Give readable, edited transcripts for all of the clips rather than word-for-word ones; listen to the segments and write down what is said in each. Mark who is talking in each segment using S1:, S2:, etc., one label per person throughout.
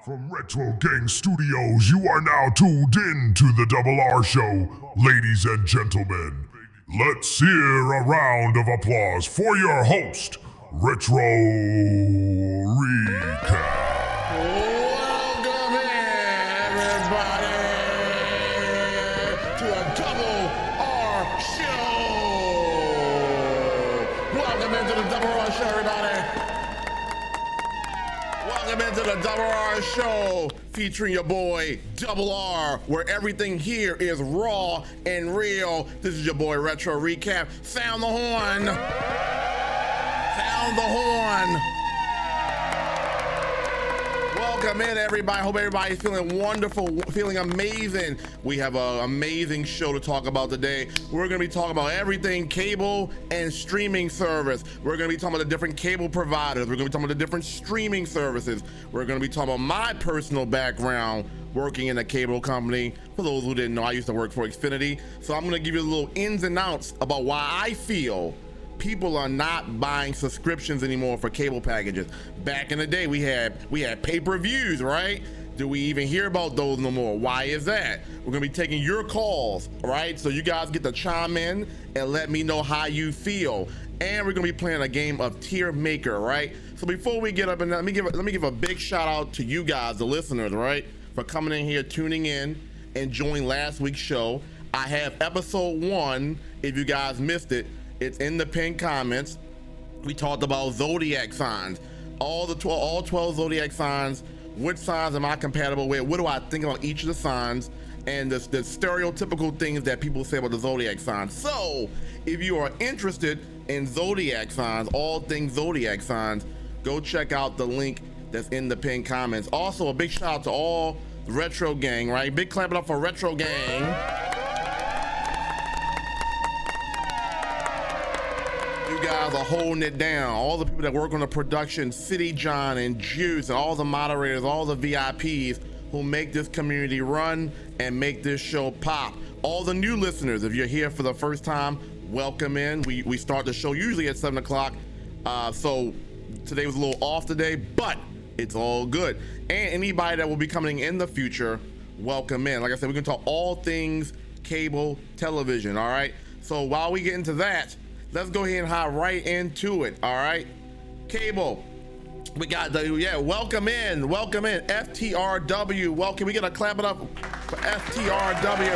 S1: From Retro Gang Studios, you are now tuned in to the Double R Show. Ladies and gentlemen, let's hear a round of applause for your host, Retro Recap.
S2: Welcome in, everybody, to a Double R Show. Welcome into the Double R Show, everybody. Welcome into the Double R Show, featuring your boy Double R, where everything here is raw and real. This is your boy Retro Recap. Sound the horn. Sound the horn. Welcome in, everybody. Hope everybody's feeling wonderful, feeling amazing. We have an amazing show to talk about today. We're going to be talking about everything cable and streaming service. We're going to be talking about the different cable providers. We're going to be talking about the different streaming services. We're going to be talking about my personal background working in a cable company. For those who didn't know, I used to work for Xfinity. So I'm going to give you a little ins and outs about why I feel people are not buying subscriptions anymore for cable packages. Back in the day, we had pay-per-views, right? Do we even hear about those no more? Why is that? We're gonna be taking your calls, right? So you guys get to chime in and let me know how you feel. And we're gonna be playing a game of Tier Maker, right? So before we get up, and let me give a big shout out to you guys, the listeners, right, for coming in here, tuning in, enjoying last week's show. I have episode 1. If you guys missed it, it's in the pinned comments. We talked about zodiac signs, all 12 zodiac signs. Which signs am I compatible with? What do I think about each of the signs? And the stereotypical things that people say about the zodiac signs. So if you are interested in zodiac signs, all things zodiac signs, go check out the link that's in the pinned comments. Also, a big shout out to all the Retro Gang, right? Big clap it up for Retro Gang. You guys are holding it down. All the people that work on the production, City John and Juice, and all the moderators, all the VIPs who make this community run and make this show pop. All the new listeners, if you're here for the first time, welcome in. We start the show usually at 7 o'clock. So today was a little off today, but it's all good. And anybody that will be coming in the future, welcome in. Like I said, we're gonna talk all things cable television, all right? So while we get into that, let's go ahead and hop right into it, all right? Cable, we got welcome in, FTRW, welcome. We gotta clap it up for FTRW.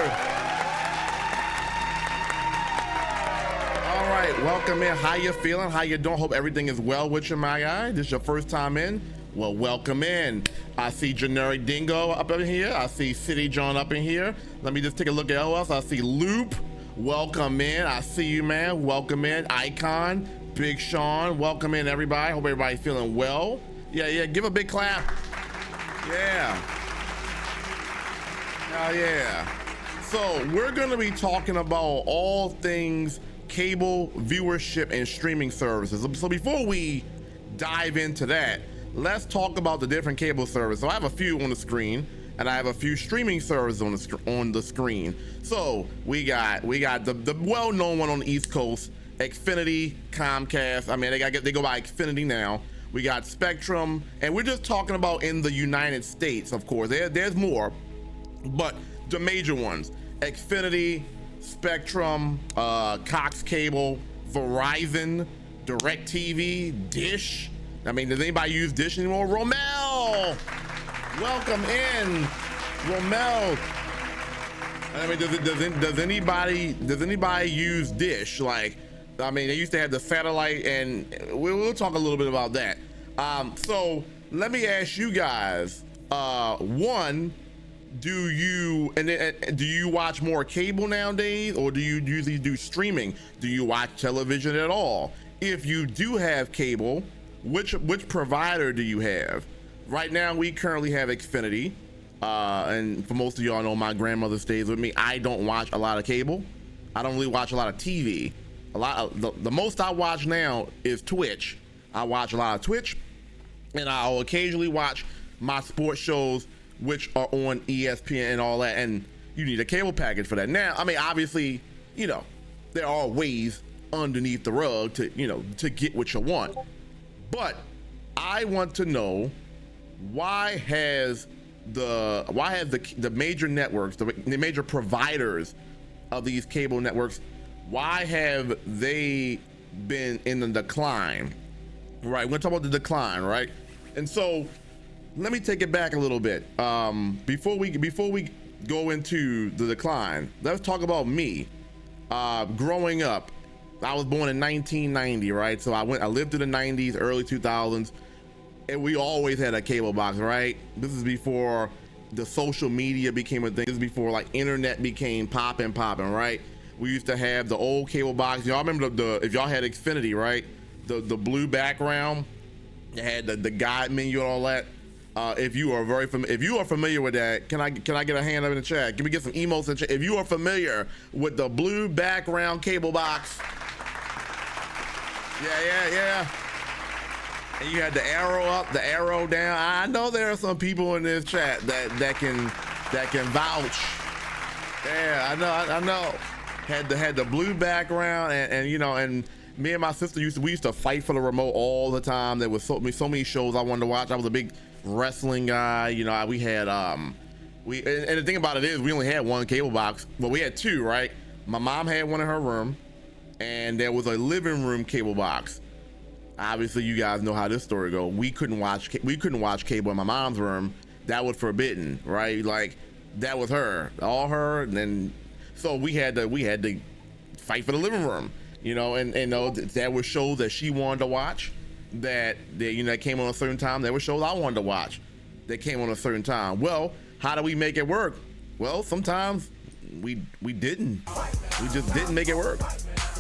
S2: All right, welcome in. How you feeling? How you doing? Hope everything is well with you, my guy. This is your first time in? Well, welcome in. I see Generic Dingo up in here. I see City John up in here. Let me just take a look at else. I see Loop. Welcome in. I see you, man. Welcome in. Icon, Big Sean. Welcome in, everybody. Hope everybody's feeling well. Yeah. Give a big clap. Yeah. Oh, yeah. So we're going to be talking about all things cable, viewership, and streaming services. So before we dive into that, let's talk about the different cable services. So I have a few on the screen, and I have a few streaming services on the screen. So we got the well-known one on the East Coast, Xfinity, Comcast. I mean, they go by Xfinity now. We got Spectrum, and we're just talking about in the United States, of course. There's more, but the major ones: Xfinity, Spectrum, Cox Cable, Verizon, DirecTV, Dish. I mean, does anybody use Dish anymore? Romel! Welcome in, Romel. I mean, does anybody use Dish? Like, I mean, they used to have the satellite, and we'll talk a little bit about that. So let me ask you guys, one, do you watch more cable nowadays, or do you usually do streaming? Do you watch television at all? If you do have cable, which provider do you have? Right now, we currently have Xfinity, and for most of y'all know, my grandmother stays with me. I don't watch a lot of cable. I don't really watch a lot of TV. The most I watch now is Twitch. I watch a lot of Twitch, and I'll occasionally watch my sports shows, which are on ESPN and all that. And you need a cable package for that. Now, I mean, obviously, there are ways underneath the rug to get what you want. But I want to know, why has the major networks, the major providers of these cable networks, why have they been in the decline? Right, we're gonna talk about the decline, right? And so let me take it back a little bit. Before we go into the decline, let's talk about me. Growing up, I was born in 1990, right? So I lived through the 90s, early 2000s, and we always had a cable box, right? This is before the social media became a thing. This is before like internet became popping, right? We used to have the old cable box. Y'all remember if y'all had Xfinity, right? The blue background, it had the guide menu and all that. If you are familiar with that, can I get a hand up in the chat? Can we get some emotes in the chat? If you are familiar with the blue background cable box, yeah. And you had the arrow up, the arrow down. I know there are some people in this chat that can vouch. Yeah, I know. Had the blue background, and you know, and me and my sister used to fight for the remote all the time. There was so many shows I wanted to watch. I was a big wrestling guy. You know, we had and the thing about it is we only had one cable box. Well, we had two, right? My mom had one in her room, and there was a living room cable box. Obviously, you guys know how this story goes. We couldn't watch cable in my mom's room. That was forbidden, right? Like that was all her, and then so we had to fight for the living room, you know, and that were shows that she wanted to watch, that came on a certain time. There were shows I wanted to watch that came on a certain time. Well, how do we make it work? Well, sometimes we didn't. We just didn't make it work.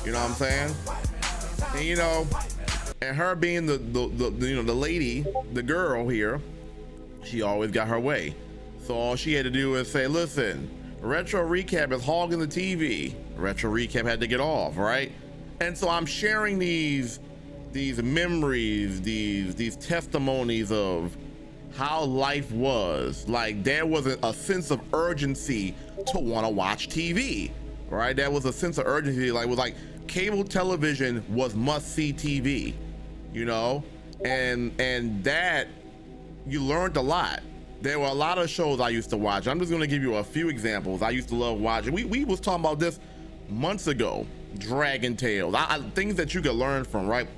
S2: You know what I'm saying? And you know, and her being the lady, the girl here, she always got her way. So all she had to do was say, listen, Retro Recap is hogging the TV. Retro Recap had to get off, right? And so I'm sharing these memories, these testimonies of how life was. Like there was a sense of urgency to want to watch TV, right? There was a sense of urgency, like it was like cable television was must-see TV, you know, and that you learned a lot. There were a lot of shows I used to watch. I'm just going to give you a few examples. I used to love watching. We was talking about this months ago. Dragon Tales, things that you could learn from, right?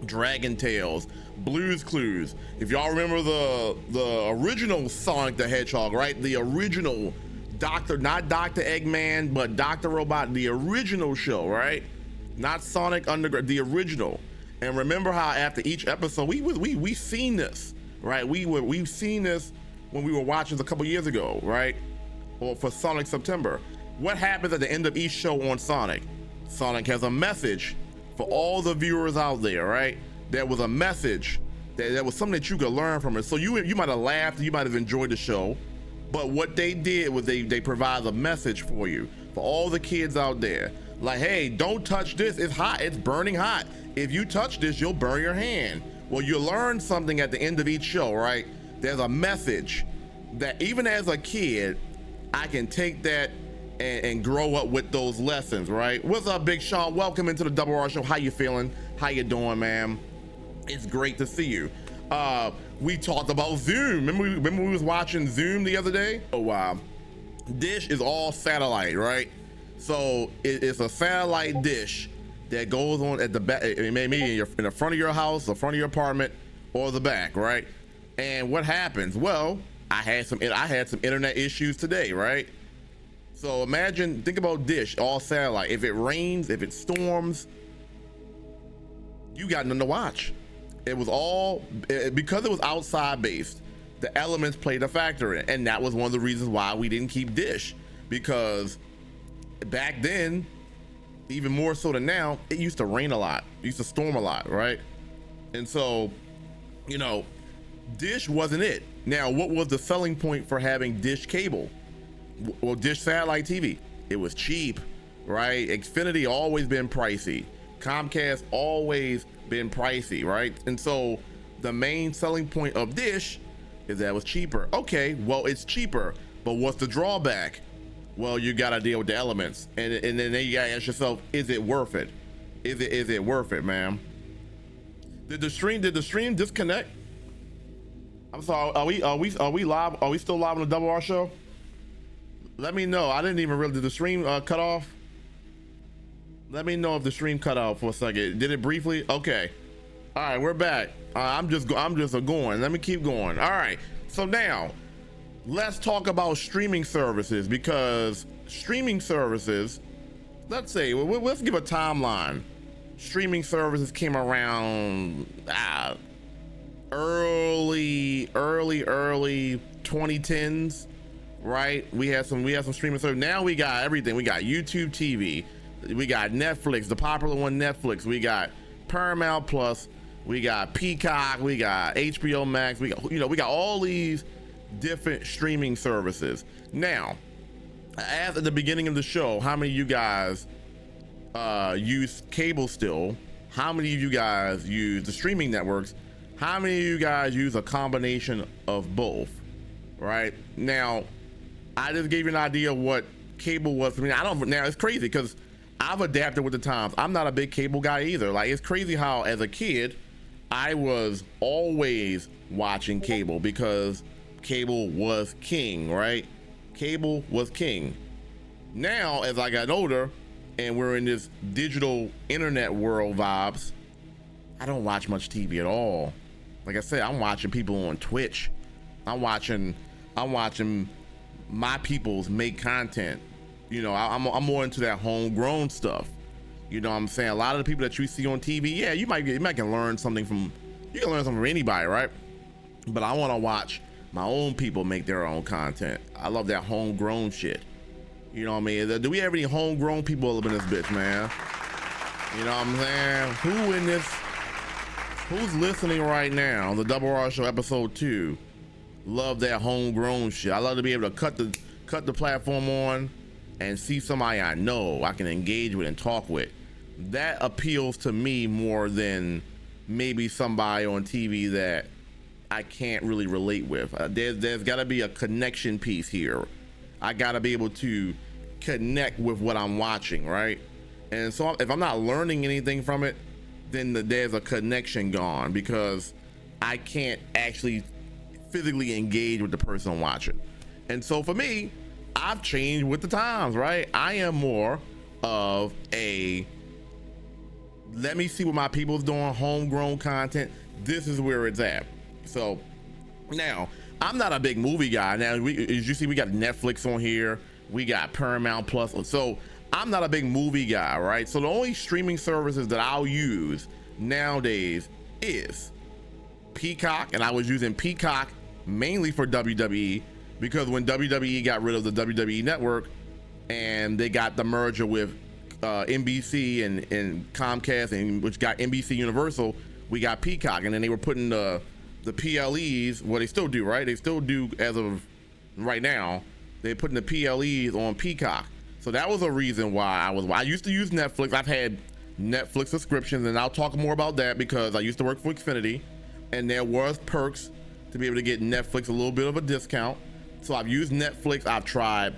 S2: Dragon Tales, Blue's Clues. If y'all remember the original Sonic the Hedgehog, right? The original not Dr. Eggman, but Dr. Robot, the original show, right? Not Sonic Underground, the original. And remember how after each episode, we seen this, right? We've seen this when we were watching a couple years ago, right? Or for Sonic September. What happens at the end of each show on Sonic? Sonic has a message for all the viewers out there, right? There was a message, there was something that you could learn from it. So you might have laughed, you might have enjoyed the show, but what they did was they provide a message for you, for all the kids out there. Like, hey, don't touch this, it's hot, it's burning hot. If you touch this, you'll burn your hand. Well, you learn something at the end of each show, right? There's a message that even as a kid, I can take that and grow up with those lessons, right? What's up, Big Sean? Welcome into the Double R Show. How you feeling? How you doing, man? It's great to see you. We talked about Zoom. Remember we was watching Zoom the other day? Oh, wow. Dish is all satellite, right? So it's a satellite dish that goes on at the back, maybe in the front of your house, the front of your apartment, or the back, right? And what happens? Well, I had some internet issues today, right? So think about Dish, all satellite. If it rains, if it storms, you got nothing to watch. It was all, because it was outside based, the elements played a factor in it. And that was one of the reasons why we didn't keep Dish, because back then, even more so than now, it used to rain a lot. It used to storm a lot, right? And so, you know, Dish wasn't it. Now, what was the selling point for having Dish cable? Well, Dish satellite TV, it was cheap, right? Xfinity always been pricey. Comcast always been pricey, right? And so the main selling point of Dish is that it was cheaper. Okay, well, it's cheaper, but what's the drawback? Well, you gotta deal with the elements, and then you gotta ask yourself, is it worth it? Is it worth it, man? Did the stream disconnect? I'm sorry. Are we live? Are we still live on the Double R Show? Let me know. I didn't even really. Did the stream cut off? Let me know if the stream cut off for a second. Did it briefly? Okay. All right, we're back. I'm just going. Let me keep going. All right. So now, let's talk about streaming services, because streaming services. Let's say, let's give a timeline. Streaming services came around early 2010s, right? We had some streaming service. Now we got everything. We got YouTube TV, we got Netflix, the popular one Netflix, we got Paramount Plus, we got Peacock, we got HBO Max, we got all these different streaming services. Now, I asked at the beginning of the show, how many of you guys use cable still? How many of you guys use the streaming networks? How many of you guys use a combination of both? Right now, I just gave you an idea of what cable was for me. Now it's crazy because I've adapted with the times. I'm not a big cable guy either. Like, it's crazy how as a kid I was always watching cable because cable was king, right? Cable was king. Now, as I got older and we're in this digital internet world vibes, I don't watch much TV at all. Like I said, I'm watching people on Twitch. I'm watching my peoples make content. I'm more into that homegrown stuff. You know what I'm saying? A lot of the people that you see on TV, yeah, you might can learn something from anybody, right? But I want to watch my own people make their own content. I love that homegrown shit. You know what I mean? Do we have any homegrown people up in this bitch, man? You know what I'm saying? Who's listening right now? The Double R Show episode 2. Love that homegrown shit. I love to be able to cut the platform on and see somebody I know I can engage with and talk with. That appeals to me more than maybe somebody on TV that I can't really relate with. There's got to be a connection piece here. I got to be able to connect with what I'm watching, right? And so if I'm not learning anything from it, then there's a connection gone because I can't actually physically engage with the person I'm watching. And so for me, I've changed with the times, right? I am more of a let me see what my people's doing, homegrown content. This is where it's at. So now, I'm not a big movie guy. Now, as you see, we got Netflix on here, we got Paramount Plus. So I'm not a big movie guy, right? So the only streaming services that I'll use nowadays is Peacock, and I was using Peacock mainly for WWE because when WWE got rid of the WWE network and they got the merger with NBC and Comcast, and which got NBC Universal, we got Peacock, and then they were putting the PLEs, well, they still do, right? They still do as of right now. They're putting the PLEs on Peacock. So that was a reason why I used to use Netflix. I've had Netflix subscriptions, and I'll talk more about that because I used to work for Xfinity, and there was perks to be able to get Netflix a little bit of a discount. So I've used Netflix. I've tried,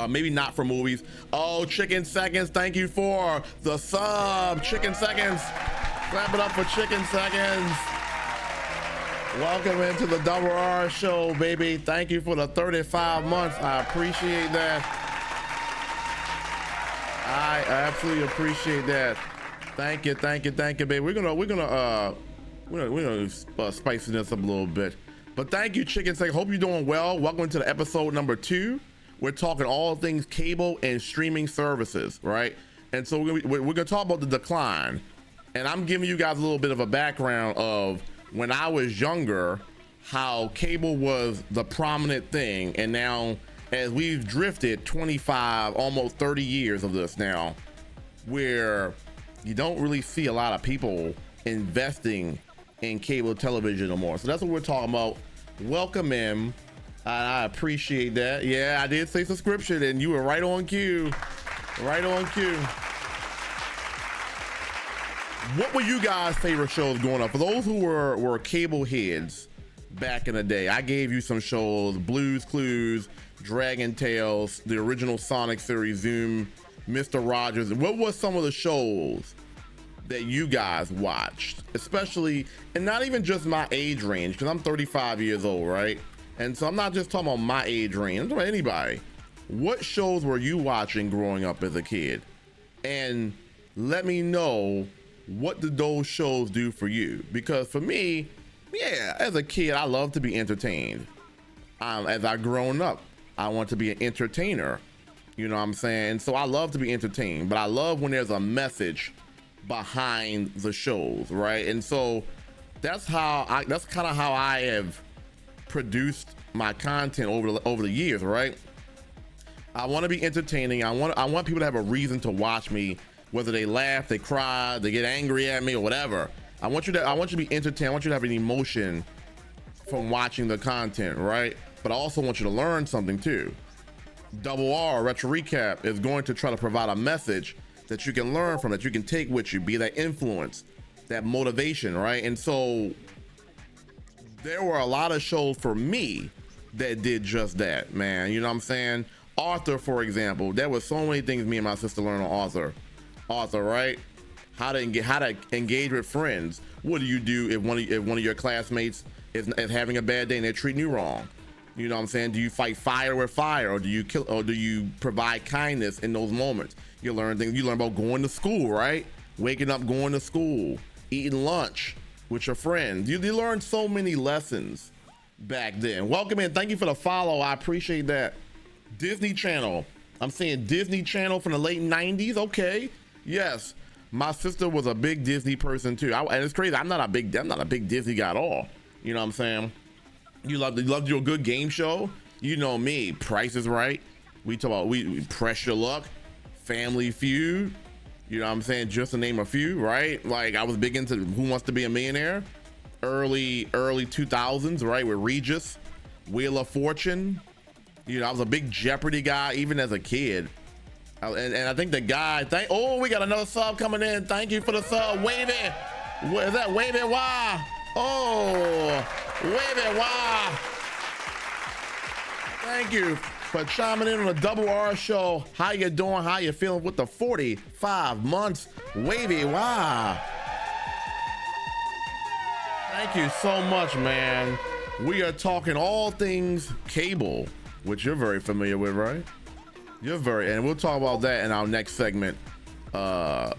S2: maybe not for movies. Oh, Chicken Seconds, thank you for the sub. Chicken Seconds, clap it up for Chicken Seconds. Welcome into the Double R Show, baby. Thank you for the 35 months. I appreciate that. I absolutely appreciate that. Thank you, baby. We're gonna spice this up a little bit. But thank you, Chicken Seconds. Hope you're doing well. Welcome to the episode number 2. We're talking all things cable and streaming services, right? And so we're gonna talk about the decline. And I'm giving you guys a little bit of a background of when I was younger, how cable was the prominent thing, and now as we've drifted 25, almost 30 years of this now, where you don't really see a lot of people investing in cable television no more. So that's what we're talking about. Welcome in. I appreciate that. Yeah, I did say subscription, and you were right on cue. Right on cue. What were you guys' favorite shows growing up? For those who were cable heads back in the day, I gave you some shows: Blue's Clues, Dragon Tales, the original Sonic series, Zoom, Mr. Rogers. What was some of the shows that you guys watched, especially, and not even just my age range, because I'm 35 years old, right? And so I'm not just talking about my age range, I'm talking about anybody. What shows were you watching growing up as a kid? And let me know, what did those shows do for you? Because for me, yeah, as a kid, I love to be entertained. As I grown up, I want to be an entertainer. You know what I'm saying? So I love to be entertained, but I love when there's a message behind the shows, right? And so that's kind of how I have produced my content over the years, right? I want to be entertaining. I want people to have a reason to watch me, whether they laugh, they cry, they get angry at me, or whatever. I want you to be entertained. I want you to have an emotion from watching the content, right? But I also want you to learn something too. Double R Retro Recap is going to try to provide a message that you can learn from, that you can take with you, be that influence, that motivation, right? And so there were a lot of shows for me that did just that, man. You know what I'm saying? Arthur, for example, there was so many things me and my sister learned on Arthur, right? How to engage with friends. What do you do if one of your classmates is having a bad day and they're treating you wrong? You know what I'm saying? Do you fight fire with fire, or do you kill, or do you provide kindness in those moments? You learn things. You learn about going to school, right? Waking up, going to school, eating lunch with your friends. You learn so many lessons back then. Welcome in. Thank you for the follow. I appreciate that. Disney Channel. I'm saying Disney Channel from the late 90s. Okay. Yes. My sister was a big Disney person too. And it's crazy. I'm not a big Disney guy at all. You know what I'm saying? You love your good game show. You know me. Price is Right. We talk about we Press Your Luck, Family Feud. You know what I'm saying? Just to name a few, right? Like I was big into Who Wants to Be a Millionaire, early 2000s, right? With Regis, Wheel of Fortune. You know, I was a big Jeopardy guy even as a kid. And I think the guy, oh, we got another sub coming in. Thank you for the sub. Wavy. What is that? Wavy Why? Oh, Wavy Why? Thank you for chiming in on the Double R show. How you doing? How you feeling with the 45 months? Wavy Why? Thank you so much, man. We are talking all things cable, which you're very familiar with, right? And we'll talk about that in our next segment. My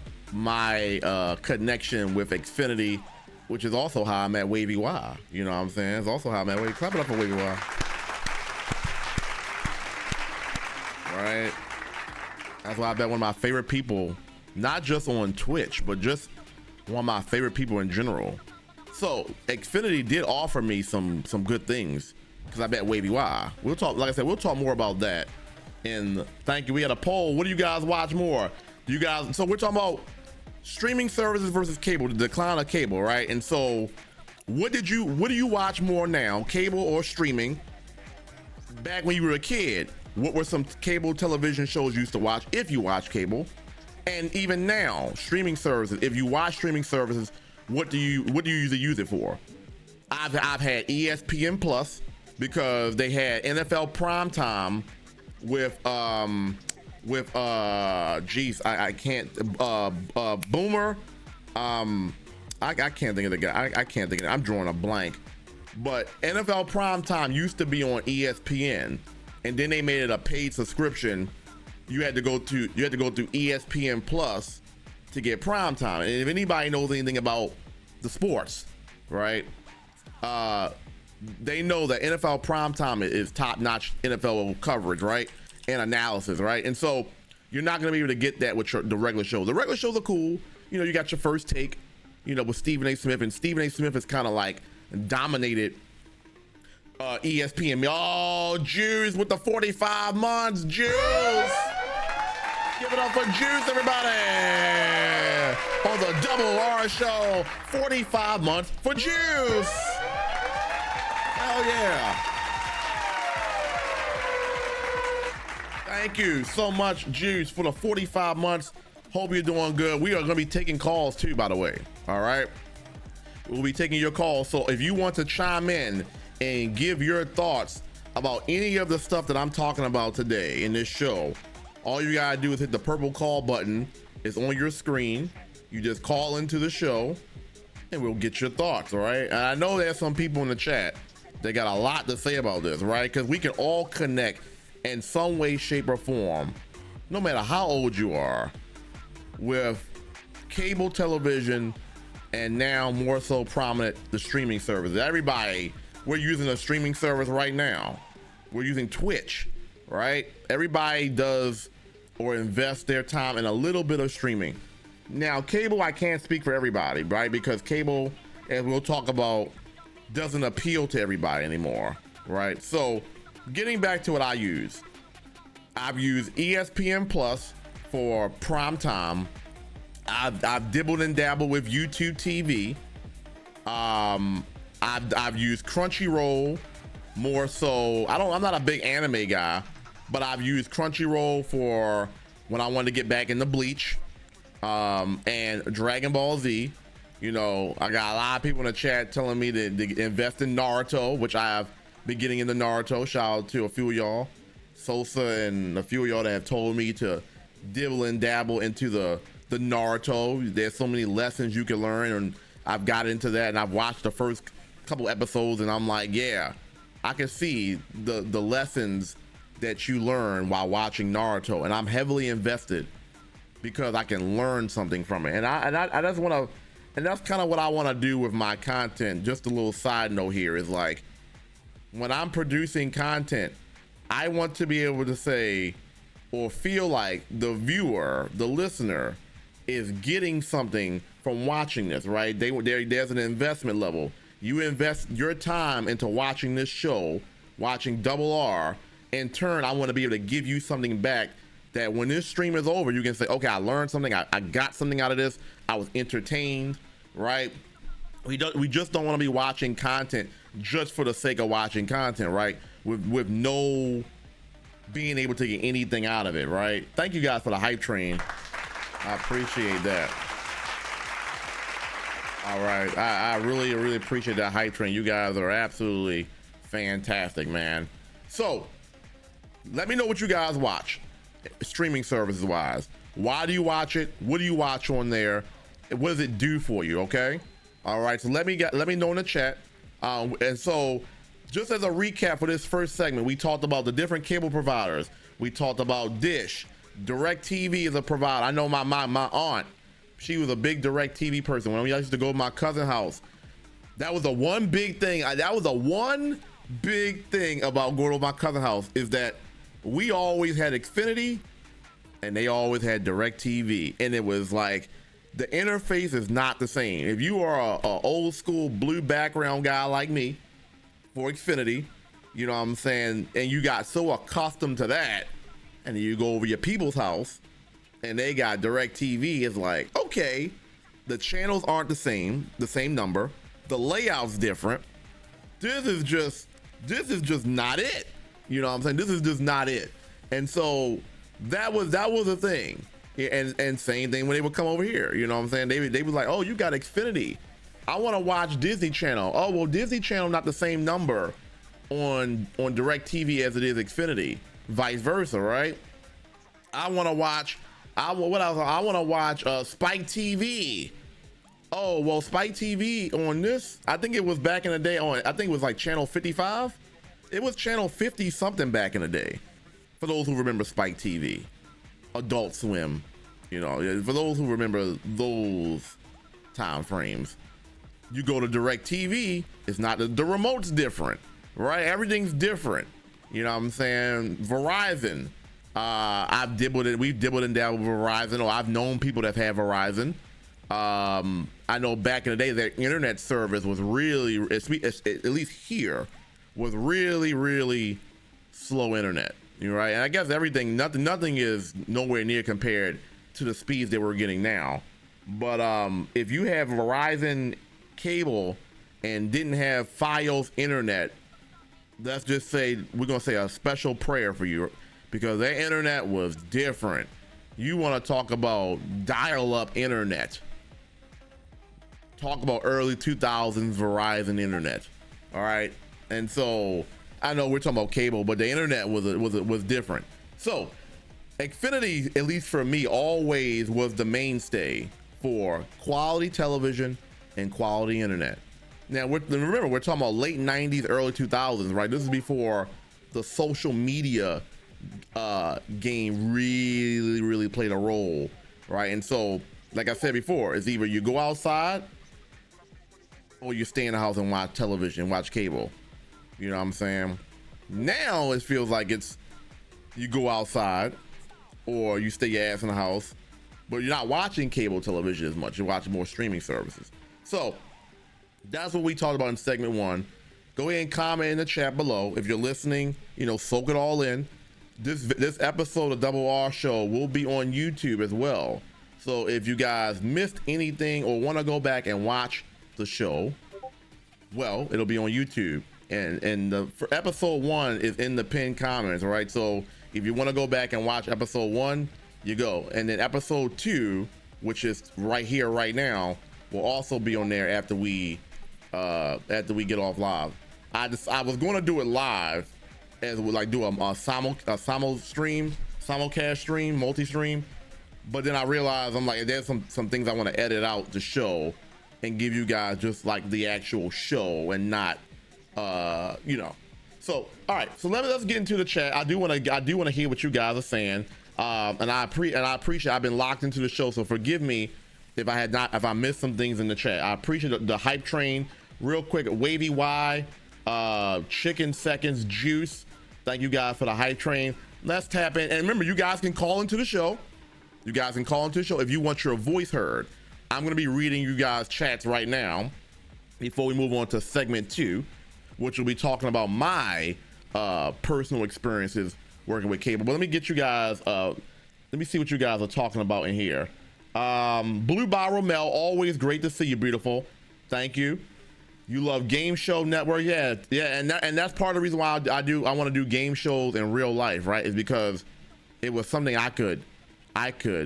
S2: connection with Xfinity, which is also how I met Wavy Y. You know what I'm saying? It's also how I met Wavy. Clap it up for Wavy Y. Right? That's why I bet one of my favorite people, not just on Twitch, but just one of my favorite people in general. So Xfinity did offer me some good things because I bet Wavy Y. We'll talk, like I said, we'll talk more about that. And thank you. We had a poll. What do you guys watch more? Do you guys? So we're talking about streaming services versus cable, the decline of cable, right? And so, what do you watch more now, cable or streaming? Back when you were a kid, what were some cable television shows you used to watch, if you watch cable? And even now, streaming services. If you watch streaming services, what do you usually use it for? I've had ESPN Plus because they had NFL Primetime with geez, I can't Boomer, I can't think of the guy. I can't think of it. I'm drawing a blank. But NFL Primetime used to be on ESPN, and then they made it a paid subscription. You had to go through ESPN Plus to get Primetime. And if anybody knows anything about the sports, right? They know that NFL Primetime is top-notch NFL coverage, right? And analysis, right? And so you're not going to be able to get that with the regular shows. The regular shows are cool. You know, you got your First Take, you know, with Stephen A. Smith. And Stephen A. Smith is kind of like dominated ESPN. Oh, Jews with the 45 months. Jews! Give it up for Jews, everybody! On the Double R show, 45 months for Jews! Hell yeah! Thank you so much, Juice, for the 45 months. Hope you're doing good. We are going to be taking calls too, by the way. All right. We'll be taking your calls. So if you want to chime in and give your thoughts about any of the stuff that I'm talking about today in this show, all you got to do is hit the purple call button. It's on your screen. You just call into the show and we'll get your thoughts, all right? And I know there's some people in the chat that got a lot to say about this, right? Because we can all connect in some way, shape, or form, no matter how old you are, with cable television and now more so prominent, the streaming services. Everybody, we're using a streaming service right now. We're using Twitch, right? Everybody does or invests their time in a little bit of streaming. Now, cable, I can't speak for everybody, right? Because cable, as we'll talk about, doesn't appeal to everybody anymore, right? So getting back to what I use, I've used ESPN Plus for prime time. I've dibbled and dabbled with YouTube TV. I've used Crunchyroll more so. I'm not a big anime guy, but I've used Crunchyroll for when I wanted to get back into Bleach and Dragon Ball Z. You know, I got a lot of people in the chat telling me to invest in Naruto, which I have been getting into Naruto. Shout out to a few of y'all, Sosa and a few of y'all that have told me to dibble and dabble into the Naruto. There's so many lessons you can learn, and I've got into that, and I've watched the first couple episodes, and I'm like, yeah, I can see the lessons that you learn while watching Naruto, and I'm heavily invested because I can learn something from it. And I just want to, and that's kind of what I want to do with my content. Just a little side note here is, like, when I'm producing content, I want to be able to say or feel like the viewer, the listener, is getting something from watching this, right? There's an investment level. You invest your time into watching this show, watching Double R. In turn, I want to be able to give you something back that when this stream is over, you can say, okay, I learned something. I got something out of this. I was entertained, right? We just don't want to be watching content just for the sake of watching content, right? With no being able to get anything out of it, right? Thank you guys for the hype train. I appreciate that. All right, I really appreciate that hype train. You guys are absolutely fantastic, man. So let me know what you guys watch, streaming services wise. Why do you watch it? What do you watch on there? What does it do for you? Okay. All right. So let me know in the chat. And so just as a recap for this first segment, we talked about the different cable providers. We talked about Dish. DirecTV is a provider. I know my aunt, she was a big DirecTV person. When we used to go to my cousin's house, that was the one big thing. That was the one big thing about going to my cousin's house, is that we always had Xfinity and they always had DirecTV. And it was like, the interface is not the same. If you are a old school blue background guy like me for Xfinity, you know what I'm saying, and you got so accustomed to that, and then you go over your people's house and they got DirecTV, it's like, okay, the channels aren't the same number, the layout's different. This is just not it. You know what I'm saying? This is just not it. And so that was a thing. And same thing when they would come over here. You know what I'm saying? They was like, oh, you got Xfinity. I want to watch Disney Channel. Oh, well, Disney Channel not the same number on DirecTV as it is Xfinity. Vice versa, right? I want to watch Spike TV. Oh, well, Spike TV on this, I think it was back in the day on, I think it was like channel 55. It was channel 50 something back in the day. For those who remember Spike TV, Adult Swim, you know, for those who remember those time frames, you go to DirecTV, it's not, the remote's different, right? Everything's different. You know what I'm saying? Verizon, we've dibbled and dabbled with Verizon, or I've known people that have had Verizon. I know back in the day, their internet service was really, at least here, was really slow internet. You're right. And I guess nothing is nowhere near compared to the speeds that we're getting now. But if you have Verizon cable and didn't have Fios internet, let's just say, we're going to say a special prayer for you, because their internet was different. You want to talk about dial-up internet. Talk about early 2000s Verizon internet. All right. And so I know we're talking about cable, but the internet was different. So Xfinity, at least for me, always was the mainstay for quality television and quality internet. Now, remember, we're talking about late 90s, early 2000s, right? This is before the social media game really played a role, right? And so, like I said before, it's either you go outside or you stay in the house and watch television, watch cable. You know what I'm saying? Now it feels like it's you go outside or you stay your ass in the house, but you're not watching cable television as much. You're watching more streaming services. So that's what we talked about in segment 1. Go ahead and comment in the chat below. If you're listening, you know, soak it all in. This episode of Double R Show will be on YouTube as well. So if you guys missed anything or want to go back and watch the show, well, it'll be on YouTube. And for episode 1 is in the pinned comments, all right? So if you want to go back and watch episode 1, you go. And then episode 2, which is right here, right now, will also be on there after we get off live. I was going to do it live, as we like do a simulcast stream, multi-stream, but then I realized I'm like, there's some things I want to edit out the show and give you guys just like the actual show and not you know. So all right, so let's get into the chat. I do want to hear what you guys are saying, and I appreciate I've been locked into the show, so forgive me if I missed some things in the chat. I appreciate the hype train. Real quick, Wavy Y, Chicken Seconds, Juice, thank you guys for the hype train. Let's tap in, and remember, you guys can call into the show. If you want your voice heard. I'm going to be reading you guys chats right now before we move on to segment 2, which will be talking about my personal experiences working with cable. But let me get you guys, let me see what you guys are talking about in here. Blue Barrel Mel, always great to see you, beautiful. Thank you. You love Game Show Network. Yeah, and that's part of the reason why I want to do game shows in real life, right? Is because it was something I could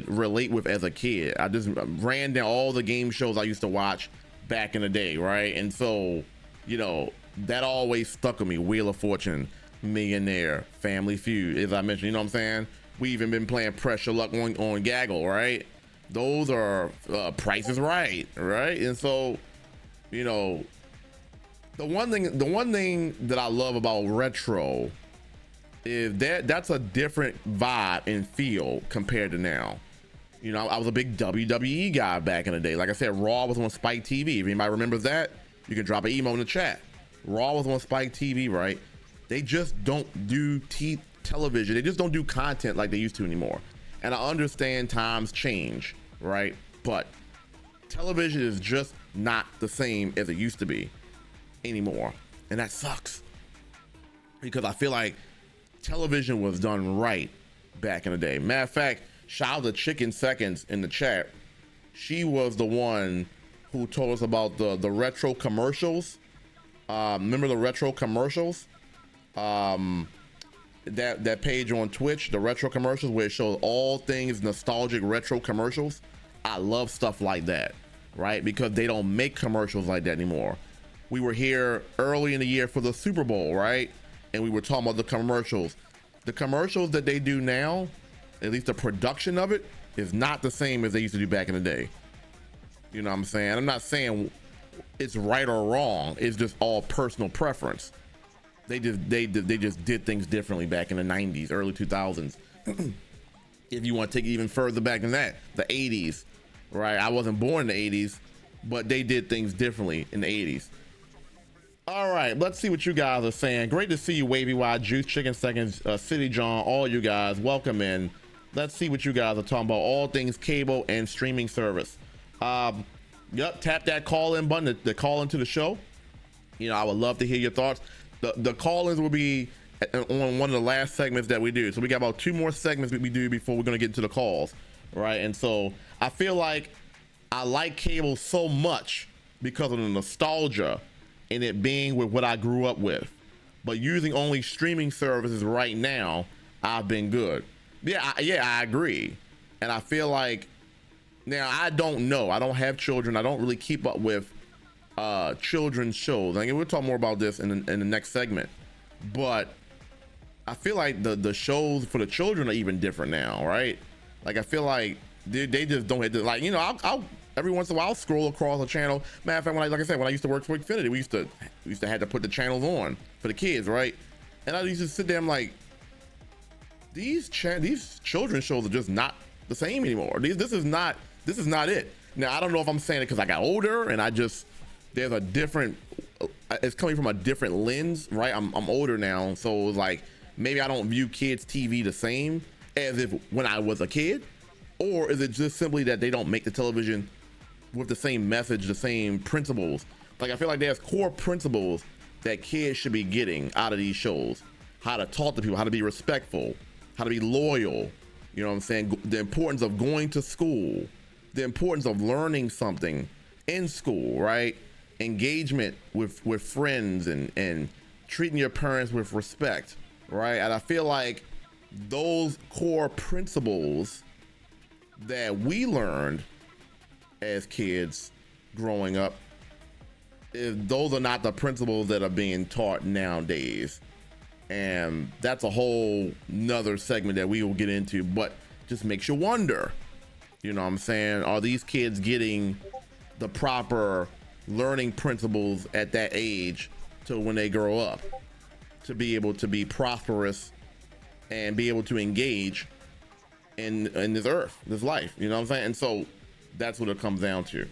S2: relate with as a kid. I just ran down all the game shows I used to watch back in the day, right? And so, you know, that always stuck with me. Wheel of Fortune, Millionaire, Family Feud, as I mentioned, you know what I'm saying? We even been playing Pressure Luck on Gaggle, right? Those are Price is Right, right? And so, you know, the one thing that I love about retro is that's a different vibe and feel compared to now. You know, I was a big WWE guy back in the day. Like I said, Raw was on Spike TV. If anybody remembers that, you can drop an email in the chat. Raw was on Spike TV, right? They just don't do television. They just don't do content like they used to anymore. And I understand times change, right? But television is just not the same as it used to be anymore. And that sucks. Because I feel like television was done right back in the day. Matter of fact, shout out to Chicken Seconds in the chat. She was the one who told us about the retro commercials. Remember the retro commercials? That page on Twitch, the retro commercials, where it shows all things nostalgic retro commercials. I love stuff like that, right? Because they don't make commercials like that anymore. We were here early in the year for the Super Bowl, right? And we were talking about the commercials. The commercials that they do now, at least the production of it, is not the same as they used to do back in the day. You know what I'm saying? I'm not saying it's right or wrong. It's just all personal preference. They just did things differently back in the 90s, early 2000s. If you want to take it even further back than that, the 80s, right? I wasn't born in the 80s, but they did things differently in the 80s. All right, let's see what you guys are saying. Great to see you, Wavy Wide Juice, Chicken Seconds, City John, all you guys. Welcome in. Let's see what you guys are talking about. All things cable and streaming service. Yep, tap that call-in button to call into the show. You know, I would love to hear your thoughts. The call-ins will be on one of the last segments that we do. So we got about 2 more segments that we do before we're going to get into the calls, right? And so I feel like I like cable so much because of the nostalgia and it being with what I grew up with. But using only streaming services right now, I've been good. Yeah, I agree. And I feel like, now I don't know. I don't have children. I don't really keep up with children's shows. I mean, we'll talk more about this in the next segment. But I feel like the shows for the children are even different now, right? Like I feel like they just don't have to, like, you know, every once in a while I'll scroll across a channel. Matter of fact, like I said, when I used to work for Xfinity, we used to have to put the channels on for the kids, right? And I used to sit there, I'm like, these children's shows are just not the same anymore. This is not it. Now I don't know if I'm saying it because I got older and there's a different, it's coming from a different lens, right? I'm older now, so it's like maybe I don't view kids TV the same as if when I was a kid, or is it just simply that they don't make the television with the same message, the same principles? Like I feel like there's core principles that kids should be getting out of these shows: how to talk to people, how to be respectful, how to be loyal. You know what I'm saying? The importance of going to school, the importance of learning something in school, right? Engagement with friends and treating your parents with respect, right? And I feel like those core principles that we learned as kids growing up, those are not the principles that are being taught nowadays. And that's a whole nother segment that we will get into, but just makes you wonder, you know what I'm saying? Are these kids getting the proper learning principles at that age to when they grow up to be able to be prosperous and be able to engage in this earth, this life, you know what I'm saying? And so that's what it comes down to.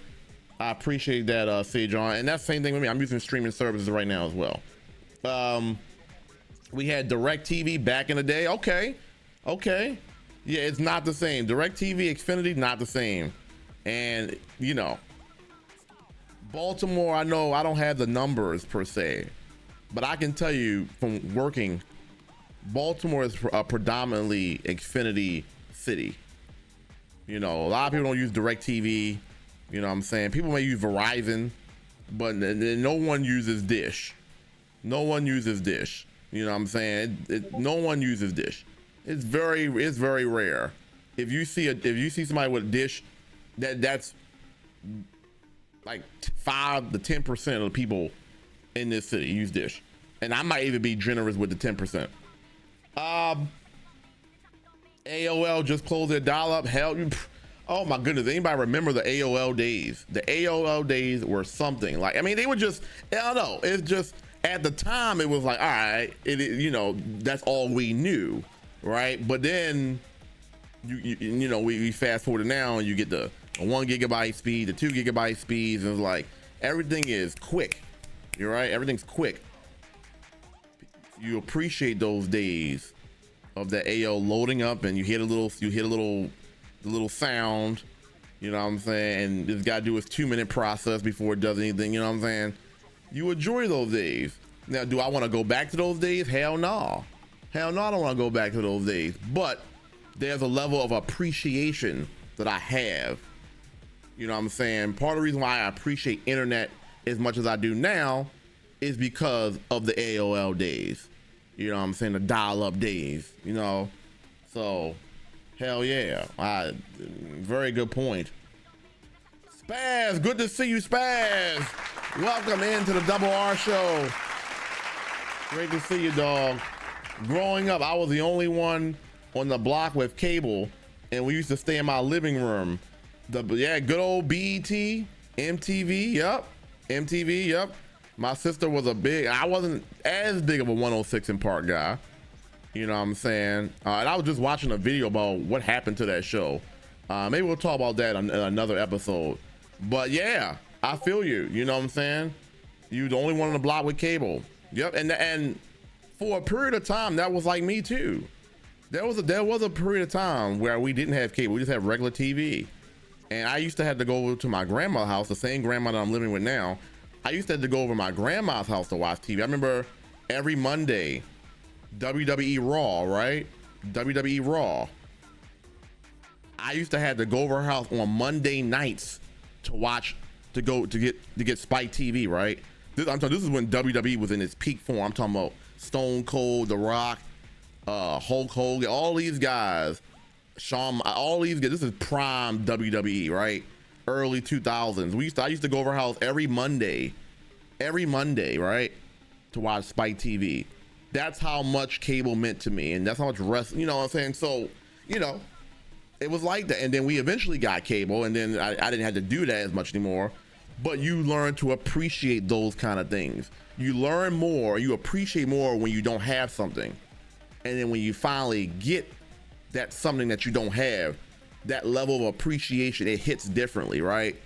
S2: I appreciate that, C. John, and that's the same thing with me. I'm using streaming services right now as well. We had DirecTV back in the day. Okay. Yeah, it's not the same. DirecTV, Xfinity, not the same. And you know, Baltimore, I know I don't have the numbers per se, but I can tell you from working, Baltimore is a predominantly Xfinity city. You know, a lot of people don't use DirecTV. You know what I'm saying? People may use Verizon, but no one uses Dish. No one uses Dish. You know what I'm saying? No one uses Dish. It's very rare. If you see somebody with Dish, that's like 5 to 10% of the people in this city use Dish, and I might even be generous with the 10%. AOL just closed their dial-up. Hell, oh my goodness! Anybody remember the AOL days? The AOL days were something. Like, I mean, they were just, I don't know. It's just at the time it was like, all right, you know, that's all we knew, right? But then you know, we fast forward to now, and you get the 1 gigabyte speed, the 2 gigabyte speeds, and it's like everything is quick. You're right, everything's quick. You appreciate those days of the AOL loading up, and you hear a little sound. You know what I'm saying? And it's got to do its 2-minute process before it does anything. You know what I'm saying? You enjoy those days. Now, do I want to go back to those days? Hell no. Hell no, I don't want to go back to those days. But there's a level of appreciation that I have. You know what I'm saying? Part of the reason why I appreciate internet as much as I do now is because of the AOL days. You know what I'm saying? The dial-up days, you know? So, hell yeah. Very good point. Spaz, good to see you, Spaz. Welcome into the Double R Show. Great to see you, dog. Growing up, I was the only one on the block with cable, and we used to stay in my living room. Good old BET, MTV, yep. MTV, yep. My sister was I wasn't as big of a 106 in Park guy. You know what I'm saying? And I was just watching a video about what happened to that show. Maybe we'll talk about that in another episode. But yeah, I feel you. You know what I'm saying? You the only one on the block with cable. Yep. And for a period of time, that was like me too. There was a period of time where we didn't have cable. We just had regular TV. And I used to have to go over to my grandma's house, the same grandma that I'm living with now. I used to have to go over to my grandma's house to watch TV. I remember every Monday, WWE Raw, right? WWE Raw. I used to have to go over her house on Monday nights to watch, to get Spike TV, right? This is when WWE was in its peak form. I'm talking about Stone Cold, The Rock, Hulk Hogan, all these guys, all these guys. This is prime WWE, right? Early 2000s. I used to go over her house every Monday, right, to watch Spike TV. That's how much cable meant to me, and that's how much wrestling. You know what I'm saying? So, you know, It was like that. And then we eventually got cable, and then I didn't have to do that as much anymore. But you learn to appreciate those kind of things. You learn more, you appreciate more when you don't have something. And then when you finally get that something that you don't have, that level of appreciation, it hits differently, right?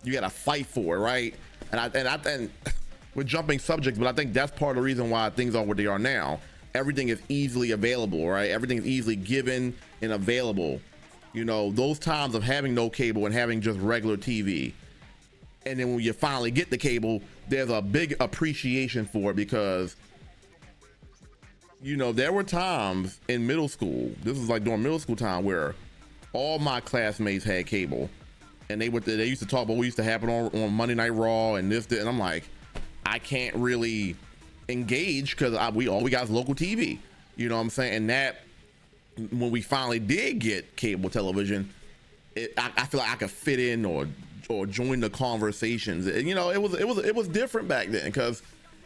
S2: You gotta fight for it, right? And we're jumping subjects, but I think that's part of the reason why things are what they are now. Everything is easily available, right? Everything is easily given and available. You know, those times of having no cable and having just regular TV. And then when you finally get the cable, there's a big appreciation for it because, you know, there were times in middle school, this was like during middle school time, where all my classmates had cable, and they used to talk about what used to happen on Monday Night Raw and this, and I'm like, I can't really engage because we got is local TV, you know what I'm saying? And that, when we finally did get cable television, I feel like I could fit in or join the conversations. You know, it was different back then because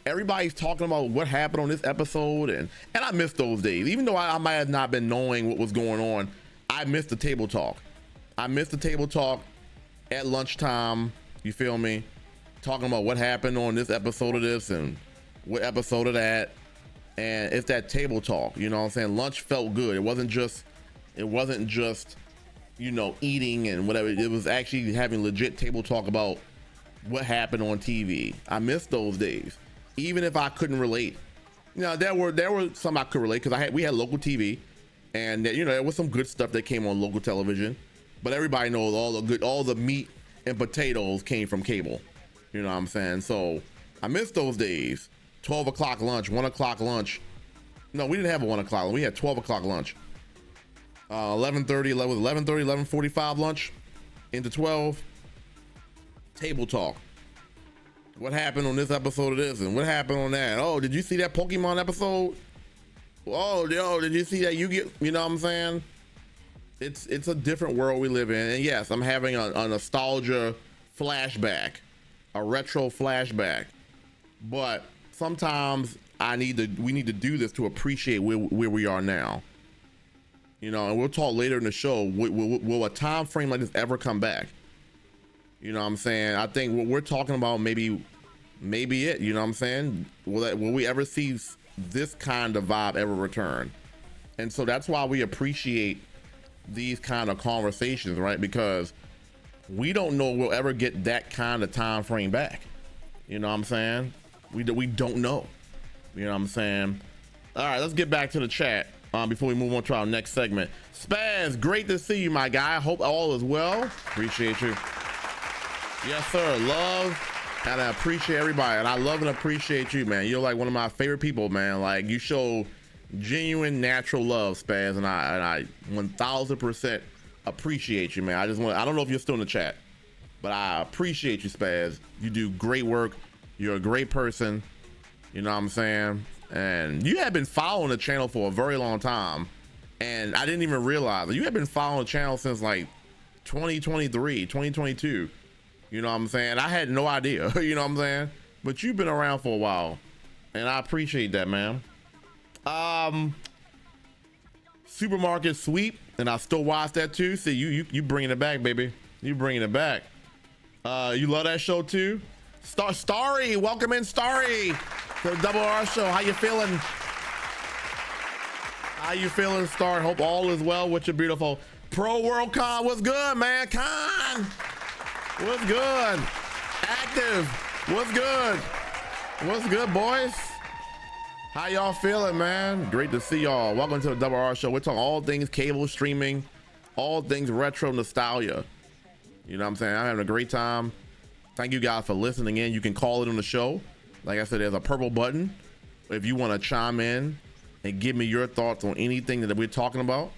S2: everybody's talking about what happened on this episode, and I miss those days. Even though I might have not been knowing what was going on, I missed the table talk. I missed the table talk at lunchtime, you feel me? Talking about what happened on this episode of this and what episode of that. And it's that table talk, you know what I'm saying? Lunch felt good. It wasn't just, you know, eating and whatever. It was actually having legit table talk about what happened on TV. I miss those days, even if I couldn't relate. You know, there were some I could relate because we had local TV, and you know, there was some good stuff that came on local television. But everybody knows all the meat and potatoes came from cable. You know what I'm saying? So I miss those days. 12 o'clock lunch, 1 o'clock lunch. No, we didn't have a 1 o'clock. We had 12 o'clock lunch. 11:45 lunch into 12. Table talk. What happened on this episode of this and what happened on that? Oh, did you see that Pokemon episode? Oh, yo, did you see that you know what I'm saying? It's a different world we live in. And yes, I'm having a nostalgia flashback, a retro flashback. But sometimes we need to do this to appreciate where we are now. You know, and we'll talk later in the show. Will a time frame like this ever come back? You know what I'm saying? I think what we're talking about maybe it, you know what I'm saying? Will we ever see this kind of vibe ever return? And so that's why we appreciate these kind of conversations, right? Because we don't know we'll ever get that kind of time frame back. You know what I'm saying? We don't know. You know what I'm saying? All right, let's get back to the chat before we move on to our next segment. Spaz, great to see you, my guy. Hope all is well. Appreciate you. Yes, sir. Love and I appreciate everybody. And I love and appreciate you, man. You're like one of my favorite people, man. Like, you show genuine, natural love, Spaz, and I 1000% appreciate you, man. I don't know if you're still in the chat, but I appreciate you, Spaz. You do great work. You're a great person. You know what I'm saying? And you have been following the channel for a very long time, and I didn't even realize it. You have been following the channel since like 2023, 2022. You know what I'm saying? I had no idea. You know what I'm saying? But you've been around for a while, and I appreciate that, man. Supermarket sweep, and I still watch that too. See, you bringing it back, baby. You bringing it back. You love that show too. Starry, welcome in, Starry, to the Double R Show. How you feeling? How you feeling, Star? Hope all is well with your beautiful Pro World Con. What's good, man? Con, what's good? Active, what's good? What's good, boys? How y'all feeling, man? Great to see y'all. Welcome to the Double R Show. We're talking all things cable streaming, all things retro nostalgia. You know what I'm saying? I'm having a great time. Thank you guys for listening in. You can call it on the show. Like I said, there's a purple button if you want to chime in and give me your thoughts on anything that we're talking about.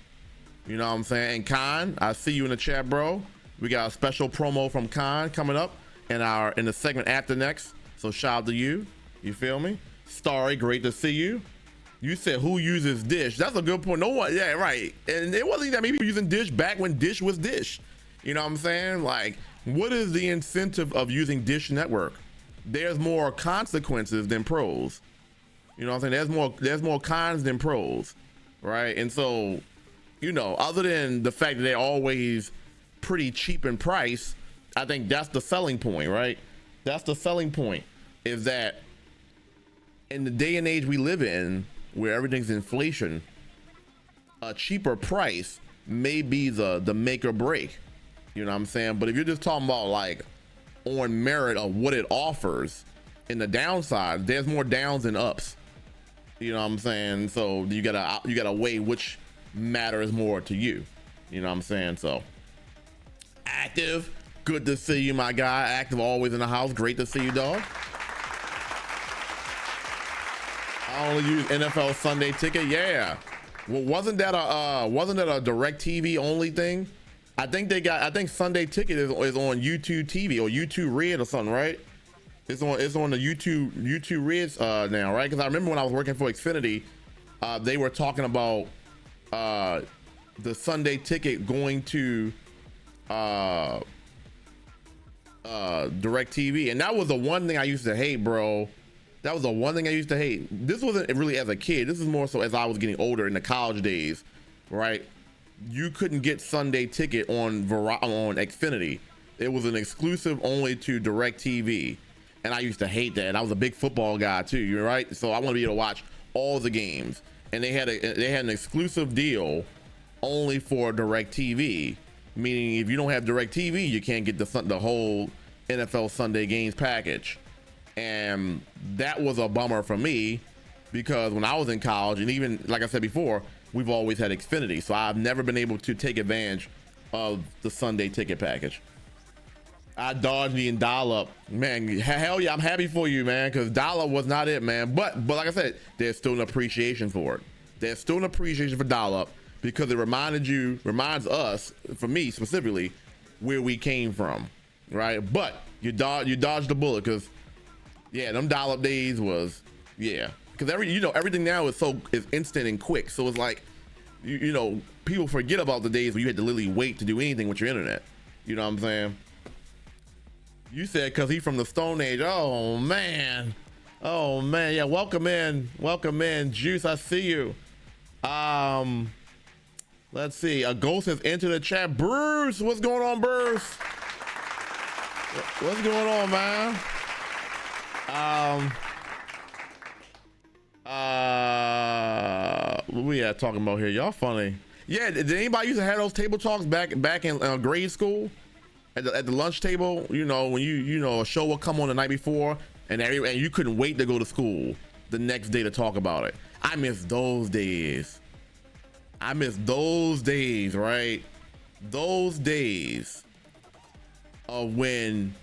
S2: You know what I'm saying? And Khan, I see you in the chat, bro. We got a special promo from Khan coming up in the segment after next. So shout out to you. You feel me? Starry, great to see you. You said who uses Dish? That's a good point. No one, yeah, right. And it wasn't that many people using Dish back when Dish was Dish. You know what I'm saying? Like, what is the incentive of using Dish Network? There's more consequences than pros. You know what I'm saying? There's more cons than pros, right? And so you know, other than the fact that they're always pretty cheap in price, I think that's the selling point, right? That's the selling point, is that in the day and age we live in, where everything's inflation, a cheaper price may be the make or break. You know what I'm saying? But if you're just talking about like on merit of what it offers in the downside, there's more downs than ups. You know what I'm saying? So you gotta weigh which matters more to you. You know what I'm saying? So Active, good to see you, my guy. Active, always in the house. Great to see you, dog. I only use NFL Sunday Ticket. Yeah. Well, wasn't that a direct TV only thing? I think Sunday Ticket is on YouTube TV or YouTube Red or something, right? It's on the YouTube Red now, right? Because I remember when I was working for Xfinity, they were talking about the Sunday Ticket going to direct TV, and that was the one thing I used to hate, bro. That was the one thing I used to hate. This wasn't really as a kid. This is more so as I was getting older in the college days, right? You couldn't get Sunday Ticket on Xfinity. It was an exclusive only to DirecTV, and I used to hate that. And I was a big football guy too, you're right. So I want to be able to watch all the games, and they had an exclusive deal only for DirecTV, meaning if you don't have DirecTV, you can't get the whole NFL Sunday games package. And that was a bummer for me, because when I was in college, and even like I said before, we've always had Xfinity, so I've never been able to take advantage of the Sunday Ticket package. I dodged the dial-up, man. Hell yeah, I'm happy for you, man, because dial-up was not it, man. But like I said, there's still an appreciation for it. There's still an appreciation for dial-up, because it reminds us, for me specifically, where we came from, right? But you dodged the bullet, because yeah, them dial-up days was, yeah, because everything now is instant and quick. So it's like, you know, people forget about the days where you had to literally wait to do anything with your internet. You know what I'm saying? You said because he's from the Stone Age. Oh man, yeah. Welcome in, Juice. I see you. Let's see. A ghost has entered the chat. Bruce, what's going on, Bruce? What's going on, man? What we at talking about here? Y'all funny. Yeah, did anybody used to have those table talks back in grade school at the lunch table? You know, when a show would come on the night before, and you couldn't wait to go to school the next day to talk about it. I miss those days. Right? Those days of when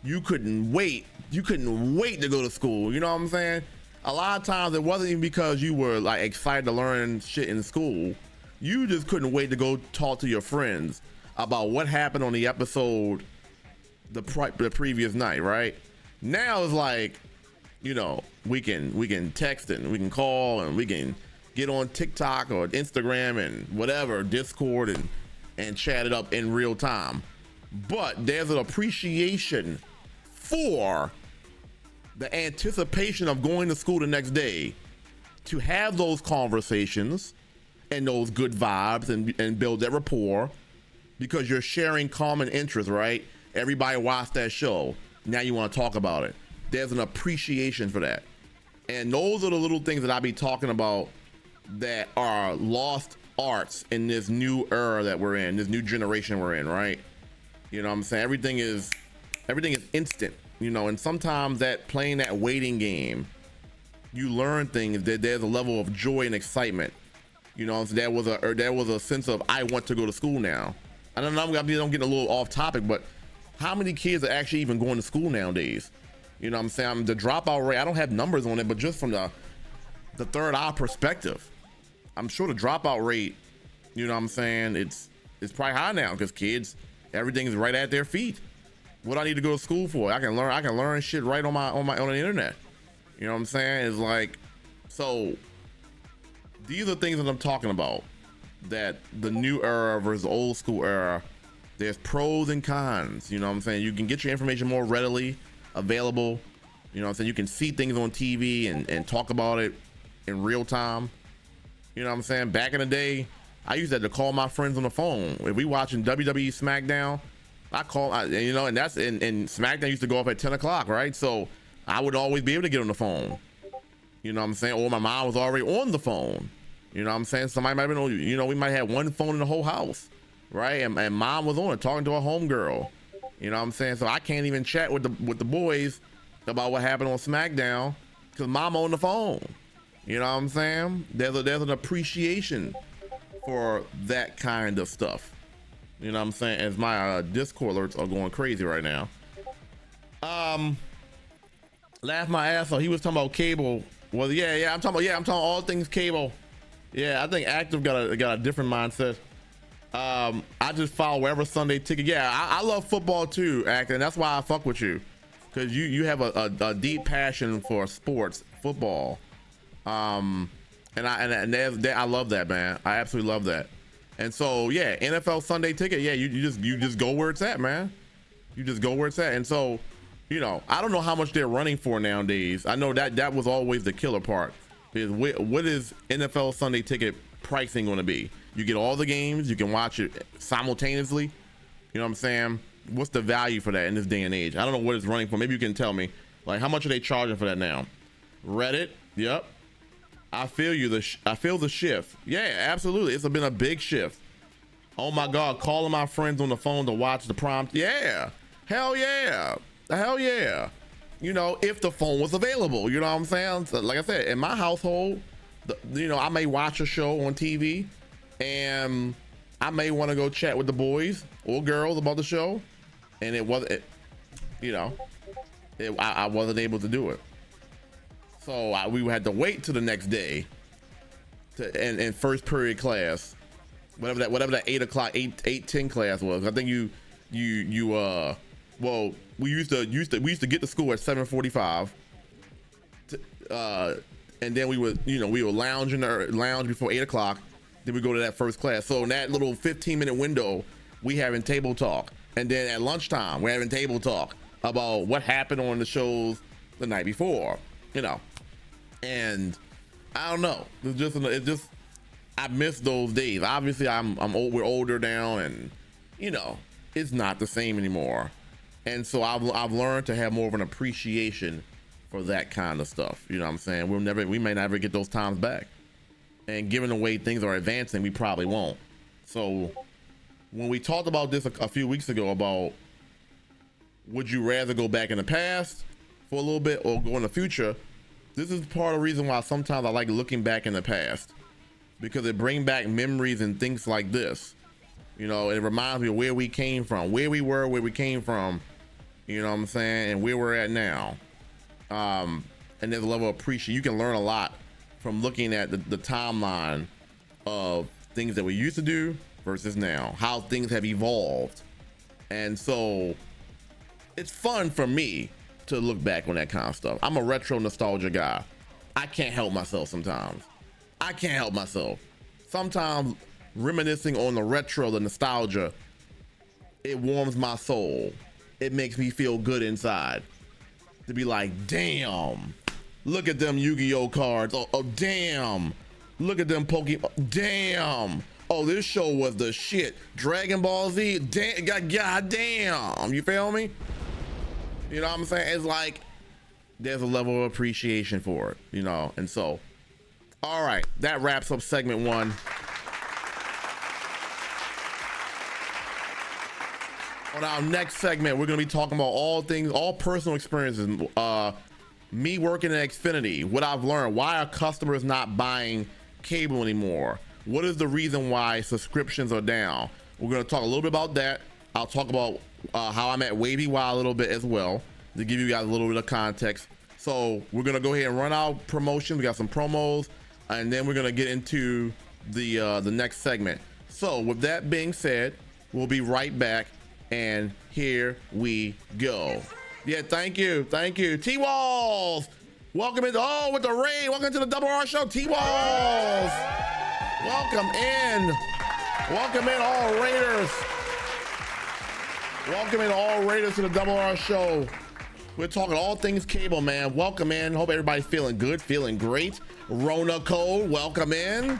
S2: you couldn't wait to go to school. You know what I'm saying? A lot of times it wasn't even because you were like excited to learn shit in school. You just couldn't wait to go talk to your friends about what happened on the episode the previous night, right? Now it's like, you know, we can text and we can call and we can get on TikTok or Instagram and whatever, Discord, and chat it up in real time. But there's an appreciation for the anticipation of going to school the next day, to have those conversations and those good vibes and build that rapport, because you're sharing common interests, right? Everybody watched that show. Now you want to talk about it. There's an appreciation for that. And those are the little things that I be talking about that are lost arts in this new era that we're in, this new generation we're in, right? You know what I'm saying? Everything is instant, you know, and sometimes playing that waiting game, you learn things, that there's a level of joy and excitement. You know, so there was a sense of, I want to go to school now. I don't know, I'm getting a little off topic, but how many kids are actually even going to school nowadays? You know what I'm saying? The dropout rate, I don't have numbers on it, but just from the third eye perspective, I'm sure the dropout rate, you know what I'm saying, it's probably high now, because kids, everything is right at their feet. What do I need to go to school for? I can learn shit right on the internet. You know what I'm saying? It's like, so these are things that I'm talking about, that the new era versus the old school era, there's pros and cons. You know what I'm saying? You can get your information more readily available. You know what I'm saying? You can see things on TV and talk about it in real time. You know what I'm saying? Back in the day, I used to have to call my friends on the phone. If we watching WWE SmackDown, you know, and that's and SmackDown used to go up at 10 o'clock, right? So I would always be able to get on the phone. You know what I'm saying? Or my mom was already on the phone. You know what I'm saying? Somebody might have been on, you know, we might have one phone in the whole house, right? And mom was on it talking to a homegirl. You know what I'm saying? So I can't even chat with the boys about what happened on SmackDown because mom on the phone. You know what I'm saying? There's an appreciation for that kind of stuff. You know what I'm saying? As my Discord alerts are going crazy right now. Laugh my ass off. He was talking about cable. Well, yeah, I'm talking all things cable. Yeah, I think Active got a different mindset. I just follow wherever Sunday ticket. Yeah, I love football too, Active, and that's why I fuck with you, because you have a deep passion for sports, football. And I love that, man. I absolutely love that. And so yeah, NFL Sunday ticket. Yeah, you just go where it's at, man. You just go where it's at. And so, you know, I don't know how much they're running for nowadays. I know that was always the killer part. Is what is NFL Sunday ticket pricing going to be? You get all the games, you can watch it simultaneously. You know what I'm saying? What's the value for that in this day and age? I don't know what it's running for. Maybe you can tell me. Like, how much are they charging for that now? Reddit, yep. I feel you. I feel the shift. Yeah, absolutely. It's been a big shift. Oh my God, calling my friends on the phone to watch the prompt. Yeah, hell yeah, hell yeah. You know, if the phone was available, you know what I'm saying? So, like I said, in my household, you know, I may watch a show on TV and I may want to go chat with the boys or girls about the show, and I wasn't able to do it. So we had to wait till the next day in first period class, whatever that 8 o'clock, 8:10 class was. I think well, we used to get to school at 7:45, and then we would lounge before 8 o'clock. Then we go to that first class. So in that little 15-minute window, we having table talk, and then at lunchtime we're having table talk about what happened on the shows the night before, you know. And I don't know. It's just I miss those days. Obviously, we're older now, and you know, it's not the same anymore. And so I've learned to have more of an appreciation for that kind of stuff. You know what I'm saying? We may never get those times back. And given the way things are advancing, we probably won't. So when we talked about this a few weeks ago about would you rather go back in the past for a little bit or go in the future, this is part of the reason why sometimes I like looking back in the past, because it brings back memories and things like this. You know, it reminds me of where we came from, where we were, where we came from, you know what I'm saying, and where we're at now. And there's a level of appreciation. You can learn a lot from looking at the timeline of things that we used to do versus now, how things have evolved. And so it's fun for me to look back on that kind of stuff. I'm a retro nostalgia guy. I can't help myself sometimes. Sometimes reminiscing on the retro, the nostalgia, it warms my soul. It makes me feel good inside to be like, damn, look at them Yu-Gi-Oh cards. Oh damn, look at them Pokemon. Damn, oh, this show was the shit. Dragon Ball Z, god damn, you feel me? You know what I'm saying? It's like there's a level of appreciation for it, you know. And so, all right, that wraps up segment 1. On our next segment, we're going to be talking about all personal experiences. Me working at Xfinity, what I've learned, why are customers not buying cable anymore? What is the reason why subscriptions are down? We're going to talk a little bit about that. I'll talk about how I'm at Wavy Y a little bit as well, to give you guys a little bit of context. So we're going to go ahead and run our promotions. We got some promos, and then we're going to get into the next segment. So with that being said, we'll be right back. And here we go. Yeah, thank you. T-Walls, welcome in. Oh, with the raid. Welcome to the Double R Show. T-Walls, welcome in all Raiders. Welcome in all Raiders to the Double R Show. We're talking all things cable, man. Welcome in. Hope everybody's feeling good, feeling great. Rona Code, welcome in.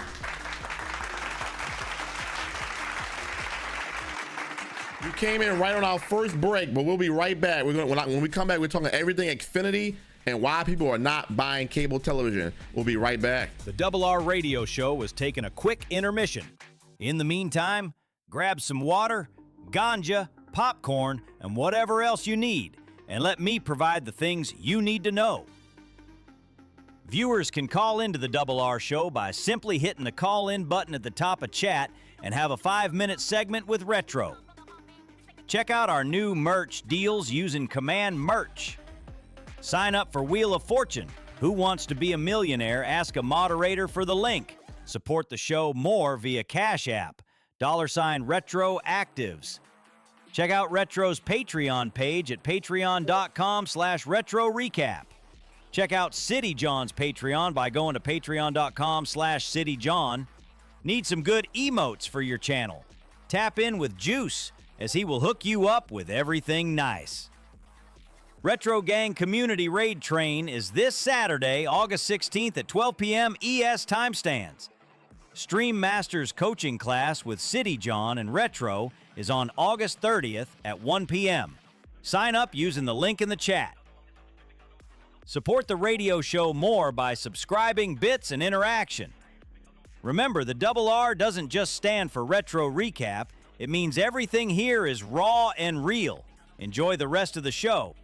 S2: You came in right on our first break, but we'll be right back. When we come back, we're talking everything Xfinity and why people are not buying cable television. We'll be right back.
S3: The Double R Radio Show was taking a quick intermission. In the meantime, grab some water, ganja, popcorn, and whatever else you need, and let me provide the things you need to know. Viewers can call into the Double R Show by simply hitting the call-in button at the top of chat and have a 5-minute segment with Retro. Check out our new merch deals using Command Merch. Sign up for Wheel of Fortune. Who wants to be a millionaire? Ask a moderator for the link. Support the show more via Cash App, $Retroactives. Check out Retro's Patreon page at patreon.com/RetroRecap. Check out City John's Patreon by going to patreon.com/CityJohn. Need some good emotes for your channel? Tap in with Juice, as he will hook you up with everything nice. Retro Gang Community Raid Train is this Saturday, August 16th at 12 p.m. ES timestamps. Stream Masters coaching class with City John and Retro is on August 30th at 1 p.m. Sign up using the link in the chat. Support the radio show more by subscribing, bits, and interaction. Remember, the Double R doesn't just stand for Retro Recap. It means everything here is raw and real. Enjoy the rest of the show.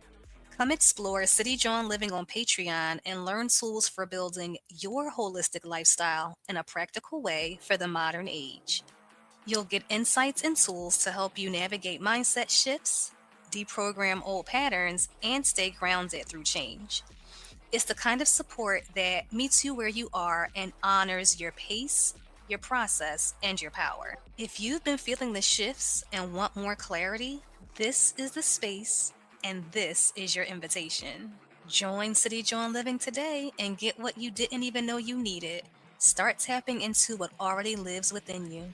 S4: Come explore City John Living on Patreon and learn tools for building your holistic lifestyle in a practical way for the modern age. You'll get insights and tools to help you navigate mindset shifts, deprogram old patterns, and stay grounded through change. It's the kind of support that meets you where you are and honors your pace, your process, and your power. If you've been feeling the shifts and want more clarity, this is the space and this is your invitation. Join City John Living today and get what you didn't even know you needed. Start tapping into what already lives within you.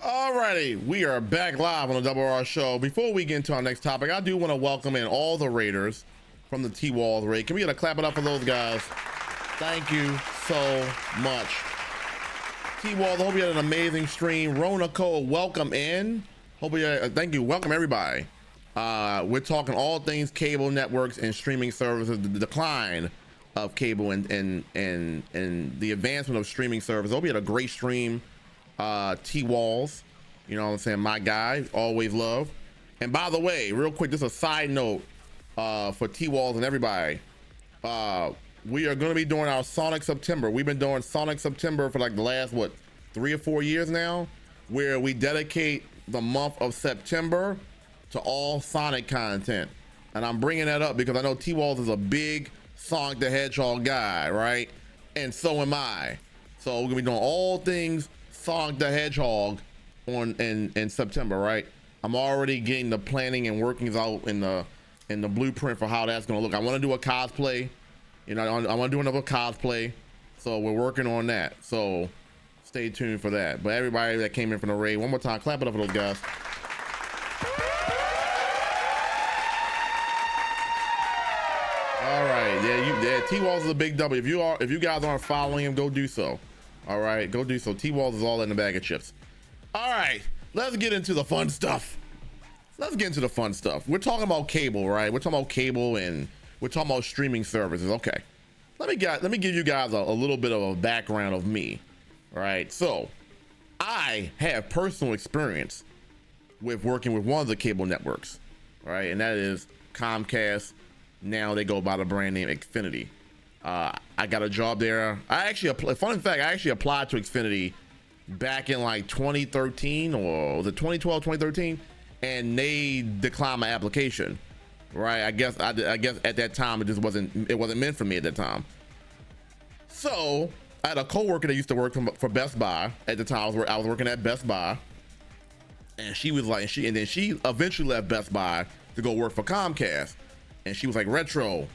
S2: Alrighty, we are back live on the Double R Show. Before we get into our next topic, I do want to welcome in all the Raiders from the T-Walls raid. Can we get a clap it up for those guys? Thank you so much. T-Walls, I hope you had an amazing stream. Rona Cole, welcome in. Hope you, thank you, welcome everybody. We're talking all things cable networks and streaming services, the decline of cable and the advancement of streaming services. Hope you had a great stream. T-Walls, you know what I'm saying, my guy, always love. And by the way, real quick, just a side note for T-Walls and everybody, we are going to be doing our Sonic September. We've been doing Sonic September for like the last 3 or 4 years now, where we dedicate the month of September to all Sonic content. And I'm bringing that up because I know T-Walls is a big Sonic the Hedgehog guy, right? And so am I. So we're gonna be doing all things Sonic the Hedgehog in September, right? I'm already getting the planning and workings out in the blueprint for how that's gonna look. I want to do a cosplay, you know, I want to do another cosplay, so we're working on that. So stay tuned for that. But everybody that came in from the raid, one more time, clap it up for those guys. All right, yeah, T-Walls is a big W. If you guys aren't following him, go do so. All right, go do so. T-Walls is all in the bag of chips. All right, let's get into the fun stuff. We're talking about cable, right? We're talking about cable and we're talking about streaming services. Okay, let me give you guys a little bit of a background of me. All right, so I have personal experience with working with one of the cable networks, right? And that is Comcast. Now they go by the brand name Xfinity. I got a job there. I actually fun fact, I actually applied to Xfinity back in like 2013, or was it 2012, 2013, and they declined my application. Right? I guess at that time it wasn't meant for me at that time. So I had a coworker that used to work for Best Buy at the time. I was working at Best Buy, and she was like, and then she eventually left Best Buy to go work for Comcast, and she was like, Retro,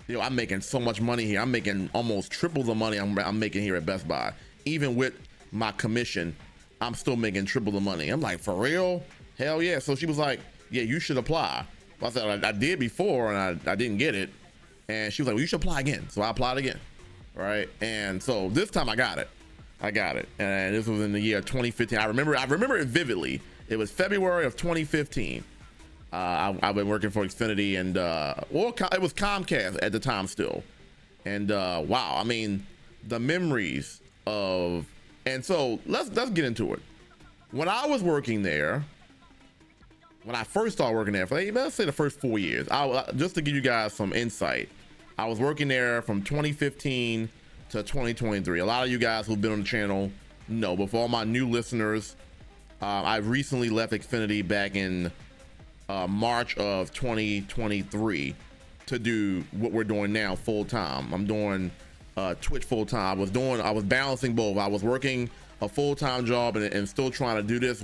S2: yo, I'm making so much money here. I'm making almost triple the money I'm making here at Best Buy. Even with my commission, I'm still making triple the money. I'm like, for real? Hell yeah. So she was like, yeah, you should apply. I said, I did before and I didn't get it. And she was like, well, you should apply again. So I applied again. Right. And so this time I got it. And this was in the year 2015. I remember it vividly. It was February of 2015. I've been working for Xfinity, and it was Comcast at the time still. And wow, I mean, the memories of, and so let's get into it. When I was working there, when I first started working there, for let's say the first 4 years, just to give you guys some insight, I was working there from 2015 to 2023. A lot of you guys who've been on the channel know, but for all my new listeners, I recently left Xfinity back in March of 2023 to do what we're doing now full time. I'm doing Twitch full time. I was balancing both. I was working a full-time job and still trying to do this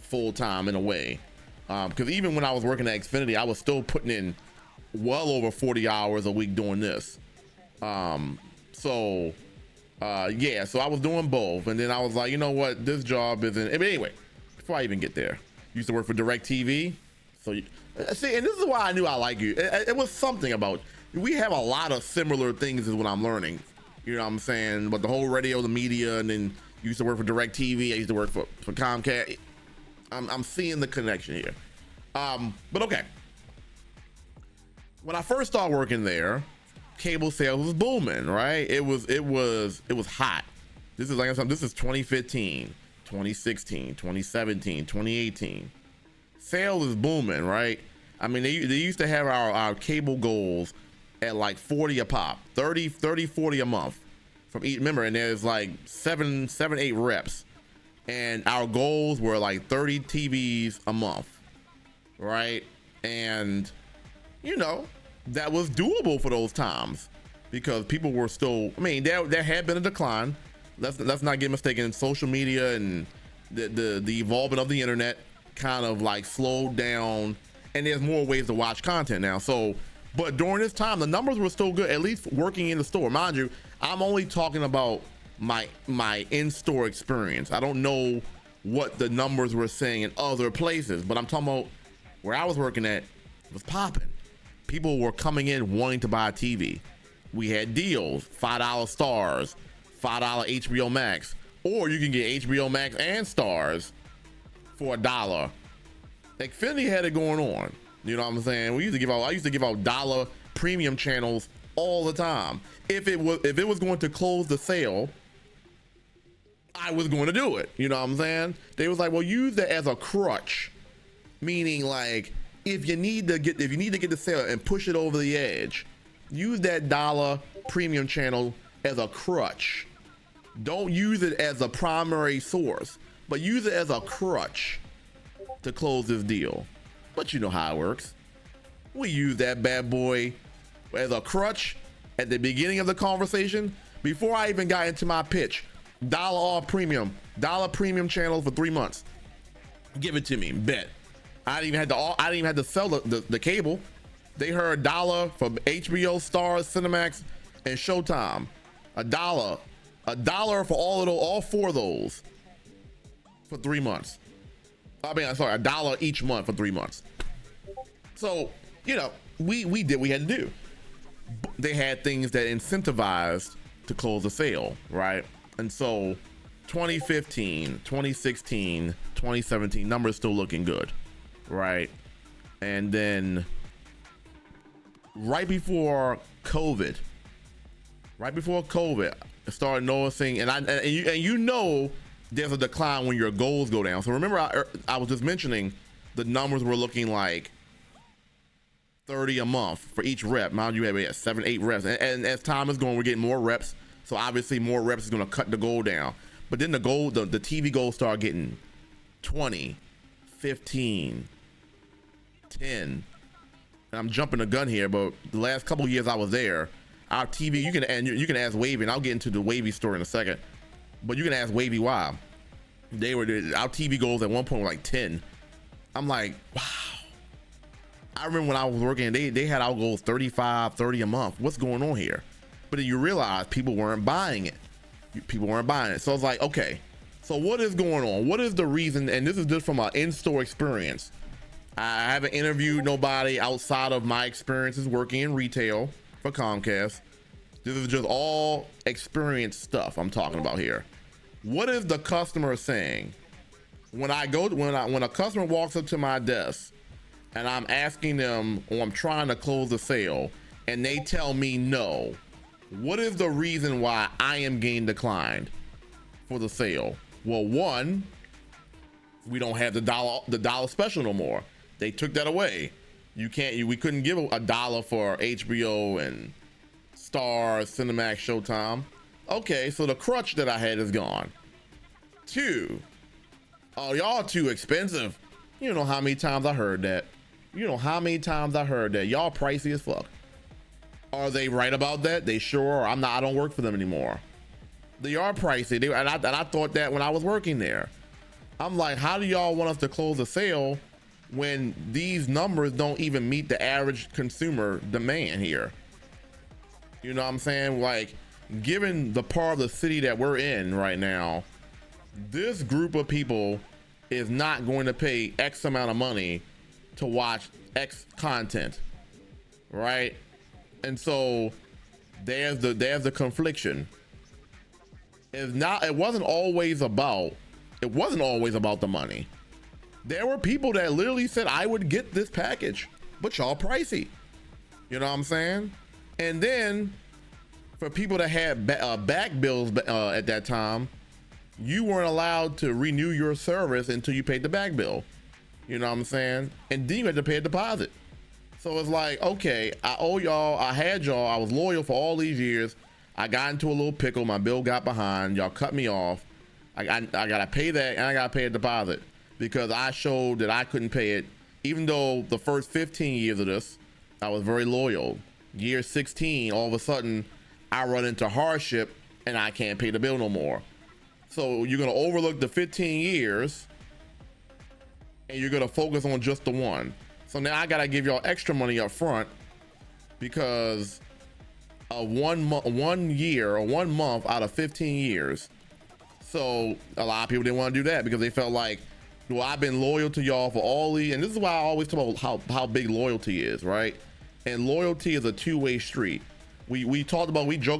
S2: full time in a way. Because even when I was working at Xfinity, I was still putting in well over 40 hours a week doing this. Yeah, so I was doing both, and then I was like, you know what, this job isn't. But anyway, before I even get there, used to work for DirecTV. So see, and this is why I knew I like you. It was something about, we have a lot of similar things is what I'm learning. You know what I'm saying? But the whole radio, the media, and then you used to work for DirecTV. I used to work for Comcast. I'm seeing the connection here. But okay. When I first started working there, cable sales was booming, right? It was hot. This is, like I said, this is 2015, 2016, 2017, 2018. Sales is booming, right? I mean, they used to have our cable goals at like 40 a pop, 30, 40 a month from each. Remember, and there's like 8 reps, and our goals were like 30 TVs a month, right? And you know, that was doable for those times because people were still, I mean, there had been a decline. Let's not get mistaken. Social media and the evolvement of the internet kind of like slowed down, and there's more ways to watch content now. So, but during this time, the numbers were still good, at least working in the store. Mind you, I'm only talking about my in-store experience. I don't know what the numbers were saying in other places, but I'm talking about where I was working at, it was popping. People were coming in wanting to buy a TV. We had deals, $5 stars, $5 HBO Max, or you can get HBO Max and stars for $1. Xfinity had it going on. You know what I'm saying? I used to give out dollar premium channels all the time. If it was going to close the sale, I was going to do it. You know what I'm saying? They was like, well, use that as a crutch, meaning like if you need to get the sale and push it over the edge, use that dollar premium channel as a crutch. Don't use it as a primary source, but use it as a crutch to close this deal. But you know how it works. We use that bad boy as a crutch at the beginning of the conversation before I even got into my pitch. Dollar premium channel for 3 months. Give it to me, bet. I didn't even have to sell the cable. They heard $1 for HBO, Stars, Cinemax, and Showtime. $1 for all 4 of those for 3 months. I mean, sorry, $1 each month for 3 months. So, you know, we did what we had to do. They had things that incentivized to close the sale, right? And so 2015, 2016, 2017, numbers still looking good, right? And then right before COVID, I started noticing, and you know there's a decline when your goals go down. So remember, I was just mentioning the numbers were looking like $30 a month for each rep. Mind you, we have 7, 8 reps, and as time is going, we're getting more reps. So obviously, more reps is going to cut the goal down. But then the TV goals start getting 20, 15, 10. And I'm jumping the gun here, but the last couple of years I was there, our TV, you can ask Wavy, and I'll get into the Wavy story in a second. But you can ask Wavy why. Our TV goals at one point were like 10. I'm like, wow. I remember when I was working, they had our goals 35, 30 a month. What's going on here? But then you realize people weren't buying it. People weren't buying it. So I was like, okay, so what is going on? What is the reason? And this is just from an in-store experience. I haven't interviewed nobody outside of my experiences working in retail for Comcast. This is just all experience stuff I'm talking about here. What is the customer saying? When a customer walks up to my desk and I'm asking them, or I'm trying to close the sale, and they tell me no, what is the reason why I am getting declined for the sale? Well, one, we don't have the dollar special no more. They took that away. We couldn't give $1 for HBO and Starz, Cinemax, Showtime. Okay, so the crutch that I had is gone. 2, oh, y'all too expensive. You know how many times I heard that. Y'all pricey as fuck. Are they right about that? They sure are. I don't work for them anymore. They are pricey. And I thought that when I was working there. I'm like, how do y'all want us to close a sale when these numbers don't even meet the average consumer demand here? You know what I'm saying? Like, given the part of the city that we're in right now, this group of people is not going to pay X amount of money to watch X content, right? And so there's the confliction. It wasn't always about the money. There were people that literally said, I would get this package, but y'all pricey. You know what I'm saying? And then for people that had back bills at that time, you weren't allowed to renew your service until you paid the back bill. You know what I'm saying? And then you had to pay a deposit. So it's like, okay, I owe y'all, I had y'all, I was loyal for all these years. I got into a little pickle, my bill got behind, y'all cut me off. I gotta pay that, and I gotta pay a deposit because I showed that I couldn't pay it. Even though the first 15 years of this, I was very loyal. Year 16, all of a sudden, I run into hardship and I can't pay the bill no more. So you're gonna overlook the 15 years and you're gonna focus on just the one. So now I gotta give y'all extra money up front because of 1 year or 1 month out of 15 years. So a lot of people didn't want to do that because they felt like, well, I've been loyal to y'all for all these, and this is why I always talk about how big loyalty is, right? And loyalty is a two-way street. We joke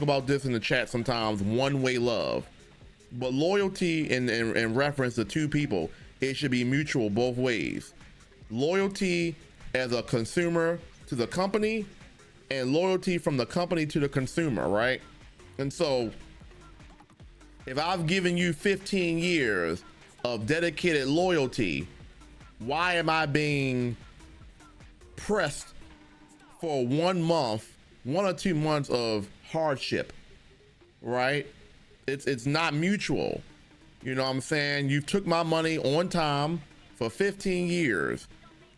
S2: about this in the chat sometimes, one-way love. But loyalty in reference to two people, it should be mutual both ways. Loyalty as a consumer to the company and loyalty from the company to the consumer, right? And so if I've given you 15 years of dedicated loyalty, why am I being pressed for 1 month, 1 or 2 months of hardship, right? It's not mutual. You know what I'm saying? You took my money on time for 15 years.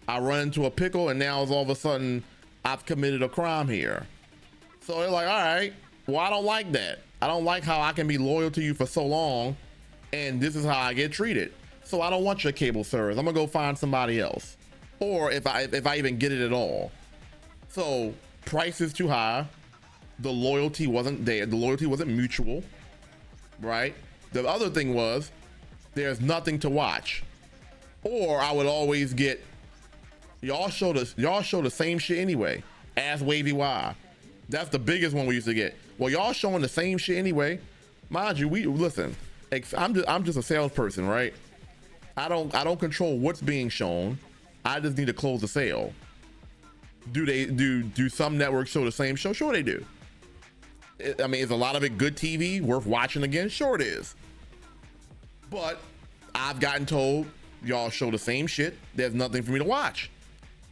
S2: I run into a pickle and now all of a sudden I've committed a crime here. So they're like, all right, well, I don't like that. I don't like how I can be loyal to you for so long and this is how I get treated. So I don't want your cable service. I'm gonna go find somebody else. Or if I even get it at all. So price is too high. The loyalty wasn't there. The loyalty wasn't mutual, right? The other thing was there's nothing to watch. Or I would always get, y'all show the same shit anyway. Ask Wavy why. That's the biggest one we used to get. Well, y'all showing the same shit anyway. Mind you, listen. I'm just a salesperson, right? I don't control what's being shown. I just need to close the sale. Do some networks show the same show? Sure they do. I mean, is a lot of it good TV worth watching again? Sure it is. But I've gotten told y'all show the same shit. There's nothing for me to watch.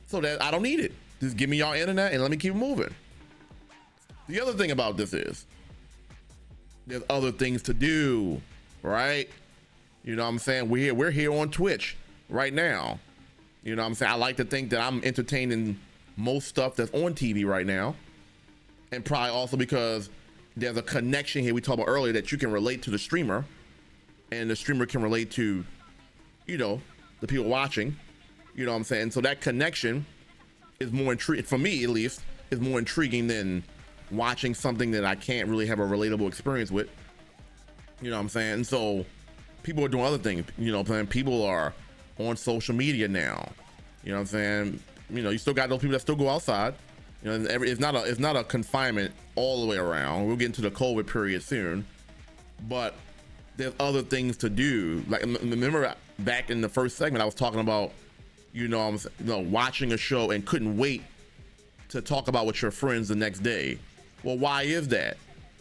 S2: So that I don't need it. Just give me your internet and let me keep moving. The other thing about this is there's other things to do, right? You know what I'm saying? We're here on Twitch right now. You know what I'm saying? I like to think that I'm entertaining most stuff that's on TV right now. And probably also because there's a connection here we talked about earlier that you can relate to the streamer, and the streamer can relate to, you know, the people watching. You know what I'm saying? So that connection is more intriguing, for me at least, is more intriguing than watching something that I can't really have a relatable experience with. You know what I'm saying? So people are doing other things. You know what I'm saying? People are on social media now. You know what I'm saying? You know, you still got those people that still go outside. You know, it's not a confinement all the way around. We'll get into the COVID period soon, but there's other things to do. Like, remember back in the first segment, I was talking about, watching a show and couldn't wait to talk about with your friends the next day. Well, why is that?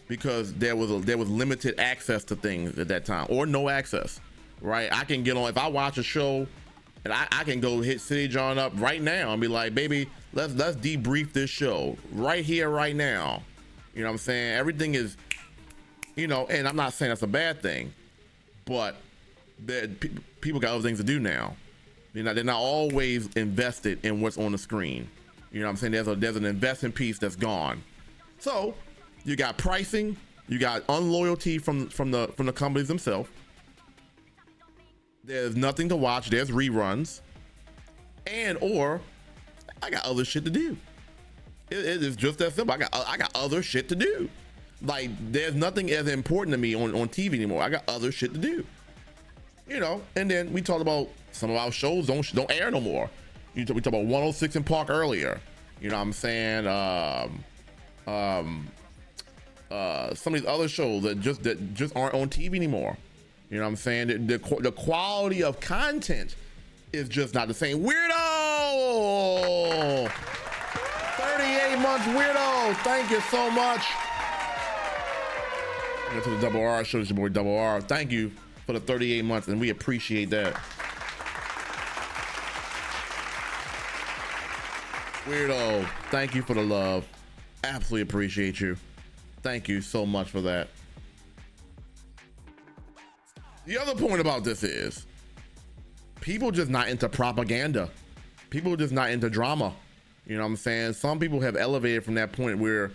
S2: Because there was limited access to things at that time, or no access, right? I can get on, if I watch a show, and I can go hit City John up right now and be like, baby, let's debrief this show right here, right now. You know what I'm saying? Everything is, you know, and I'm not saying that's a bad thing, but people got other things to do now. You know, they're not always invested in what's on the screen. You know what I'm saying? There's an investment piece that's gone. So you got pricing, you got unloyalty from the companies themselves. There's nothing to watch. There's reruns, or I got other shit to do. It is just that simple. I got other shit to do. Like, there's nothing as important to me on TV anymore. I got other shit to do. You know, and then we talked about some of our shows don't air no more. We talked about 106 in Park earlier. You know what I'm saying? Some of these other shows that just aren't on TV anymore. You know what I'm saying? The quality of content is just not the same. Weirdo! 38 months, Weirdo! Thank you so much. Go to the Double R show. It's your boy Double R. Thank you for the 38 months, and we appreciate that. Weirdo, thank you for the love. Absolutely appreciate you. Thank you so much for that. The other point about this is people just not into propaganda. People just not into drama. You know what I'm saying? Some people have elevated from that point where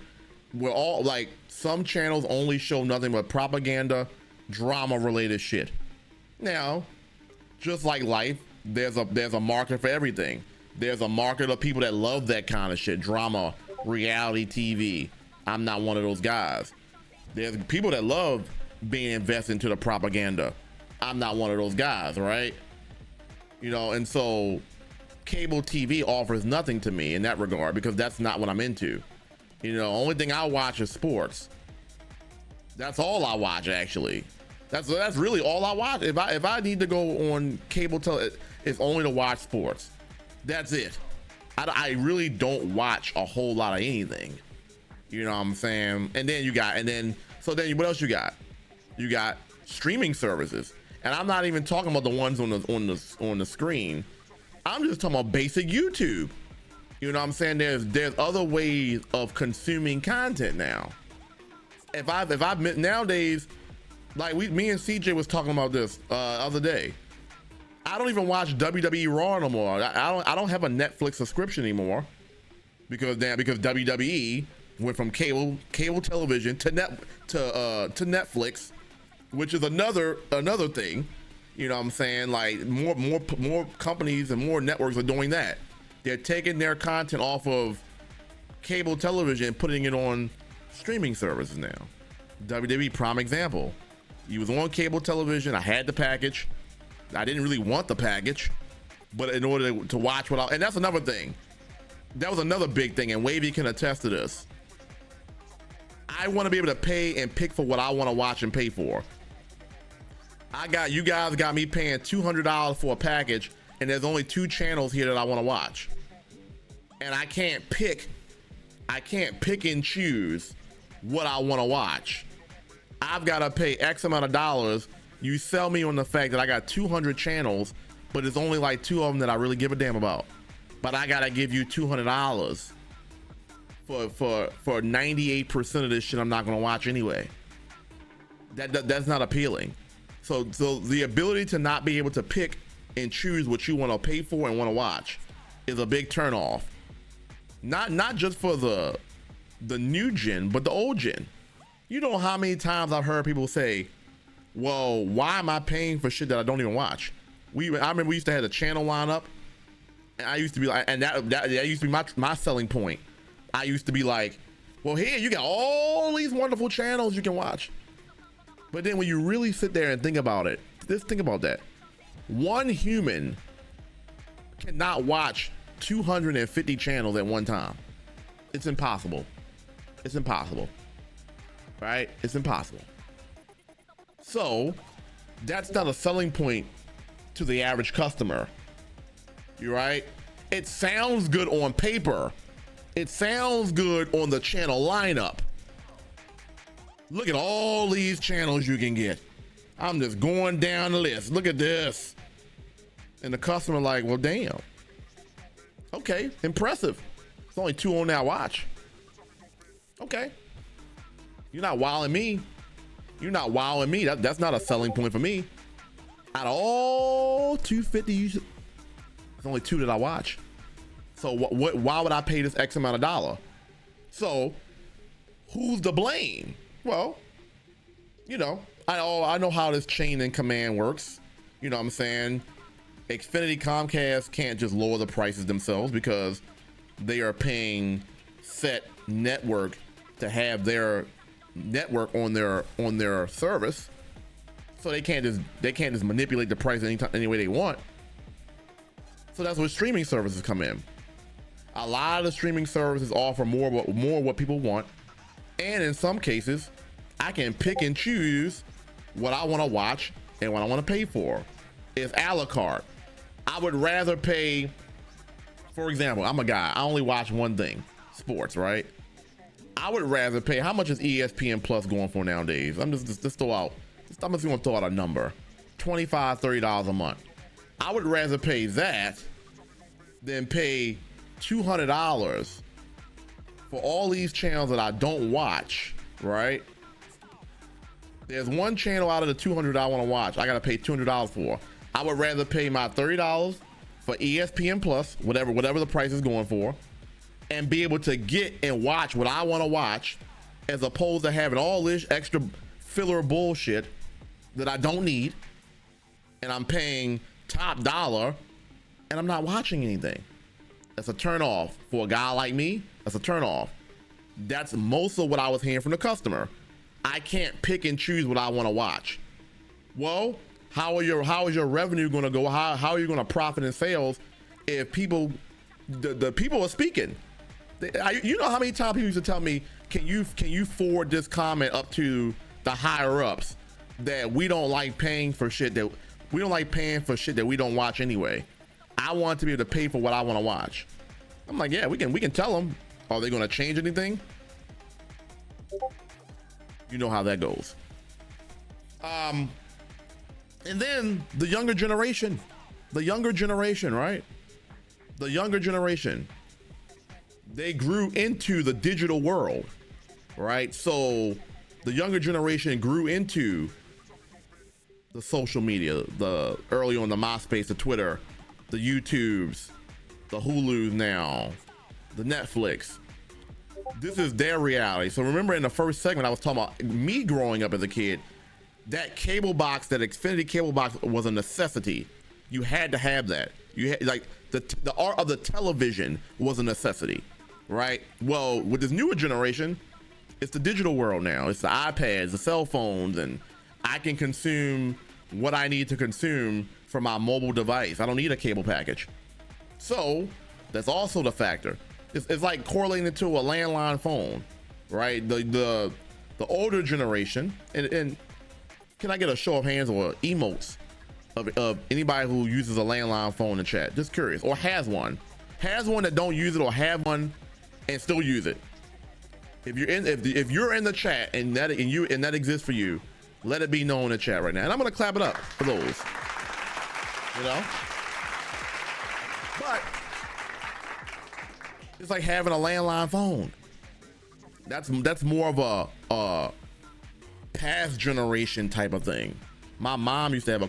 S2: we're all like, some channels only show nothing but propaganda, drama related shit. Now, just like life, there's a market for everything. There's a market of people that love that kind of shit, drama, reality TV. I'm not one of those guys. There's people that love being invested into the propaganda. I'm not one of those guys, right? You know, and so cable TV offers nothing to me in that regard, because that's not what I'm into. You know, only thing I watch is sports. That's all I watch, actually. That's really all I watch. If I need to go on cable television, it's only to watch sports. That's it. I really don't watch a whole lot of anything. You know what I'm saying? And then what else you got? You got streaming services, and I'm not even talking about the ones on the screen. I'm just talking about basic YouTube. You know what I'm saying? There's other ways of consuming content now. If I nowadays, like me and CJ was talking about this other day. I don't even watch WWE Raw no more. I don't have a Netflix subscription anymore because WWE went from cable television to Netflix, which is another thing. You know what I'm saying? Like more companies and more networks are doing that. They're taking their content off of cable television and putting it on streaming services now. WWE, prime example. You was on cable television. I had the package. I didn't really want the package, but in order to watch and that's another thing. That was another big thing, and Wavy can attest to this. I want to be able to pay and pick for what I want to watch and pay for. You guys got me paying $200 for a package, and there's only 2 channels here that I want to watch. And I can't pick and choose what I want to watch. I've got to pay X amount of dollars. You sell me on the fact that I got 200 channels, but it's only like 2 of them that I really give a damn about. but I gotta give you $200 for 98% of this shit I'm not gonna watch anyway. That's not appealing. So the ability to not be able to pick and choose what you want to pay for and want to watch is a big turnoff. Not just for the new gen, but the old gen. You know how many times I've heard people say, well, why am I paying for shit that I don't even watch? I remember we used to have a channel lineup, and I used to be like, and that used to be my selling point. I used to be like, well, here you got all these wonderful channels you can watch. But then when you really sit there and think about it, just think about that. One human cannot watch 250 channels at one time. It's impossible. It's impossible. Right? It's impossible. So that's not a selling point to the average customer. You right? It sounds good on paper. It sounds good on the channel lineup. Look at all these channels you can get. I'm just going down the list. Look at this. And the customer like, well, damn. Okay, impressive. It's only 2 on that watch. Okay. You're not wowing me. You're not wowing me. That's not a selling point for me. Out of all 250, there's only 2 that I watch. So why would I pay this X amount of dollar? So who's to blame? Well, you know, I know how this chain and command works. You know what I'm saying? Xfinity, Comcast can't just lower the prices themselves because they are paying set network to have their network on their service. So they can't just manipulate the price any way they want. So that's where streaming services come in. A lot of the streaming services offer more what people want. And in some cases, I can pick and choose what I want to watch and what I want to pay for. It's a la carte. I would rather pay, for example, I'm a guy, I only watch one thing, sports, right? I would rather pay, how much is ESPN Plus going for nowadays? I'm just throw out, I'm just gonna throw out a number, $25, $30 a month. I would rather pay that than pay $200 for all these channels that I don't watch, right? There's one channel out of the 200 I want to watch, I gotta pay $200 for. I would rather pay my $30 for ESPN Plus, whatever the price is going for, and be able to get and watch what I want to watch, as opposed to having all this extra filler bullshit that I don't need, and I'm paying top dollar, and I'm not watching anything. That's a turn off for a guy like me. That's a turn off. That's most of what I was hearing from the customer. I can't pick and choose what I want to watch. Well, how is your revenue going to go? How are you going to profit in sales if the people are speaking? You know how many times people used to tell me, can you forward this comment up to the higher ups that we don't like paying for shit that we don't watch anyway. I want to be able to pay for what I want to watch. I'm like, yeah, we can tell them. Are they going to change anything? You know how that goes. And then the younger generation, right? The younger generation, they grew into the digital world, right? So the younger generation grew into the social media, early on the MySpace, the Twitter, the YouTubes, the Hulus now, the Netflix. This is their reality. So remember in the first segment, I was talking about me growing up as a kid. That cable box, that Xfinity cable box was a necessity. You had to have that. You had, like, the art of the television was a necessity, right? Well, with this newer generation, it's the digital world now. It's the iPads, the cell phones, and I can consume what I need to consume from my mobile device. I don't need a cable package. So that's also the factor. It's like correlating to a landline phone, right? The older generation, and can I get a show of hands or emotes of anybody who uses a landline phone in chat? Just curious, or has one that don't use it, or have one and still use it. If you're in the chat and that exists for you, let it be known in the chat right now. And I'm gonna clap it up for those. You know? But It's like having a landline phone. That's more of a past generation type of thing. My mom used to have a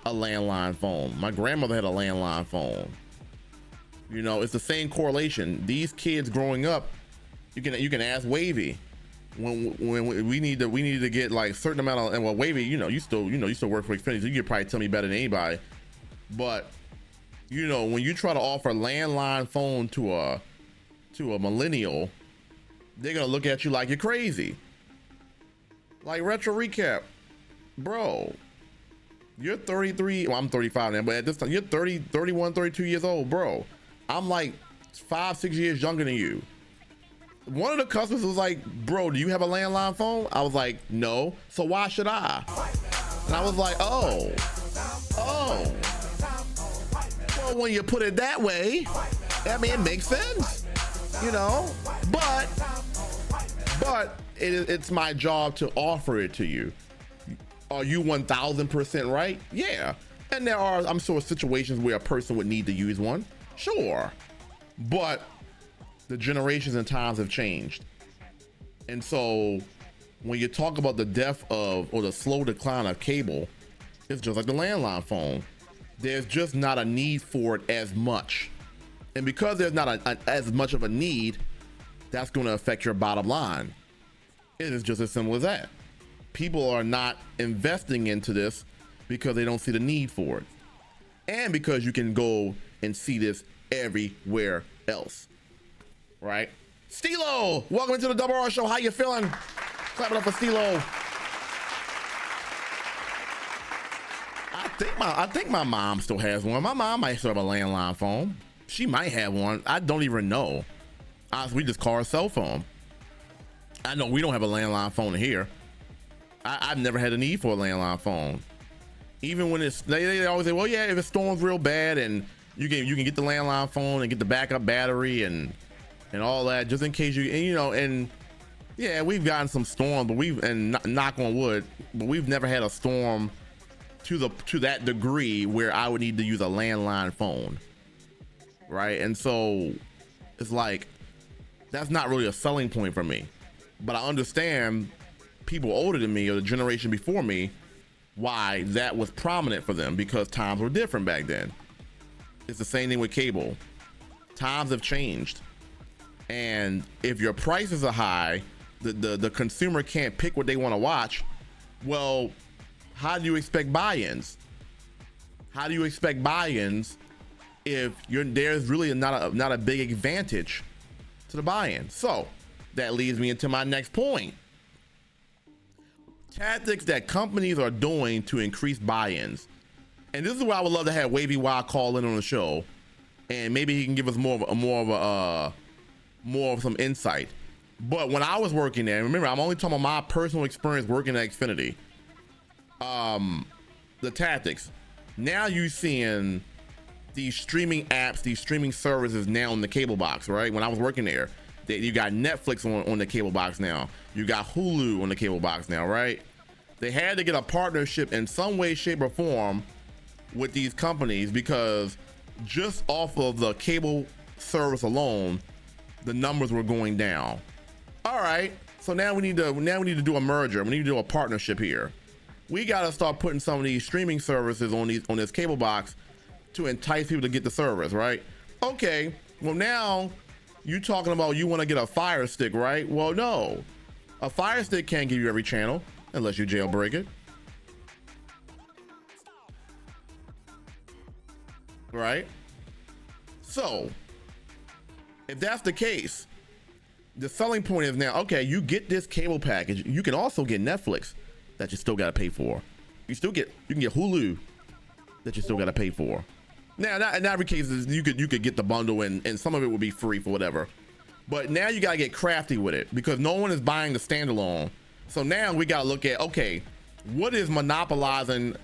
S2: landline phone. My grandmother had a landline phone. You know, it's the same correlation. These kids growing up, you can ask Wavy when we need to get like certain amount of, and well, Wavy, you still work for Xfinity, so you could probably tell me better than anybody. But when you try to offer landline phone to a millennial, they're gonna look at you like you're crazy. Like, retro recap, bro, you're 33, well, I'm 35 now, but at this time you're 30, 31, 32 years old, bro. I'm like 5-6 years younger than you. One of the customers was like, bro, do you have a landline phone? I was like, no, so why should I? And I was like, oh, well, when you put it that way, I mean, it makes sense, but it's my job to offer it to you. Are you 1000% right? Yeah. And there are, I'm sure, situations where a person would need to use one. Sure. But the generations and times have changed. And so when you talk about the death of, or the slow decline of cable, it's just like the landline phone. There's just not a need for it as much. And because there's not as much of a need, that's going to affect your bottom line. It is just as simple as that. People are not investing into this because they don't see the need for it. And because you can go and see this everywhere else. Right? Stilo, welcome into the Double R Show. How you feeling? Clap it up for Stilo. I think my mom still has one. My mom might still have a landline phone. She might have one. I don't even know. We just call her cell phone. I know we don't have a landline phone here. I've never had a need for a landline phone. Even when they always say, well, yeah, if it storms real bad and you can get the landline phone and get the backup battery and all that, just in case and yeah, we've gotten some storms, but knock on wood, but we've never had a storm to that degree where I would need to use a landline phone. Right? And so it's like, that's not really a selling point for me. But I understand people older than me or the generation before me, why that was prominent for them, because times were different back then. It's the same thing with cable. Times have changed. And if your prices are high, the consumer can't pick what they want to watch. Well, how do you expect buy-ins? How do you expect buy-ins if there's really not a big advantage to the buy-in? So that leads me into my next point. Tactics that companies are doing to increase buy-ins. And this is where I would love to have Wavy Wild call in on the show, and maybe he can give us more of some insight. But when I was working there, remember, I'm only talking about my personal experience working at Xfinity. The tactics. Now you're seeing these streaming apps, these streaming services now in the cable box, right? When I was working there, you got Netflix on the cable box now. You got Hulu on the cable box now, right? They had to get a partnership in some way, shape, or form with these companies, because just off of the cable service alone, the numbers were going down. All right, so now we need to do a merger. We need to do a partnership here. We got to start putting some of these streaming services on this cable box to entice people to get the service, right? Okay, well, now you talking about you want to get a Fire Stick, right? Well, no, a Fire Stick can't give you every channel unless you jailbreak it, right? So if that's the case, the selling point is now, okay, you get this cable package, you can also get Netflix that you still got to pay for. You can get Hulu that you still got to pay for. Now, not in every case, you could get the bundle and some of it would be free for whatever. But now you got to get crafty with it, because no one is buying the standalone. So now we got to look at, okay, what is monopolizing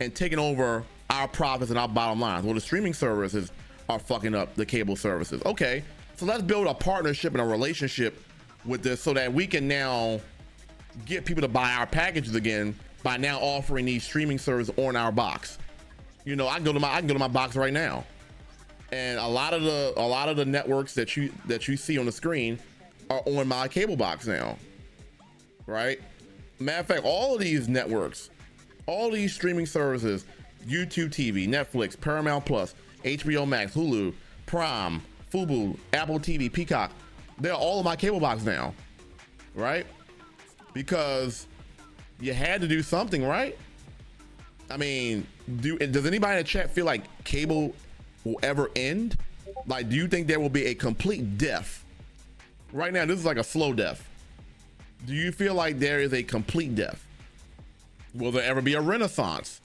S2: and taking over our profits and our bottom lines? Well, the streaming services are fucking up the cable services. Okay, so let's build a partnership and a relationship with this so that we can now get people to buy our packages again by now offering these streaming services on our box. I can go to my box right now. And a lot of the networks that you see on the screen are on my cable box now, right? Matter of fact, all of these networks, all these streaming services, YouTube TV, Netflix, Paramount Plus, HBO Max, Hulu, Prime, Fubo, Apple TV, Peacock, they're all on my cable box now, right? Because you had to do something, right? I mean, does anybody in the chat feel like cable will ever end? Like, do you think there will be a complete death? Right now, this is like a slow death. Do you feel like there is a complete death? Will there ever be a renaissance?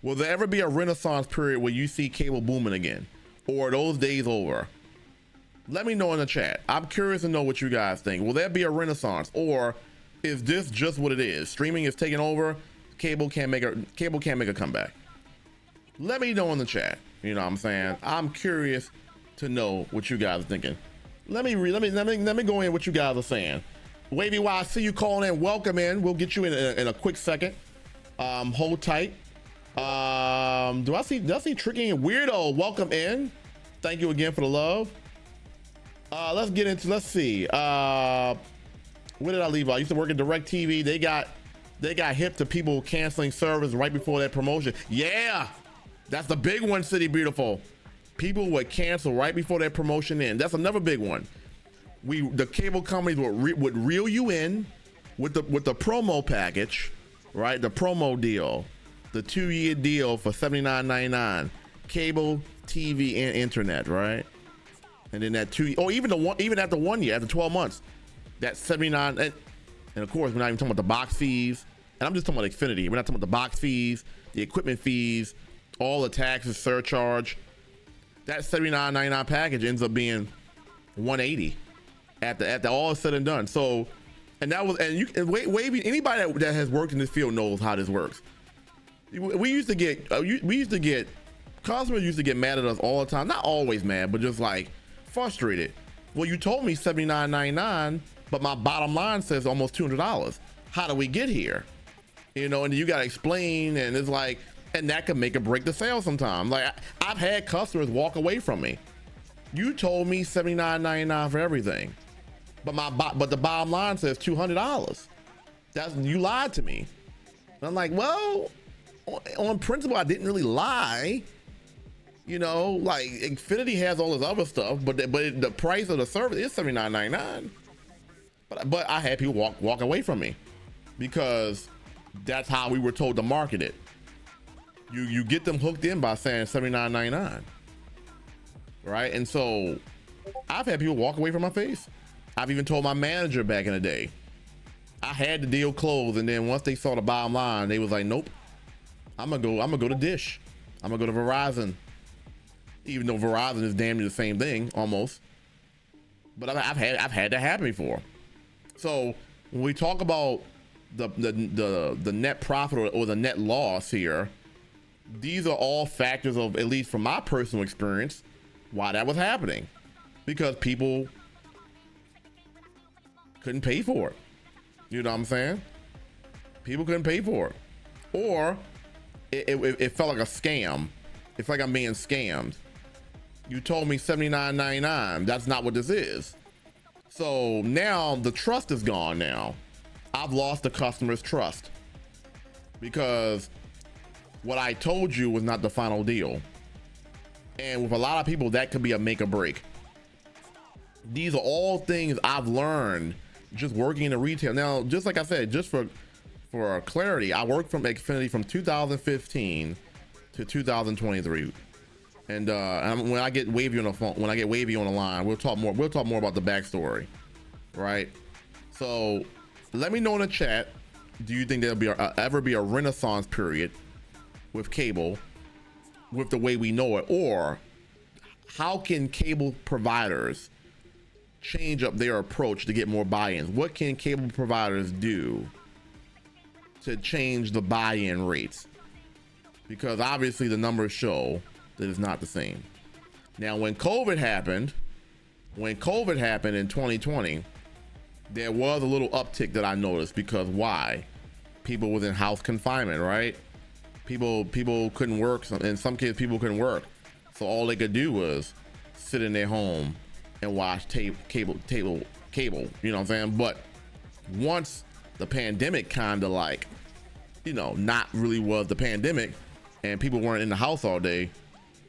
S2: Will there ever be a renaissance period where you see cable booming again? Or are those days over? Let me know in the chat. I'm curious to know what you guys think. Will there be a renaissance, or is this just what it is? Streaming is taking over. Cable can't make a comeback. Let me know in the chat. You know what I'm saying? I'm curious to know what you guys are thinking. Let me go in what you guys are saying. Wavy Y, I see you calling in. Welcome in. We'll get you in a quick second. Hold tight. Do I see Tricky and Weirdo? Welcome in. Thank you again for the love. Let's see. Where did I leave? I used to work at DirecTV. They got hip to people canceling service right before that promotion. Yeah, that's the big one, City Beautiful. People would cancel right before that promotion in. That's another big one. The cable companies would reel you in with the promo package, right? The promo deal, the 2-year deal for $79.99, cable, TV, and internet, right? And then that even after 1 year, after 12 months, that $79, and of course we're not even talking about the box fees, and I'm just talking about Xfinity. We're not talking about the box fees, the equipment fees, all the taxes, surcharge. That $79.99 package ends up being $180 after all is said and done. So, and that was, Wavy, anybody that has worked in this field knows how this works. We used to get customers used to get mad at us all the time. Not always mad, but just like frustrated. Well, you told me $79.99, but my bottom line says almost $200. How do we get here? You know, and you got to explain, and it's like, and that can make or break the sale sometimes. Like, I've had customers walk away from me. You told me $79.99 for everything, but the bottom line says $200. You lied to me. And I'm like, well, on principle, I didn't really lie. You know, like Xfinity has all this other stuff, but the price of the service is $79.99. But I had people walk away from me because that's how we were told to market it. You get them hooked in by saying $79.99, right? And so I've had people walk away from my face. I've even told my manager back in the day, I had the deal closed, and then once they saw the bottom line, they was like, nope, I'm gonna go to Dish. I'm gonna go to Verizon, even though Verizon is damn near the same thing almost. But I've had that happen before. So when we talk about the net profit or the net loss here, these are all factors of, at least from my personal experience, why that was happening. Because people couldn't pay for it. You know what I'm saying? People couldn't pay for it. Or it felt like a scam. It's like I'm being scammed. You told me $79.99. That's not what this is. So now the trust is gone now. I've lost the customer's trust because what I told you was not the final deal. And with a lot of people, that could be a make or break. These are all things I've learned just working in the retail. Now, just like I said, just for clarity, I worked from Xfinity from 2015 to 2023. And when I get Wavy on the phone, when I get Wavy on the line, we'll talk more about the backstory, right? So let me know in the chat, do you think there'll ever be a renaissance period with cable with the way we know it? Or how can cable providers change up their approach to get more buy-ins? What can cable providers do to change the buy-in rates? Because obviously the numbers show that it's not the same. Now, when COVID happened in 2020, there was a little uptick that I noticed. Because why? People was in house confinement, right? People couldn't work. In some cases, people couldn't work. So all they could do was sit in their home and watch cable, you know what I'm saying? But once the pandemic kind of like, you know, not really was the pandemic and people weren't in the house all day,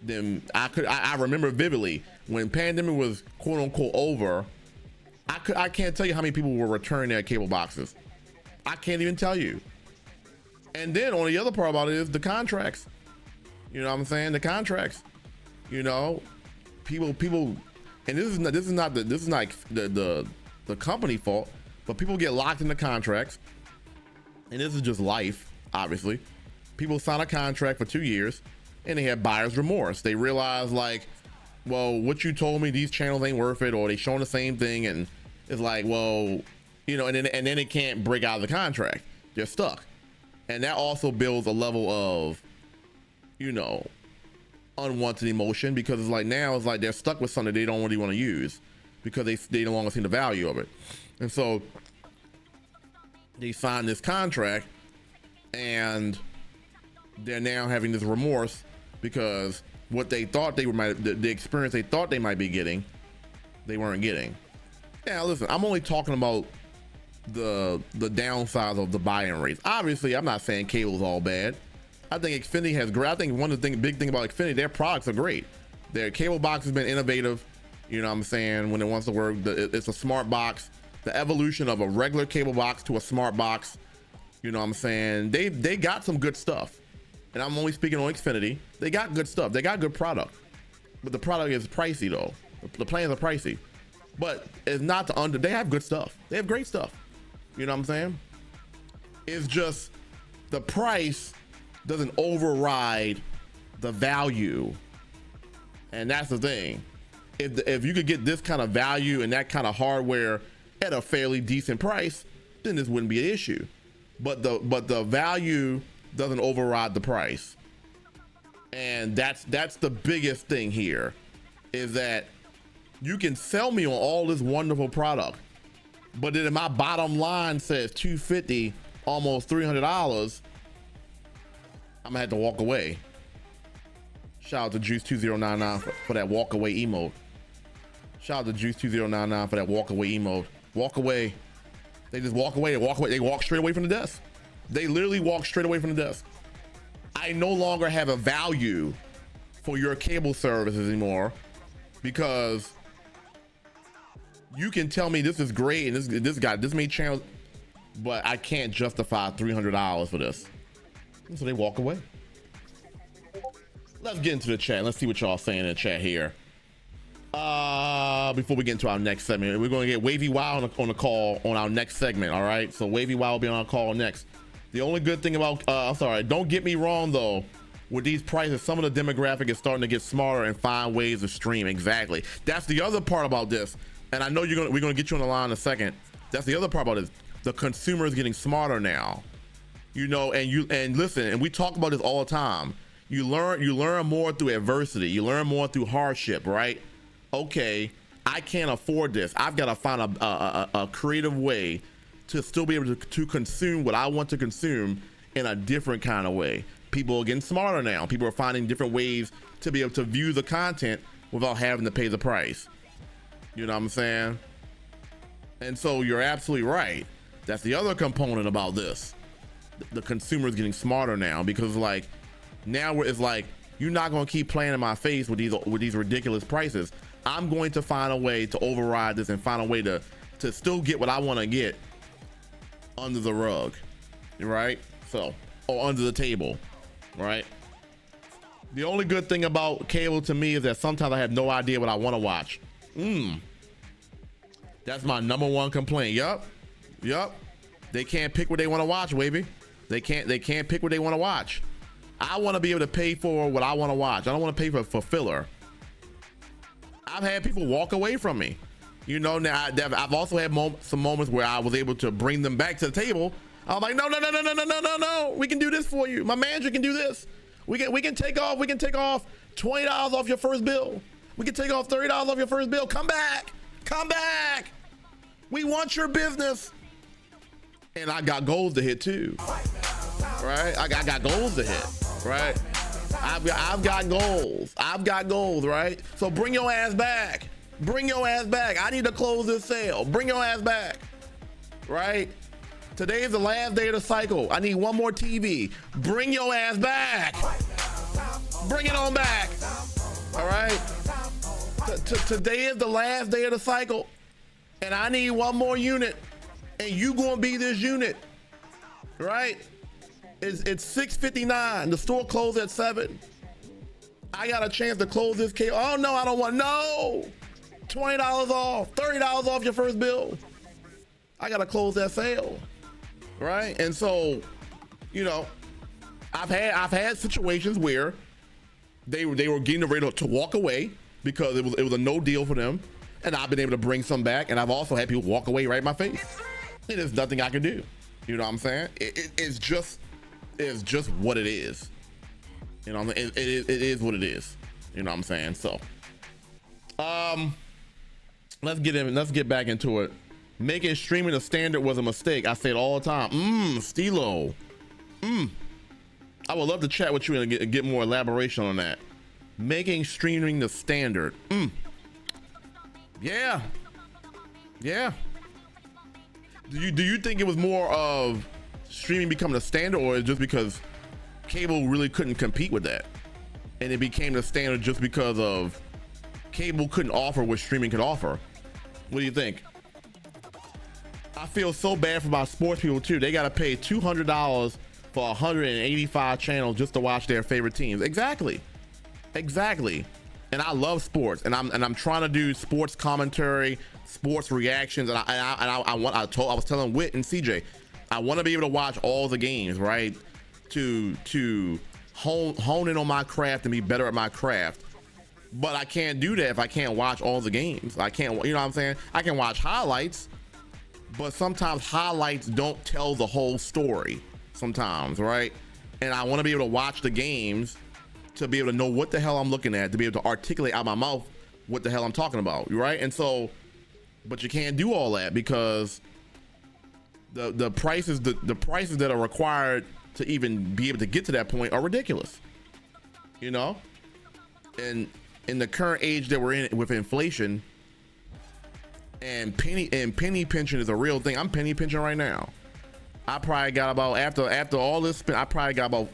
S2: then I remember vividly when pandemic was quote unquote over, I can't tell you how many people were returning their cable boxes. I can't even tell you. And then on the other part about it is the contracts. You know what I'm saying? The contracts. You know, people, and this is not the company fault, but people get locked in the contracts, and this is just life. Obviously, people sign a contract for 2 years, and they have buyer's remorse. They realize like, well, what you told me, these channels ain't worth it, or they showing the same thing, and it's like, well, you know, and then they can't break out of the contract. They're stuck, and that also builds a level of, you know, unwanted emotion, because it's like now it's like they're stuck with something they don't really want to use because they no longer see the value of it, and so they sign this contract and they're now having this remorse because what they thought the experience they thought they might be getting, they weren't getting. Yeah, listen, I'm only talking about the downsides of the buy-in rates. Obviously, I'm not saying cable's all bad. I think Xfinity has great. I think one of the big thing about Xfinity, their products are great. Their cable box has been innovative. You know what I'm saying? When it wants to work, it's a smart box. The evolution of a regular cable box to a smart box. You know what I'm saying? They got some good stuff. And I'm only speaking on Xfinity. They got good stuff. They got good product. But the product is pricey though. The plans are pricey. But it's not they have good stuff. They have great stuff. You know what I'm saying? It's just the price doesn't override the value, and that's the thing. If you could get this kind of value and that kind of hardware at a fairly decent price, then this wouldn't be an issue. But the value doesn't override the price, and that's the biggest thing here, is that you can sell me on all this wonderful product, but then if my bottom line says $250, almost $300, I'm gonna have to walk away. Shout out to Juice2099 for that walk away emote. Shout out to Juice2099 for that walk away emote. Walk away. They just walk away. They walk away. They walk straight away from the desk. They literally walk straight away from the desk. I no longer have a value for your cable services anymore, because you can tell me this is great and this got this many channels, but I can't justify $300 for this. And so they walk away. Let's get into the chat. Let's see what y'all saying in the chat here. Before we get into our next segment, we're going to get Wavy Wow on the call on our next segment. All right, so Wavy Wow will be on our call next. The only good thing about I'm sorry, don't get me wrong though, with these prices, some of the demographic is starting to get smarter and find ways to stream. Exactly. That's the other part about this, and I know we're gonna get you on the line in a second. That's the other part about this. The consumer is getting smarter now. You know, and listen, and we talk about this all the time. You learn more through adversity. You learn more through hardship, right? Okay, I can't afford this. I've got to find a creative way to still be able to consume what I want to consume in a different kind of way. People are getting smarter now. People are finding different ways to be able to view the content without having to pay the price. You know what I'm saying? And so you're absolutely right. That's the other component about this. The consumer is getting smarter now, because like now it's like, you're not going to keep playing in my face with these ridiculous prices. I'm going to find a way to override this and find a way to still get what I want to get under the rug, right? So, or under the table, right? The only good thing about cable to me is that sometimes I have no idea what I want to watch. That's my number one complaint. Yup. They can't pick what they want to watch, Wavy. They can't pick what they want to watch. I want to be able to pay for what I want to watch. I don't want to pay for filler. I've had people walk away from me. You know, now I've also had some moments where I was able to bring them back to the table. I'm like, no. We can do this for you. My manager can do this. We can take off $20 off your first bill. We can take off $30 off your first bill. Come back. We want your business. And I got goals to hit too, right? I got goals to hit, right? I've got goals. I've got goals, right? So bring your ass back. Bring your ass back. I need to close this sale. Bring your ass back, right? Today is the last day of the cycle. I need one more TV. Bring your ass back. Bring it on back. All right. Today is the last day of the cycle, and I need one more unit, and you gonna be this unit, right? It's 6:59. The store closed at 7. I got a chance to close this cable. Oh no, I don't want. No, $20 off, $30 off your first bill. I gotta close that sale, right? And so, you know, I've had situations where they were getting ready to walk away because it was a no deal for them, and I've been able to bring some back, and I've also had people walk away right in my face. And there's nothing I can do. You know what I'm saying? It's just what it is. You know, it is what it is. You know what I'm saying? So, let's get back into it. Making streaming a standard was a mistake. I say it all the time. Stilo. I would love to chat with you and get more elaboration on that. Making streaming the standard. Yeah. Do you think it was more of streaming becoming a standard, or just because cable really couldn't compete with that, and it became the standard just because of cable couldn't offer what streaming could offer? What do you think? I feel so bad for my sports people too. They got to pay $200 for 185 channels just to watch their favorite teams. Exactly. And I love sports, and I'm trying to do sports commentary, sports reactions, and I was telling Whit and CJ, I want to be able to watch all the games, right? To hone in on my craft and be better at my craft. But I can't do that if I can't watch all the games. I can't, you know what I'm saying? I can watch highlights, but sometimes highlights don't tell the whole story sometimes, right? And I want to be able to watch the games to be able to know what the hell I'm looking at, to be able to articulate out my mouth what the hell I'm talking about, right? And so, but you can't do all that because the prices that are required to even be able to get to that point are ridiculous, you know? And in the current age that we're in with inflation, and penny pinching is a real thing. I'm penny pinching right now. I probably got about, after all this spent, I probably got about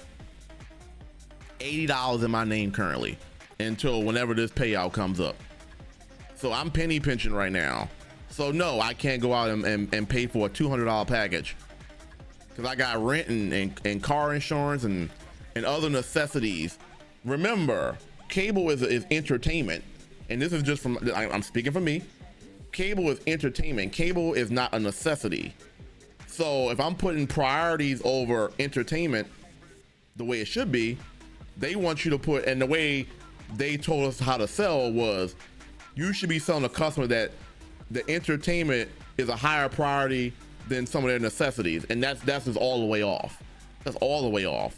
S2: $80 in my name currently until whenever this payout comes up. So I'm penny pinching right now. So no, I can't go out and pay for a $200 package because I got rent and car insurance and other necessities. Remember, cable is entertainment, and this is just from, I'm speaking for me. Cable is entertainment. Cable is not a necessity. So if I'm putting priorities over entertainment the way it should be, they want you to put, and the way they told us how to sell was, you should be selling a customer that the entertainment is a higher priority than some of their necessities. And that's just all the way off. That's all the way off.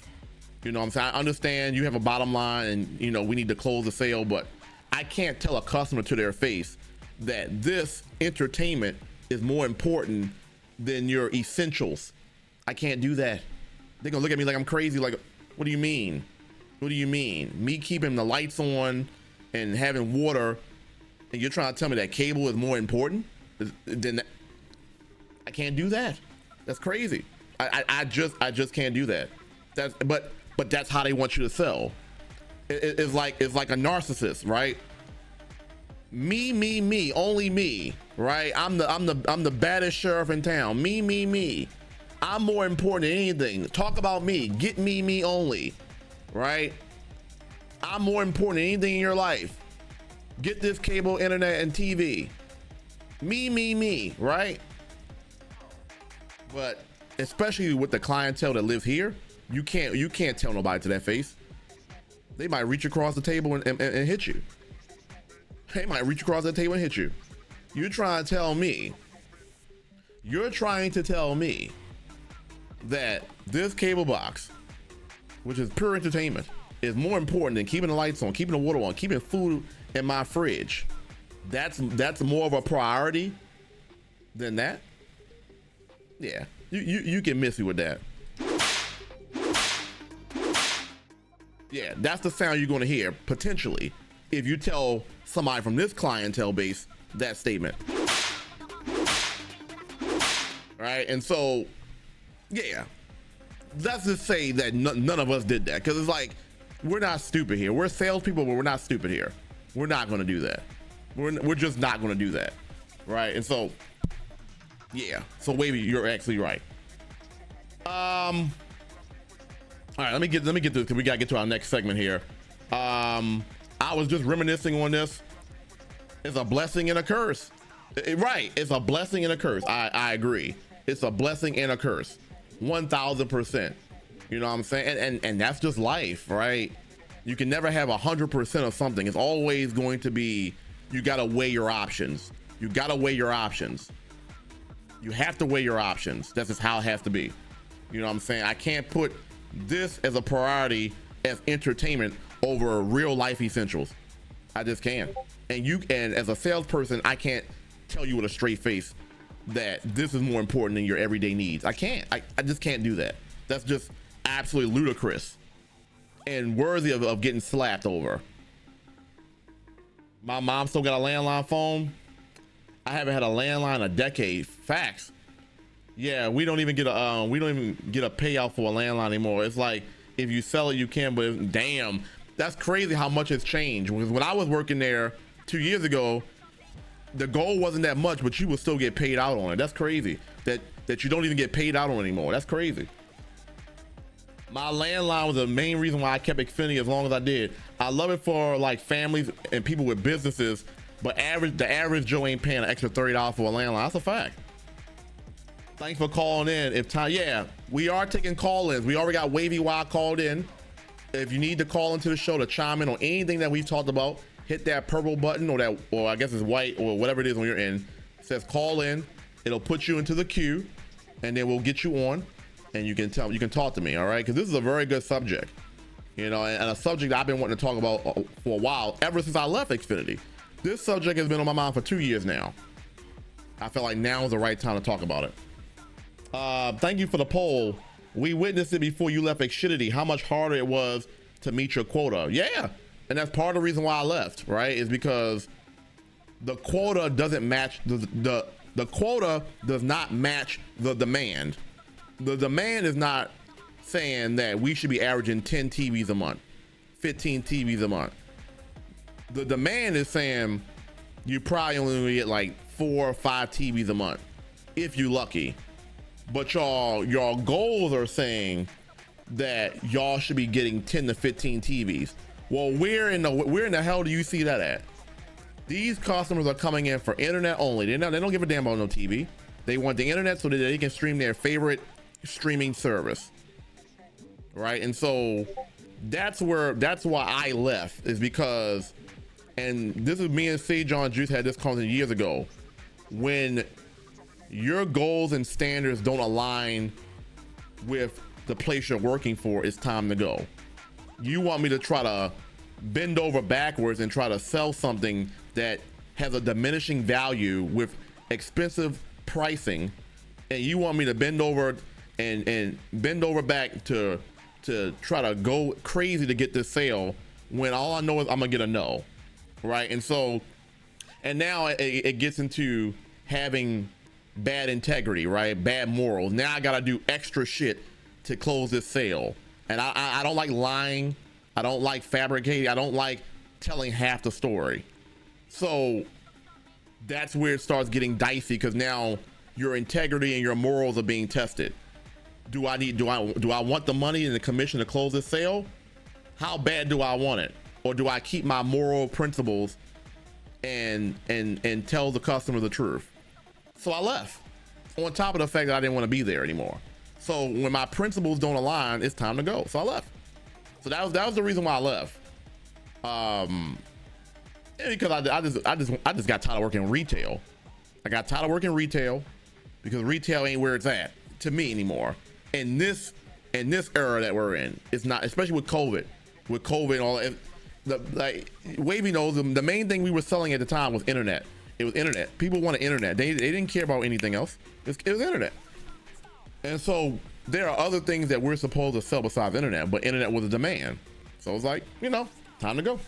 S2: You know what I'm saying? I understand you have a bottom line and, you know, we need to close the sale, but I can't tell a customer to their face that this entertainment is more important than your essentials. I can't do that. They're gonna look at me like I'm crazy. Like, what do you mean? What do you mean? Me keeping the lights on and having water, and you're trying to tell me that cable is more important than that? I can't do that. That's crazy. I just can't do that. But that's how they want you to sell. It's like a narcissist, right? Me, only me, right? I'm the baddest sheriff in town. Me. I'm more important than anything. Talk about me. Get me only, right? I'm more important than anything in your life. Get this cable, internet, and TV. Me, right? But especially with the clientele that lives here, you can't tell nobody to that face. They might reach across the table and hit you. They might reach across the table and hit you. You're trying to tell me that this cable box, which is pure entertainment, is more important than keeping the lights on, keeping the water on, keeping food in my fridge. That's more of a priority than that. Yeah, you can miss me with that. Yeah, that's the sound you're going to hear potentially if you tell somebody from this clientele base that statement. Right? And so, yeah, let's just say that none of us did that, because it's like, we're not stupid here. We're salespeople, but we're not stupid here. We're not going to do that. We're just not going to do that. Right? And so, yeah. So Wavy, you're actually right. All right, let me get to this, because we gotta get to our next segment here. I was just reminiscing on this. It's a blessing and a curse. Right, it's a blessing and a curse. I agree. It's a blessing and a curse, 1000%. You know what I'm saying? And that's just life, right? You can never have 100% of something. It's always going to be, you gotta weigh your options. You gotta weigh your options. You have to weigh your options. That's just how it has to be. You know what I'm saying? I can't put this as a priority as entertainment over real life essentials. I just can't. And as a salesperson, I can't tell you with a straight face that this is more important than your everyday needs. I can't. I just can't do that. That's just absolutely ludicrous and worthy of getting slapped over. My mom still got a landline phone. I haven't had a landline in a decade. Facts. Yeah, we don't even get a payout for a landline anymore. It's like, if you sell it, you can, but damn, that's crazy how much has changed. Because when I was working there 2 years ago, the goal wasn't that much, but you would still get paid out on it. That's crazy that you don't even get paid out on anymore. That's crazy. My landline was the main reason why I kept Xfinity as long as I did. I love it for like families and people with businesses, but the average Joe ain't paying an extra $30 for a landline. That's a fact. Thanks for calling in. Yeah, we are taking call-ins. We already got Wavy Wild called in. If you need to call into the show to chime in on anything that we've talked about, hit that purple button, or I guess it's white, or whatever it is when you're in. It says call in. It'll put you into the queue, and then we'll get you on, and you can talk to me. All right, because this is a very good subject, you know, and a subject I've been wanting to talk about for a while, ever since I left Xfinity. This subject has been on my mind for 2 years now. I feel like now is the right time to talk about it. Thank you for the poll. We witnessed it before you left Xfinity, how much harder it was to meet your quota. Yeah, and that's part of the reason why I left, right? Is because the quota doesn't match the quota does not match the demand. The demand is not saying that we should be averaging 10 TVs a month, 15 TVs a month. The demand is saying you probably only get like 4 or 5 TVs a month, if you're lucky. But y'all goals are saying that y'all should be getting 10 to 15 TVs. Well, where in the hell do you see that at? These customers are coming in for internet only. They don't give a damn about no TV. They want the internet so that they can stream their favorite streaming service, right? And so that's why I left, is because, and this is me and Say John Juice had this conversation years ago, when your goals and standards don't align with the place you're working for, it's time to go. You want me to try to bend over backwards and try to sell something that has a diminishing value with expensive pricing, and you want me to bend over and bend over back to try to go crazy to get this sale, when all I know is I'm gonna get a no, right? And so, and now it gets into having bad integrity, right? Bad morals. Now I gotta do extra shit to close this sale, and I don't like lying. I don't like fabricating. I don't like telling half the story. So that's where it starts getting dicey, because now your integrity and your morals are being tested. Do I want the money and the commission to close this sale? How bad do I want it? Or do I keep my moral principles and tell the customer the truth? So I left, on top of the fact that I didn't want to be there anymore. So when my principles don't align, it's time to go. So I left. So that was the reason why I left. Because I just got tired of working retail. I got tired of working retail because retail ain't where it's at to me anymore. In this era that we're in, it's not, especially with COVID and all that. Like Wavy knows, the main thing we were selling at the time was internet. It was internet. People wanted internet. They didn't care about anything else. It was internet. And so there are other things that we're supposed to sell besides internet, but internet was a demand. So it's like, you know, time to go.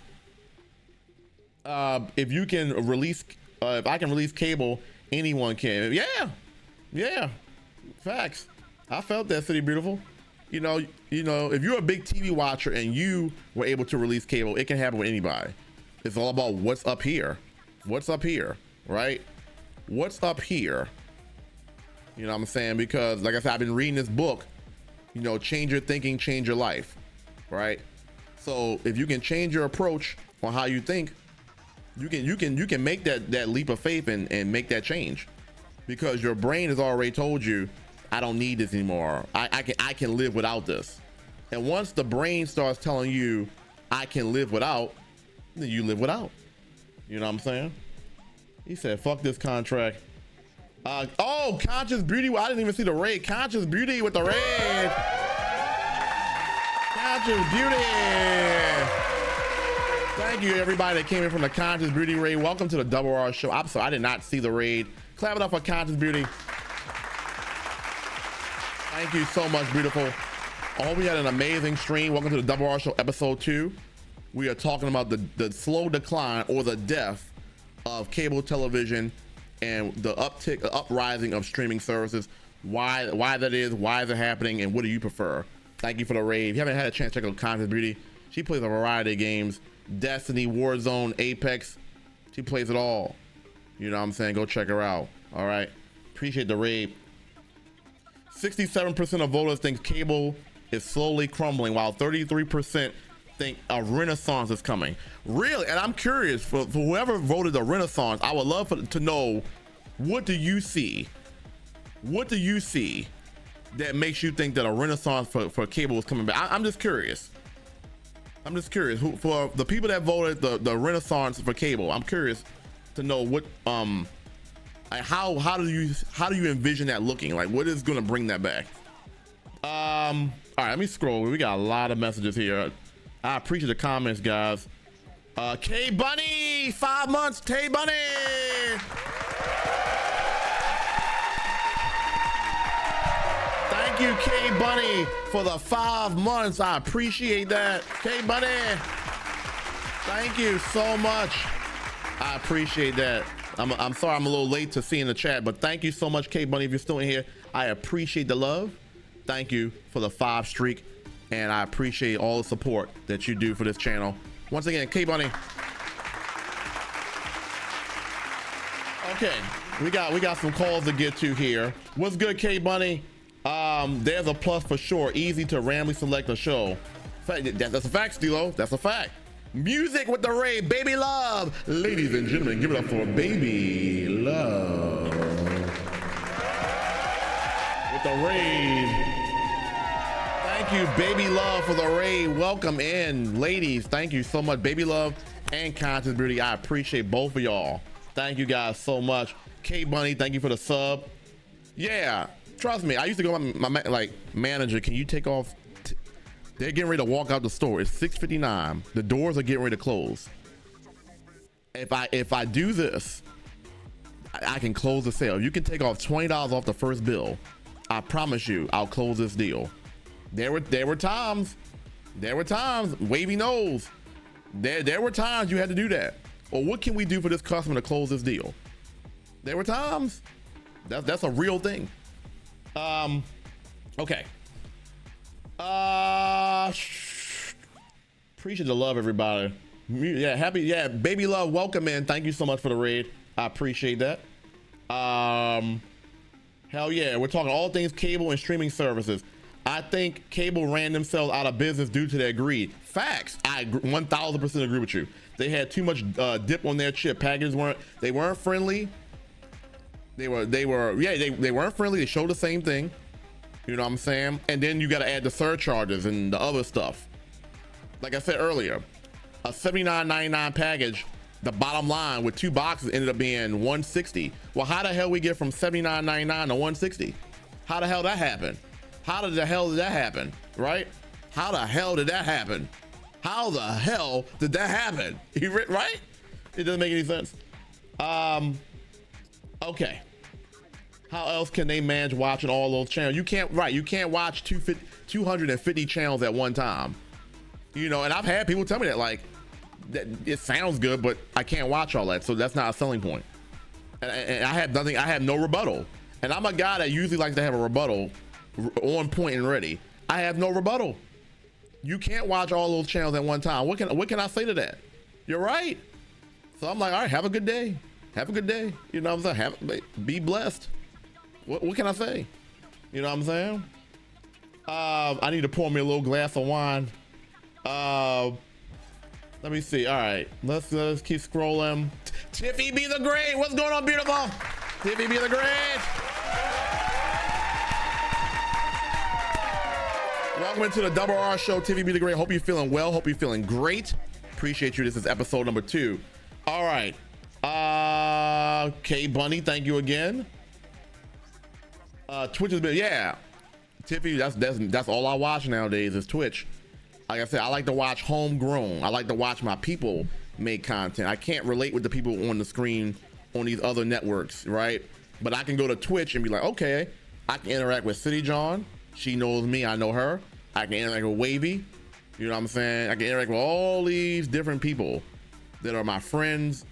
S2: If you can release, if I can release cable, anyone can. Yeah, facts. I felt that, City Beautiful. You know, if you're a big TV watcher and you were able to release cable, it can happen with anybody. It's all about what's up here. What's up here, right? What's up here? You know what I'm saying? Because like I said, I've been reading this book, you know, change your thinking, change your life, right? So if you can change your approach on how you think, you can make that leap of faith and make that change, because your brain has already told you, I don't need this anymore. I can live without this. And once the brain starts telling you I can live without, then you live without. You know what I'm saying? He said, fuck this contract. Oh, Conscious Beauty. I didn't even see the raid. Conscious Beauty with the raid. Conscious Beauty. Thank you, everybody that came in from the Conscious Beauty raid. Welcome to the Double R Show. I'm sorry, I did not see the raid. Clap it up for Conscious Beauty. Thank you so much, beautiful. I hope we had an amazing stream. Welcome to the Double R Show episode 2. We are talking about the slow decline or the death of cable television and the uprising of streaming services. Why that is, why is it happening, and what do you prefer? Thank you for the raid. If you haven't had a chance to check out Conscious Beauty, she plays a variety of games. Destiny, Warzone, Apex. She plays it all. You know what I'm saying? Go check her out. All right. Appreciate the raid. 67% of voters think cable is slowly crumbling, while 33% think a renaissance is coming. Really? And I'm curious, for whoever voted a renaissance, I would love to know, what do you see? What do you see that makes you think that a renaissance for cable is coming back? I'm just curious. I'm just curious. For the people that voted the renaissance for cable, I'm curious to know what like how do you envision that looking? Like, what is gonna bring that back? All right, let me scroll. We got a lot of messages here. I appreciate the comments, guys. K Bunny, 5 months. K Bunny. Thank you, K Bunny, for the 5 months. I appreciate that. K Bunny, thank you so much. I appreciate that. I'm sorry I'm a little late to seeing the chat, but thank you so much, K Bunny. If you're still in here, I appreciate the love. Thank you for the 5 streak, and I appreciate all the support that you do for this channel. Once again, K Bunny. Okay, we got some calls to get to here. What's good, K Bunny? There's a plus for sure. Easy to randomly select a show. That's a fact, Stilo. That's a fact. Music with the raid, Baby Love. Ladies and gentlemen, give it up for Baby Love. With the raid. Thank you, Baby Love, for the raid. Welcome in, ladies. Thank you so much, Baby Love and Conscious Beauty. I appreciate both of y'all. Thank you guys so much. K Bunny, thank you for the sub. Yeah, trust me. I used to go to my like, manager, can you take off? They're getting ready to walk out the store. It's 6:59. The doors are getting ready to close. If I do this, I can close the sale. You can take off $20 off the first bill. I promise you, I'll close this deal. There were times, wavy nose. There were times you had to do that. Or what can we do for this customer to close this deal? There were times. That's a real thing. Okay. Appreciate the love, everybody. Yeah, happy. Yeah, Baby Love, welcome in. Thank you so much for the raid. I appreciate that. Hell yeah, we're talking all things cable and streaming services. I think cable ran themselves out of business due to their greed. Facts. I 1000% agree with you. They had too much dip on their chip. Packages weren't friendly. They weren't friendly. They showed the same thing. You know what I'm saying? And then you got to add the surcharges and the other stuff. Like I said earlier, a $79.99 package, the bottom line with 2 boxes ended up being $160. Well, how the hell we get from $79.99 to $160? How the hell that happen? How the hell did that happen? Right? How the hell did that happen? How the hell did that happen? Right? It doesn't make any sense. Okay. How else can they manage watching all those channels? You can't watch 250 channels at one time. You know, and I've had people tell me that, like, that it sounds good, but I can't watch all that, so that's not a selling point. And I have nothing. I have no rebuttal. And I'm a guy that usually likes to have a rebuttal on point and ready. I have no rebuttal. You can't watch all those channels at one time. What can I say to that? You're right. So I'm like, all right, have a good day. Have a good day. You know what I'm saying? Be blessed. What can I say? You know what I'm saying? I need to pour me a little glass of wine. Let me see. All right, let's keep scrolling. Tiffy be the Great. What's going on, beautiful? Tiffy be the Great. Welcome into the Double R Show. Tiffy be the Great. Hope you're feeling well. Hope you're feeling great. Appreciate you. This is episode number 2. All right. K Bunny, thank you again. Twitch has been, yeah. Tiffy, that's all I watch nowadays is Twitch. Like I said, I like to watch homegrown. I like to watch my people make content. I can't relate with the people on the screen on these other networks, right? But I can go to Twitch and be like, okay, I can interact with City John. She knows me, I know her. I can interact with Wavy. You know what I'm saying? I can interact with all these different people that are my friends,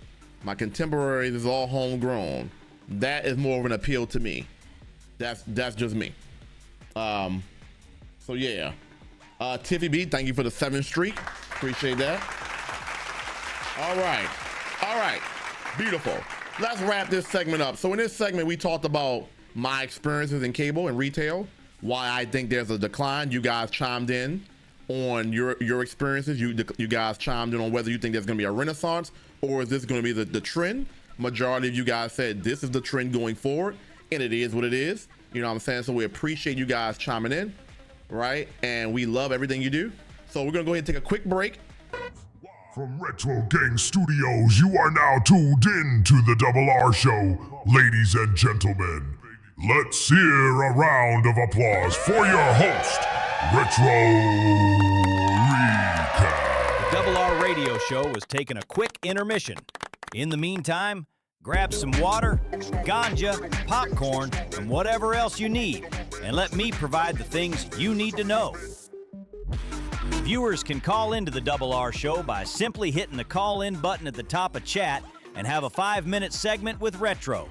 S2: my contemporaries. Is all homegrown. That is more of an appeal to me. That's just me. So yeah. Tiffy B, thank you for the 7th streak. Appreciate that. All right, beautiful. Let's wrap this segment up. So in this segment, we talked about my experiences in cable and retail, why I think there's a decline. You guys chimed in on your experiences. You guys chimed in on whether you think there's gonna be a renaissance or is this gonna be the trend. Majority of you guys said this is the trend going forward, and it is what it is. You know what I'm saying? So we appreciate you guys chiming in, right? And we love everything you do. So we're gonna go ahead and take a quick break.
S1: From Retro Gang Studios, you are now tuned in to the Double R Show. Ladies and gentlemen, let's hear a round of applause for your host, Retro Recap.
S3: The Double R Radio Show was taking a quick intermission. In the meantime, grab some water, ganja, popcorn, and whatever else you need, and let me provide the things you need to know. Viewers can call into the Double R Show by simply hitting the call-in button at the top of chat and have a 5-minute segment with Retro.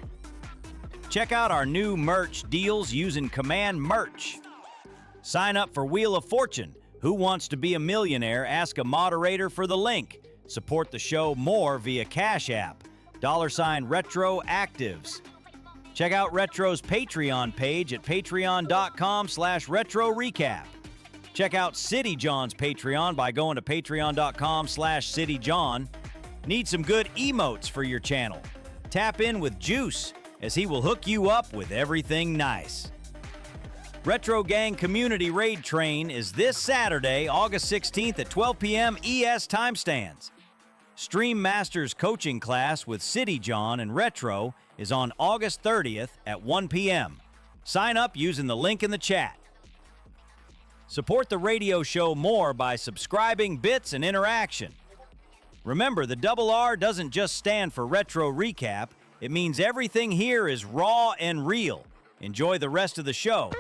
S3: Check out our new merch deals using Command Merch. Sign up for Wheel of Fortune. Who wants to be a millionaire? Ask a moderator for the link. Support the show more via Cash App. $Retro Actives. Check out Retro's Patreon page at patreon.com/Retro Recap. Check out City John's Patreon by going to patreon.com/CityJohn. Need some good emotes for your channel? Tap in with Juice, as he will hook you up with everything nice. Retro Gang Community Raid Train is this Saturday, August 16th at 12 p.m. ES time stands. Stream Masters coaching class with City John and Retro is on August 30th at 1 p.m. Sign up using the link in the chat. Support the radio show more by subscribing, bits, and interaction. Remember, the Double R doesn't just stand for Retro Recap. It means everything here is raw and real. Enjoy the rest of the show.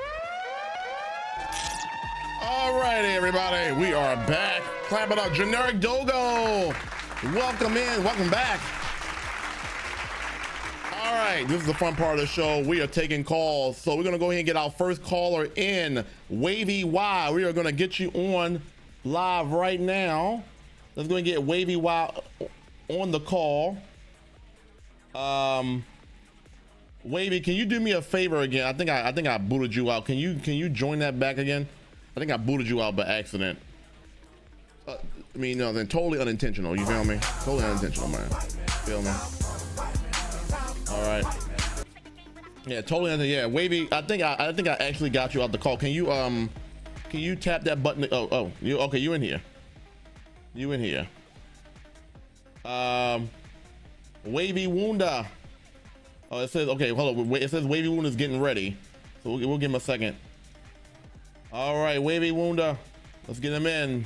S2: All righty, everybody. We are back. Clap it up. Generic Dogo. Welcome in. Welcome back. All right, this is the fun part of the show. We are taking calls. So we're going to go ahead and get our first caller in. Wavy Y. We are going to get you on live right now. Let's go and get Wavy Y on the call. Wavy, can you do me a favor again? I think I booted you out. Can you join that back again? I think I booted you out by accident. I mean, no, then totally unintentional. You feel me? Totally unintentional, man. Feel me? All right. Yeah, totally unintentional. Yeah, Wavy. I think I actually got you out the call. Can you tap that button? Oh, you okay? You in here? You in here? Wavy Wounda. Oh, it says okay. Hold on. It says Wavy Wounda is getting ready. So we'll give him a second. All right, Wavy Wounda. Let's get him in.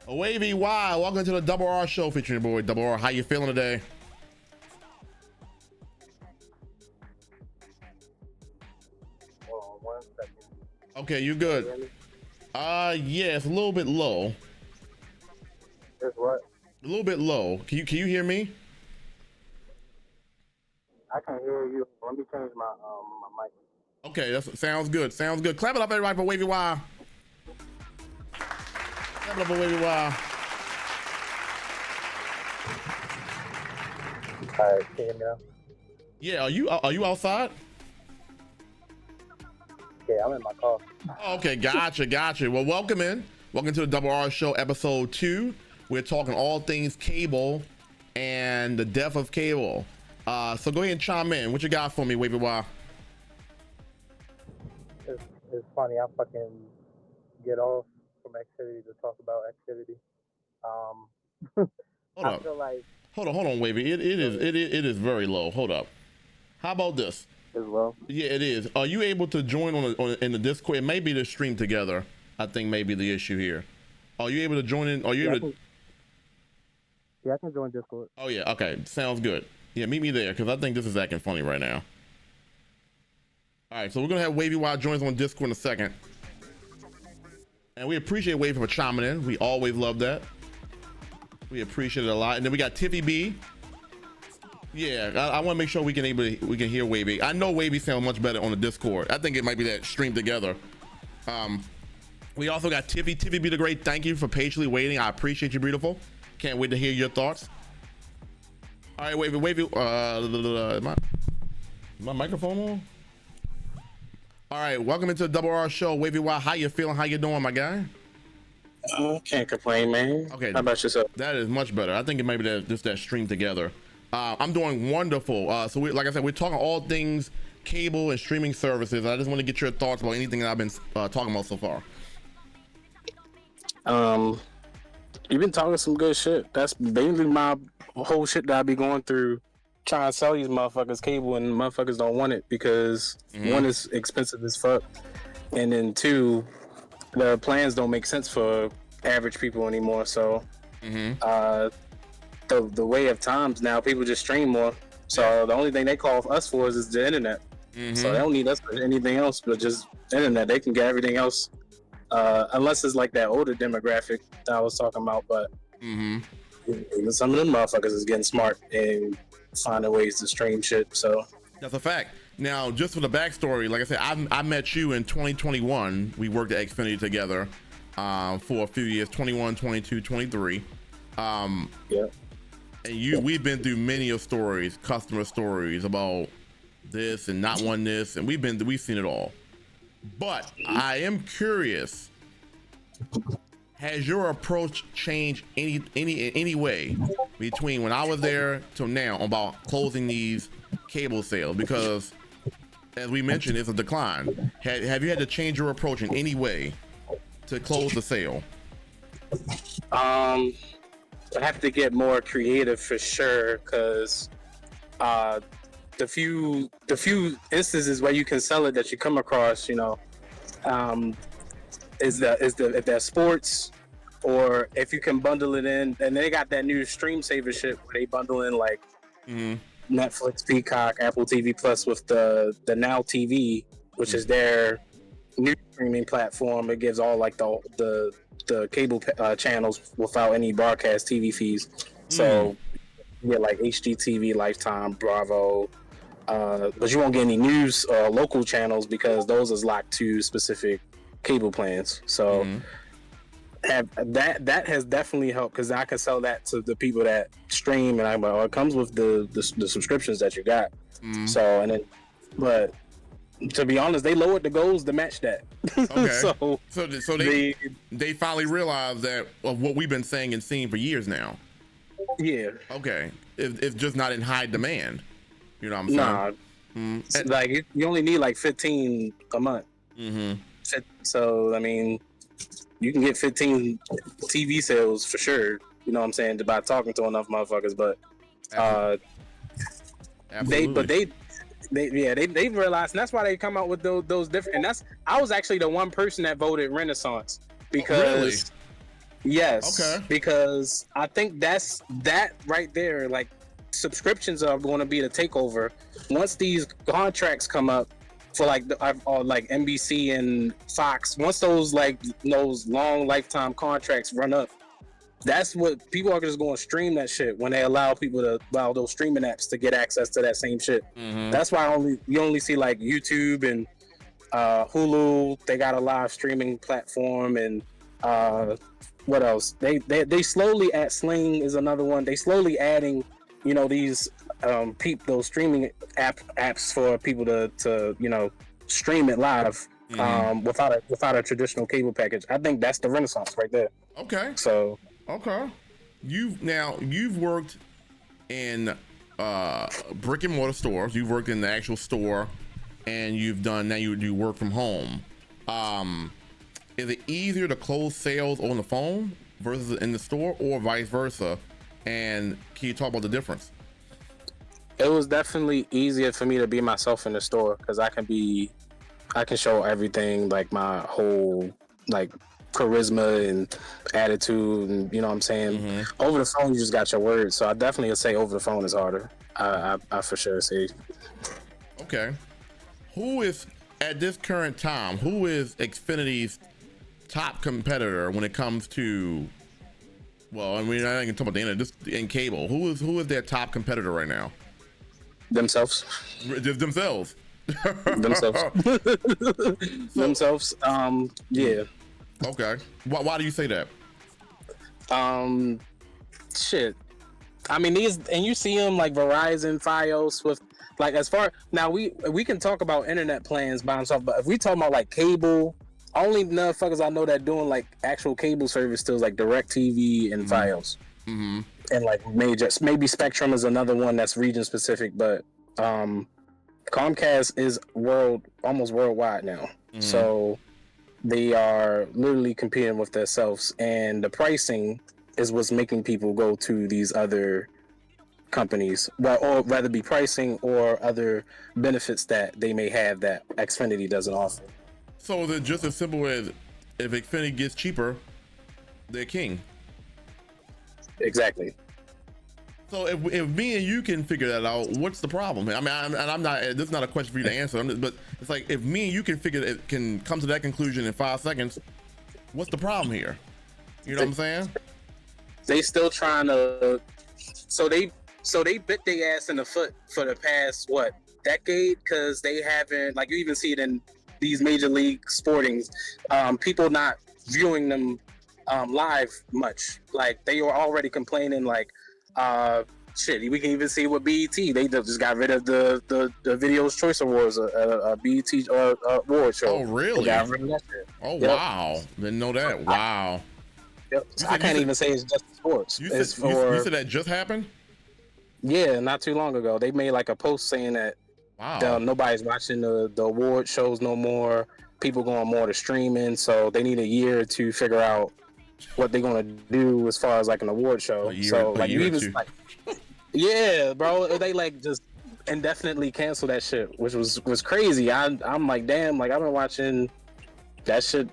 S2: Wavy Y, welcome to the Double R Show featuring your boy Double R. How you feeling today?
S5: Hold on 1 second.
S2: Okay, you good? Yeah, it's a little bit low.
S5: It's what?
S2: A little bit low. Can you hear me?
S5: I can hear you. Let me change my my mic.
S2: Okay, that sounds good. Sounds good. Clap it up, everybody, for Wavy Y. Clap it up for Wavy Y.
S5: All right, can you hear me now?
S2: Yeah, are you outside?
S5: Yeah, I'm in my car.
S2: Oh, okay, gotcha. Well, welcome to the Double R Show, episode 2. We're talking all things cable and the death of cable. So go ahead and chime in. What you got for me, Wavy Y?
S5: It's funny. I fucking get off from Xfinity to talk about Xfinity.
S2: Hold
S5: I
S2: up.
S5: feel like
S2: Hold on, Wavy. It is very low. Hold up. How about this?
S5: as well.
S2: Yeah, it is. Are you able to join in the Discord? It may be the stream together. I think maybe the issue here. Are you able to join in? Are you able to?
S5: Yeah, I can join Discord.
S2: Oh yeah. Okay. Sounds good. Yeah, meet me there because I think this is acting funny right now. All right, so we're gonna have Wavy Y join us on Discord in a second, and we appreciate Wavy for chiming in. We always love that. We appreciate it a lot. And then we got Tiffy B. Yeah, I want to make sure we can hear Wavy. I know Wavy sounds much better on the Discord. I think it might be that stream together. We also got Tiffy. Tiffy B the Great. Thank you for patiently waiting. I appreciate you, beautiful. Can't wait to hear your thoughts. All right, Wavy. My microphone on? All right, welcome into the Double R Show. Wavy Y, how you feeling? How you doing, my guy?
S5: Can't complain, man.
S2: Okay.
S5: How about yourself?
S2: That is much better. I think it might be just that stream together. I'm doing wonderful. So like I said, we're talking all things cable and streaming services. I just want to get your thoughts about anything that I've been talking about so far.
S6: You've been talking some good shit. That's mainly my whole shit that I be going through, trying to sell these motherfuckers cable, and motherfuckers don't want it because one is expensive as fuck, and then two, the plans don't make sense for average people anymore. So the way of times now, people just stream more. So the only thing they call us for is the internet. So they don't need us for anything else but just internet. They can get everything else, unless it's like that older demographic that I was talking about. But some of them motherfuckers is getting smart and finding ways to stream shit. So
S2: that's a fact. Now, just for the backstory, like I said, I met you in 2021. We worked at Xfinity together for a few years, 21, 22, 23.
S6: yeah.
S2: And we've been through many of stories, customer stories about this and not wanting this, and we've seen it all. But I am curious, has your approach changed any way between when I was there till now about closing these cable sales? Because as we mentioned, it's a decline. Have you had to change your approach in any way to close the sale?
S6: I have to get more creative for sure, because the few instances where you can sell it that you come across, you know, is if they're sports, or if you can bundle it in, and they got that new Stream Saver shit where they bundle in like Netflix, Peacock, Apple TV Plus with the Now TV, which is their new streaming platform. It gives all like the cable channels without any broadcast TV fees. So you get like HGTV, Lifetime, Bravo, but you won't get any news or local channels because those is locked to specific cable plans. So that has definitely helped, because I can sell that to the people that stream, and it comes with the subscriptions that you got. So, and then, but to be honest, they lowered the goals to match that.
S2: Okay. so they finally realized that of what we've been saying and seeing for years now.
S6: Yeah.
S2: Okay. It's just not in high demand. You know what I'm saying?
S6: Nah. Like you only need like 15 a month. So I mean, you can get 15 TV sales for sure. You know what I'm saying, by talking to enough motherfuckers. But they realized, and that's why they come out with those different. And I was actually the one person that voted Renaissance, because yes, because I think that right there, like, subscriptions are going to be the takeover once these contracts come up. for like like NBC and Fox. Once those long lifetime contracts run up, that's what people are just going to stream that shit when they allow those streaming apps to get access to that same shit. That's why you only see like YouTube and Hulu. They got a live streaming platform, and what else? They slowly at Sling is another one. They slowly adding these those streaming apps for people to stream it live without a traditional cable package. I think that's the renaissance right there.
S2: Okay.
S6: So
S2: okay, you've worked in brick and mortar stores. You've worked in the actual store, and you do work from home. Is it easier to close sales on the phone versus in the store, or vice versa? And can you talk about the difference?
S6: It was definitely easier for me to be myself in the store because I can show everything, like my whole like charisma and attitude, and you know what I'm saying. Over the phone, you just got your words. So I definitely would say over the phone is harder. I for sure say.
S2: Okay, who is at this current time? Who is Xfinity's top competitor when it comes to? Well, I mean, I can talk about the internet, just in cable. Who is their top competitor right now?
S6: Themselves.
S2: Themselves.
S6: Themselves. Yeah.
S2: Okay. Why do you say that?
S6: Shit. I mean, and you see them like Verizon, Fios with like as far now we can talk about internet plans by themselves, but if we talk about like cable, only motherfuckers I know that doing like actual cable service still is like DirecTV and Fios. And like maybe Spectrum is another one that's region specific, but Comcast is almost worldwide now. So they are literally competing with themselves, and the pricing is what's making people go to these other companies, or rather be pricing or other benefits that they may have that Xfinity doesn't offer.
S2: So is it just as simple as if Xfinity gets cheaper, they're king?
S6: Exactly.
S2: So if me and you can figure that out, what's the problem? I mean, I'm not. This is not a question for you to answer. But it's like if me and you can come to that conclusion in 5 seconds, what's the problem here? You know what I'm saying?
S6: They still trying to. So they bit their ass in the foot for the past decade, because they haven't, like, you even see it in these major league sportings, people not viewing them live much. Like, they were already complaining, like, shit, we can even see with BET, they just got rid of the Video's Choice Awards, BET award show.
S2: Oh, really?
S6: They got rid of that shit.
S2: Oh,
S6: yep.
S2: Wow. Didn't know that. Wow.
S6: Yep. I can't even say it's just sports.
S2: You said that just happened?
S6: Yeah, not too long ago. They made like a post saying that nobody's watching the award shows no more. People going more to streaming, so they need a year to figure out what they're gonna do as far as like an award show. Yeah, bro, they like just indefinitely cancel that shit, which was crazy. I'm like, damn, like I've been watching that shit,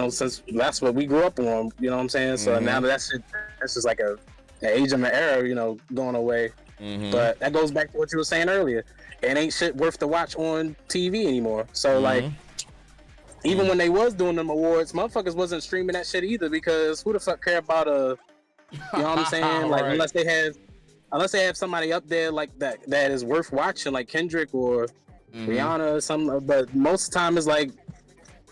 S6: since that's what we grew up on. You know what I'm saying? So now that's just like an age of an era, going away. But that goes back to what you were saying earlier. It ain't shit worth to watch on TV anymore. So like, even when they was doing them awards, motherfuckers wasn't streaming that shit either, because who the fuck care about you know what I'm saying? Like, unless they have somebody up there like that is worth watching, like Kendrick or Rihanna or something. But most of the time it's like,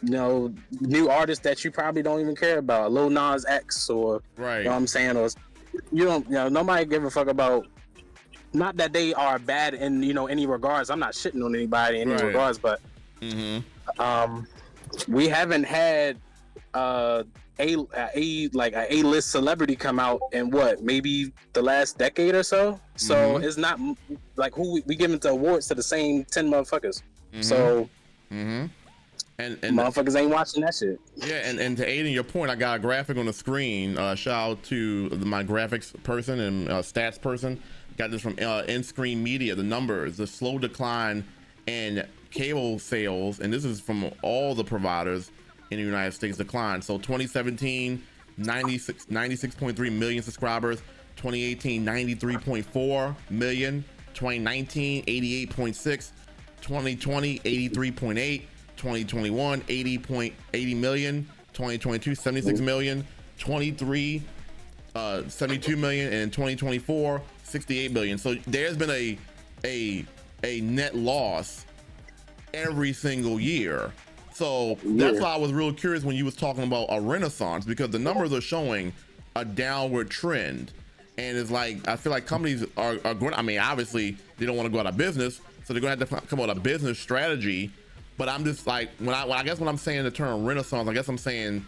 S6: new artists that you probably don't even care about, Lil Nas X or you know what I'm saying, or nobody give a fuck about. Not that they are bad in any regards. I'm not shitting on anybody in any regards, but we haven't had a A-list celebrity come out in maybe the last decade or so. So it's not like who we giving the awards to the same 10 motherfuckers. So and motherfuckers ain't watching that shit.
S2: Yeah, and to aid in your point, I got a graphic on the screen. Shout out to my graphics person and stats person. Got this from In-Screen Media. The numbers, the slow decline in cable sales, and this is from all the providers in the United States, decline. So 2017, 96.3 million subscribers. 2018, 93.4 million. 2019, 88.6. 2020, 83.8. 2021, 80 million. 2022, 76 million. 23, 72 million. And 2024, 68 million. So there's been a net loss every single year. So that's why I was real curious when you was talking about a renaissance, because the numbers are showing a downward trend. And it's like, I feel like companies are going, I mean, obviously they don't want to go out of business, so they're going to have to come up with a business strategy. But I'm just like, I guess when I'm saying the term renaissance, I guess I'm saying,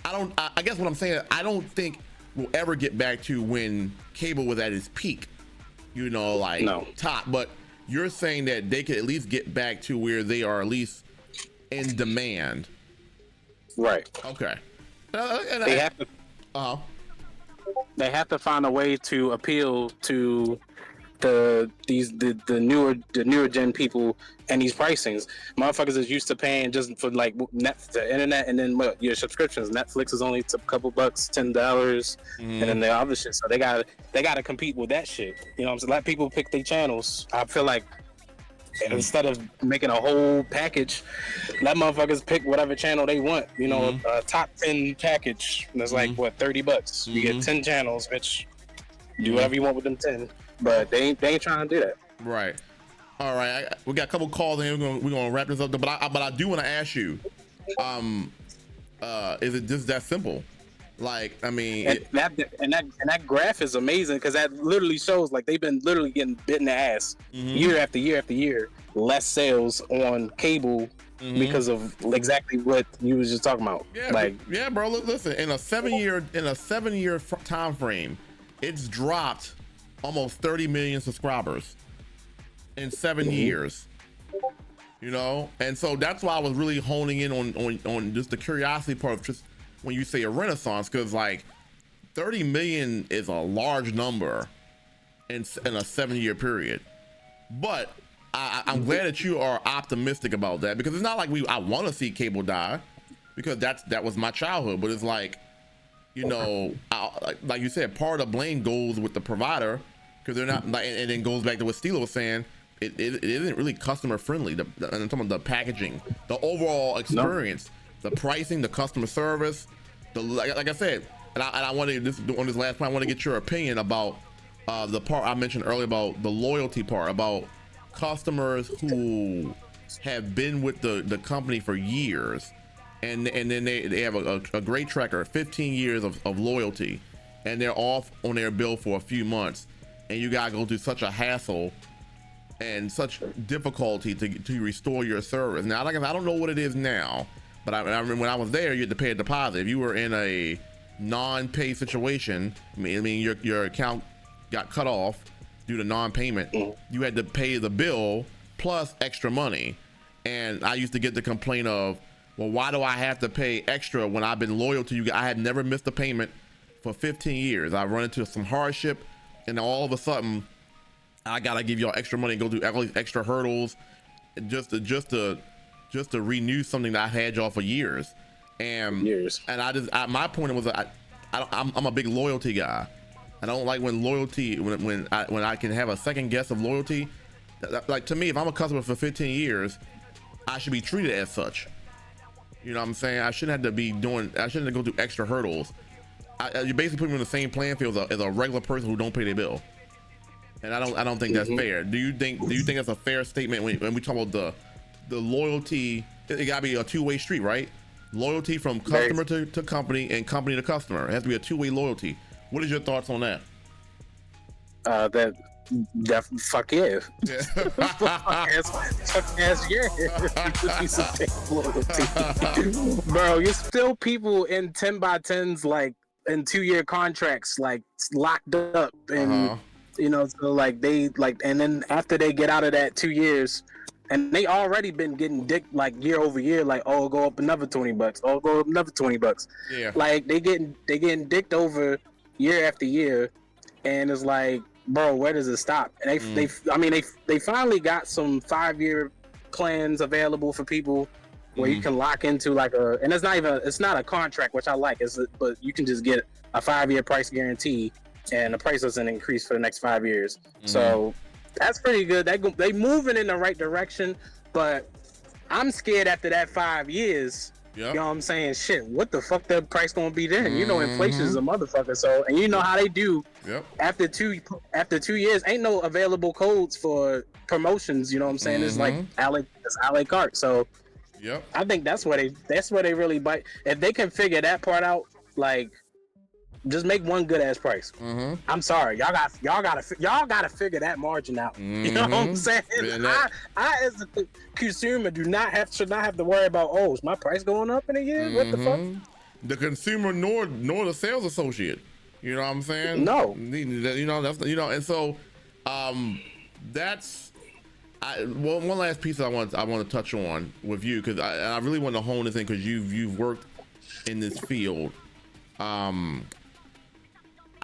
S2: I guess what I'm saying, I don't think we'll ever get back to when cable was at its peak, you know, like top. But you're saying that they could at least get back to where they are at least in demand. Right. Okay.
S6: They have to. They have to find a way to appeal to the newer gen people and these pricings. Motherfuckers is used to paying just for like the internet and then your subscriptions. Netflix is only a couple bucks, $10, and then the other shit. So they gotta compete with that shit. You know what I'm saying? Let people pick their channels. I feel like instead of making a whole package, let motherfuckers pick whatever channel they want. You know, a top 10 package. And it's like what, $30. You get 10 channels, bitch. Do whatever you want with them 10. But they ain't trying to do that.
S2: Right. All right. We got a couple calls in. We're gonna wrap this up. But I do want to ask you, is it just that simple? Like, I mean,
S6: that graph is amazing, because that literally shows like they've been literally getting bit in the ass year after year after year. Less sales on cable because of exactly what you was just talking about.
S2: Yeah, bro. Listen, in a 7 year time frame, it's dropped almost 30 million subscribers in 7 years. You know, and so that's why I was really honing in on just the curiosity part of just when you say a renaissance, because like 30 million is a large number in a 7 year period. But I'm glad that you are optimistic about that, because it's not like I want to see cable die, because that was my childhood. But it's like, you know, like you said, part of the blame goes with the provider, because they're not, like, and then goes back to what Steele was saying. It isn't really customer friendly. I'm talking about the packaging, the overall experience, the pricing, the customer service. Like I said, and I wanted on this last point, I want to get your opinion about the part I mentioned earlier about the loyalty part, about customers who have been with the company for years, and then they have a great tracker, 15 years of loyalty, and they're off on their bill for a few months, and you gotta go through such a hassle and such difficulty to restore your service. Now, like I said, I don't know what it is now, but I remember when I was there, you had to pay a deposit. If you were in a non-pay situation, I mean your account got cut off due to non-payment, you had to pay the bill plus extra money. And I used to get the complaint of, well, why do I have to pay extra when I've been loyal to you? I had never missed a payment for 15 years. I run into some hardship, and all of a sudden I gotta give y'all extra money and go through all these extra hurdles just to renew something that I had y'all for years. And my point was, I'm a big loyalty guy. I don't like when loyalty, when I can have a second guess of loyalty. Like, to me, if I'm a customer for 15 years, I should be treated as such. You know what I'm saying? I shouldn't have to go through extra hurdles. You basically put me in the same playing field as a regular person who don't pay their bill. And I don't think that's fair. Do you think that's a fair statement when we talk about the loyalty? It gotta be a two-way street, right? Loyalty from customer to company and company to customer. It has to be a two-way loyalty. What is your thoughts on that?
S6: Fuck yeah. Fuck ass yeah. Bro, you're still people in 10x10s, like in 2-year contracts, like locked up, and you know, so like they like, and then after they get out of that 2 years, and they already been getting dicked like year over year, like, oh, go up another $20, oh, go up another $20. Yeah, like they getting dicked over year after year, and it's like, bro, where does it stop? And they finally got some 5-year plans available for people where you can lock into like and it's not a contract, which I like, but you can just get a 5-year price guarantee, and the price doesn't increase for the next 5 years. So That's pretty good. They moving in the right direction, but I'm scared after that 5 years.
S2: Yep.
S6: You know what I'm saying? Shit, what the fuck the price gonna be then?
S2: Mm-hmm.
S6: You know, inflation is a motherfucker. So, and you know how they do.
S2: Yep.
S6: After 2 years, ain't no available codes for promotions. You know what I'm saying? It's like it's a la carte. So,
S2: yep.
S6: I think that's where they really bite. If they can figure that part out, like, just make one good ass price. I'm sorry, y'all gotta figure that margin out. You know what I'm saying? I as a consumer should not have to worry about, oh, is my price going up in a year? What the fuck?
S2: The consumer nor the sales associate. You know what I'm saying?
S6: No.
S2: You know and so that's one last piece that I want to touch on with you, because I really want to hone this in, because you've worked in this field.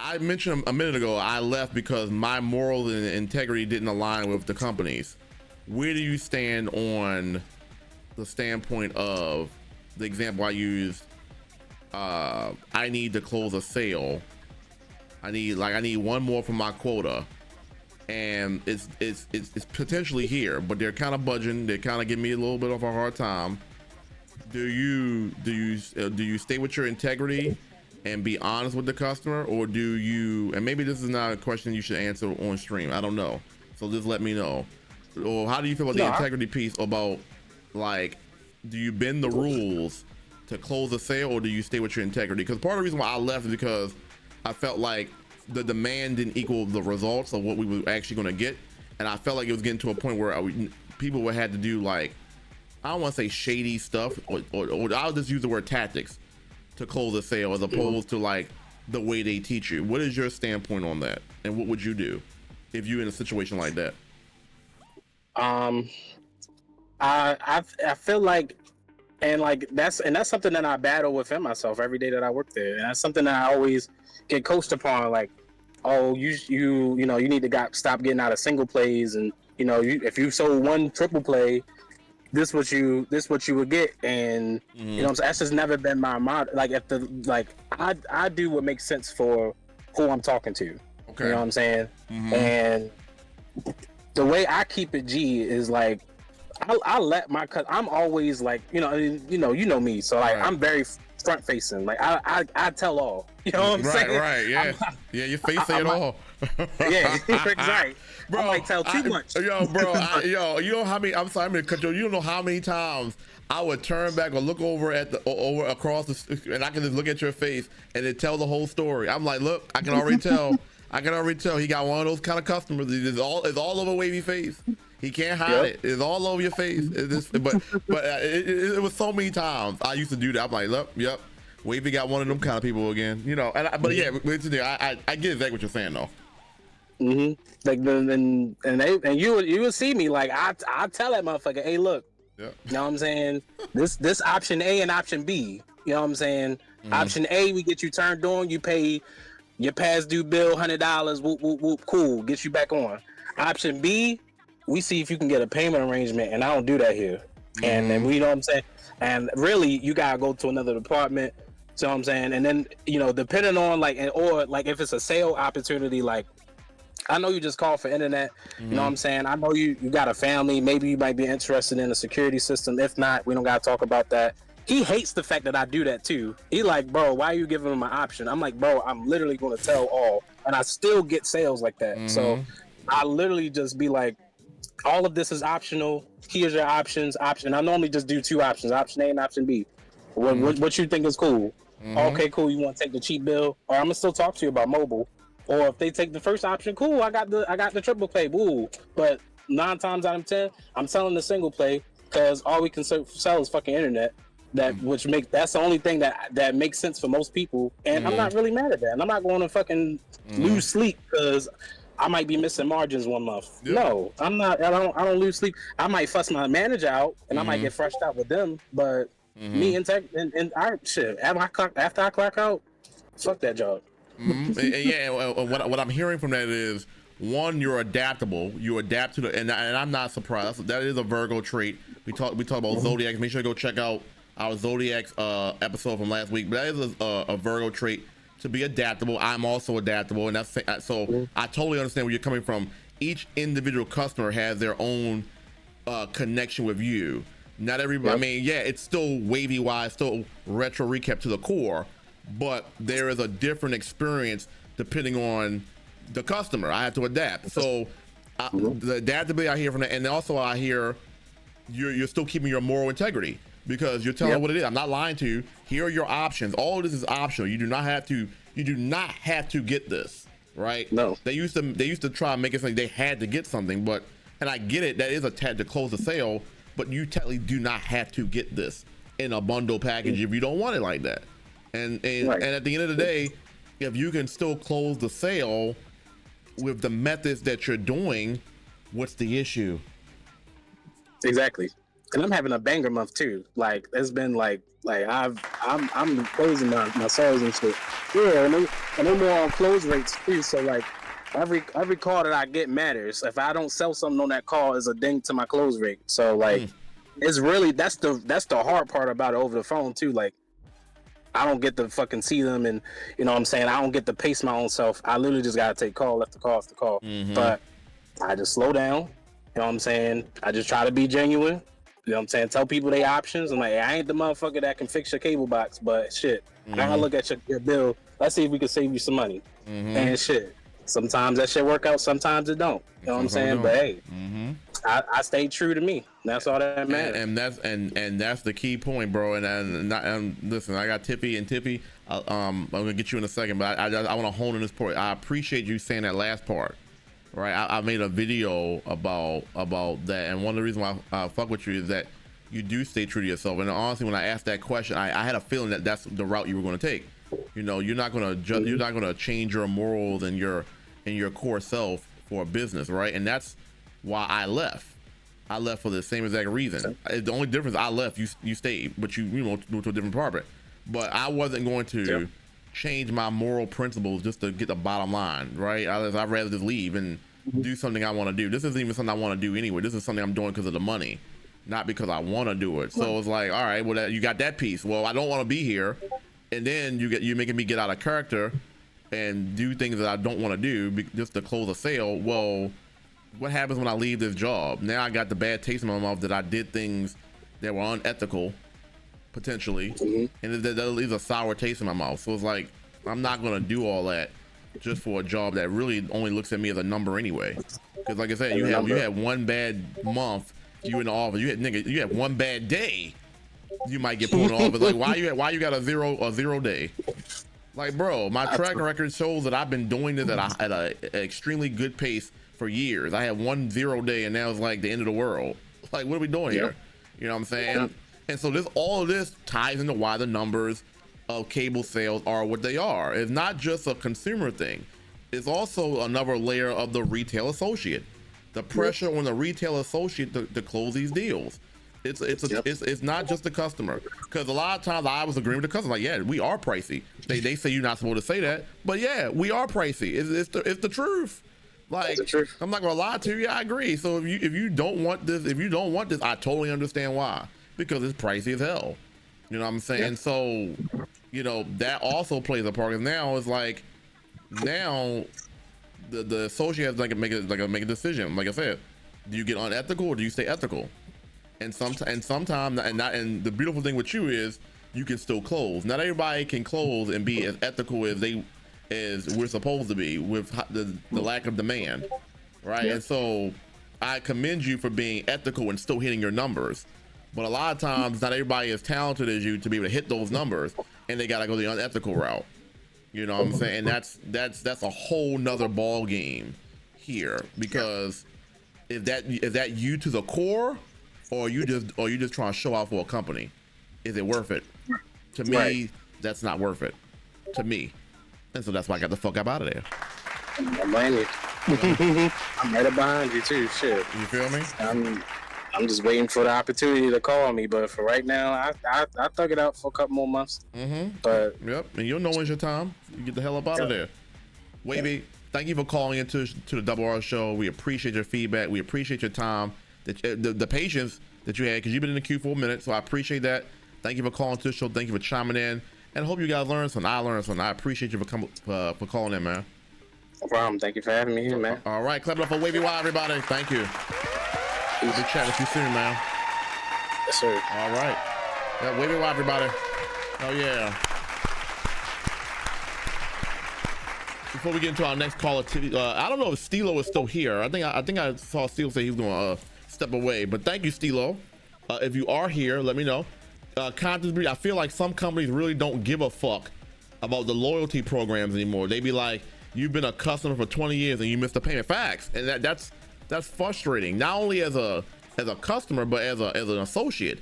S2: I mentioned a minute ago, I left because my morals and integrity didn't align with the company's. Where do you stand on the standpoint of the example I used? I need to close a sale. I need one more from my quota, and it's potentially here, but they're kind of budging. They're kind of giving me a little bit of a hard time. Do you stay with your integrity and be honest with the customer, or do you, and maybe this is not a question you should answer on stream, I don't know, so just let me know, or how do you feel about the integrity piece, about, like, do you bend the rules to close a sale, or do you stay with your integrity? Because part of the reason why I left is because I felt like the demand didn't equal the results of what we were actually going to get, and I felt like it was getting to a point where people would have to do, like, I don't want to say shady stuff, or I'll just use the word tactics to close a sale, as opposed to like the way they teach you. What is your standpoint on that, and what would you do if you're in a situation like that?
S6: I feel like, and like that's something that I battle within myself every day that I work there, and that's something that I always get coached upon. Like, oh, you know you need to stop getting out of single plays, and you know if you sold one triple play, this what you would get, and you know what I'm saying? That's just never been my model. Like, I do what makes sense for who I'm talking to. Okay. You know what I'm saying? And the way I keep it G is like, I let my I'm always like, you know me, so like I'm very front facing. Like I tell all. You know what I'm saying? Right, yeah. Yeah, your face say it all. Yeah, exactly. Bro, I might tell too much.
S2: Yo, bro, you know how many, I'm sorry, I'm gonna cut you. You don't know how many times I would turn back or look over at across the, and I can just look at your face and then tell the whole story. I'm like, look, I can already tell. He got one of those kind of customers. It's all over wavy face. He can't hide it. It's all over your face. It was so many times I used to do that. I'm like, look, yep, Wavy got one of them kind of people again, you know. But yeah, I get exactly what you're saying though.
S6: Like and you would see me like I tell that motherfucker, hey, look, you know what I'm saying? This option A and option B. You know what I'm saying? Option A, we get you turned on, you pay your past due bill $100, whoop whoop whoop, cool, get you back on. Option B, we see if you can get a payment arrangement, and I don't do that here. And then we, you know what I'm saying? And really, you gotta go to another department. So what I'm saying, and then depending on or if it's a sale opportunity, like I know you just called for internet. You know what I'm saying? I know you got a family. Maybe you might be interested in a security system. If not, we don't gotta talk about that. He hates the fact that I do that too. He like, bro, why are you giving him an option? I'm like, bro, I'm literally gonna tell all, and I still get sales like that. So I literally just be like, all of this is optional. Here's your options. Option. I normally just do two options: option A and option B. What you think is cool? Okay, cool. You want to take the cheap bill, or I'm gonna still talk to you about mobile. Or if they take the first option, cool. I got the triple play, woo. But 9 times out of 10, I'm selling the single play because all we can sell is fucking internet. That's the only thing that makes sense for most people, and I'm not really mad at that. And I'm not going to fucking lose sleep because I might be missing margins one month. No, I'm not. I don't lose sleep. I might fuss my manager out, and I might get flushed out with them. But me and tech and our shit after I clock out, fuck that job.
S2: What I'm hearing from that is, one, you're adaptable. You adapt to and I'm not surprised. That is a Virgo trait. We talk about zodiacs. Make sure to go check out our zodiacs episode from last week. But that is a Virgo trait, to be adaptable. I'm also adaptable, and that's so I totally understand where you're coming from. each individual customer has their own connection with you. Not everybody. I mean, yeah, it's still wavy wise, still retro recap to the core, but there is a different experience depending on the customer. I have to adapt. So the adaptability I hear from that, and also I hear you're still keeping your moral integrity because you're telling what it is. I'm not lying to you. Here are your options. All of this is optional. You do not have to. You do not have to get this. Right?
S6: No.
S2: They used to try and make it something they had to get something, but and I get it. That is a tag to close the sale, but you technically do not have to get this in a bundle package if you don't want it like that. And at the end of the day, if you can still close the sale with the methods that you're doing, what's the issue?
S6: Exactly. And I'm having a banger month too. Like it's been like I'm closing my sales and shit. Yeah, and I'm more on close rates too. So like every call that I get matters. If I don't sell something on that call, is a ding to my close rate. So like it's really that's the hard part about it over the phone too. Like I don't get to fucking see them, and you know what I'm saying, I don't get to pace my own self. I literally just gotta take call after call after call. But I just slow down. You know what I'm saying? I just try to be genuine. You know what I'm saying? Tell people their options. I'm like, I ain't the motherfucker that can fix your cable box, but shit, I gotta look at your bill. Let's see if we can save you some money. And shit, sometimes that shit work out, sometimes it don't. You know what I'm saying? But hey, I stayed true to me. That's all that matters.
S2: And that's the key point, bro. And listen, I got Tiffy and Tiffy. I'm gonna get you in a second, but I want to hone in this part. I appreciate you saying that last part. Right, I made a video about that, and one of the reasons why I fuck with you is that you do stay true to yourself. And honestly, when I asked that question, I had a feeling that that's the route you were going to take. You know, you're not going to change your morals and your core self for a business, right? And that's why I left. I left for the same exact reason. The only difference, I left, you stayed, but you moved to a different department. But I wasn't going to change my moral principles just to get the bottom line, right? I'd rather just leave and do something I want to do. This isn't even something I want to do anyway. This is something I'm doing because of the money, not because I want to do it. So it's like, all right, well, you got that piece. Well, I don't want to be here, and then you're making me get out of character and do things that I don't want to do just to close a sale. Well, what happens when I leave this job? Now I got the bad taste in my mouth that I did things that were unethical, potentially, and that leaves a sour taste in my mouth. So it's like, I'm not going to do all that just for a job that really only looks at me as a number anyway. Because like I said, you had one bad month, you in the office, you had one bad day, you might get pulled off. But like, why you got a zero day? Like, bro, my track record shows that I've been doing this at a extremely good pace for years. I had 1 0 day, and now it's like the end of the world. Like, what are we doing here? You know what I'm saying? And so all of this ties into why the numbers of cable sales are what they are. It's not just a consumer thing. It's also another layer of the retail associate. The pressure on the retail associate to close these deals. It's not just the customer, because a lot of times I was agreeing with the customer, like, yeah, we are pricey. They say you're not supposed to say that, but yeah, we are pricey. It's the truth. Like, I'm not gonna lie to you. I agree. So if you don't want this, I totally understand why, because it's pricey as hell. You know what I'm saying? So, you know, that also plays a part. Because now it's like, now the associate has to make a decision. Like I said, do you get unethical or do you stay ethical? And sometimes the beautiful thing with you is you can still close. Not everybody can close and be as ethical as we're supposed to be with the lack of demand, right? And so I commend you for being ethical and still hitting your numbers. But a lot of times, not everybody is talented as you to be able to hit those numbers, and they gotta go the unethical route. You know what I'm saying? And that's a whole nother ball game here, because is that you to the core, or you just trying to show out for a company? Is it worth it? To me, that's not worth it. To me, and so that's why I got the fuck up out of there.
S6: I'm right behind you too. Shit.
S2: You feel me?
S6: I'm just waiting for the opportunity to call me, but for right now, I thug it out for a couple more months. But
S2: and you'll know when's your time. You get the hell up out of there. Wavy, thank you for calling into the Double R Show. We appreciate your feedback. We appreciate your time, the patience that you had, because you've been in the queue for a minute. So I appreciate that. Thank you for calling to the show. Thank you for chiming in, and I hope you guys learned something. I learned something. I appreciate you for calling in, man.
S6: No problem. Thank you for having me here, man.
S2: All right, clap it up for Wavy Y, everybody. Thank you. We'll be chatting with you soon, man.
S6: Yes, sir.
S2: All right. Yeah, Wavy Y, everybody. Oh yeah. Before we get into our next caller, I don't know if Stilo is still here. I think I saw Stilo say he was going to step away. But thank you, Stilo. If you are here, let me know. Content breed. I feel like some companies really don't give a fuck about the loyalty programs anymore. They be like, you've been a customer for 20 years and you missed a payment. Facts, and that's frustrating. Not only as a customer, but as an associate.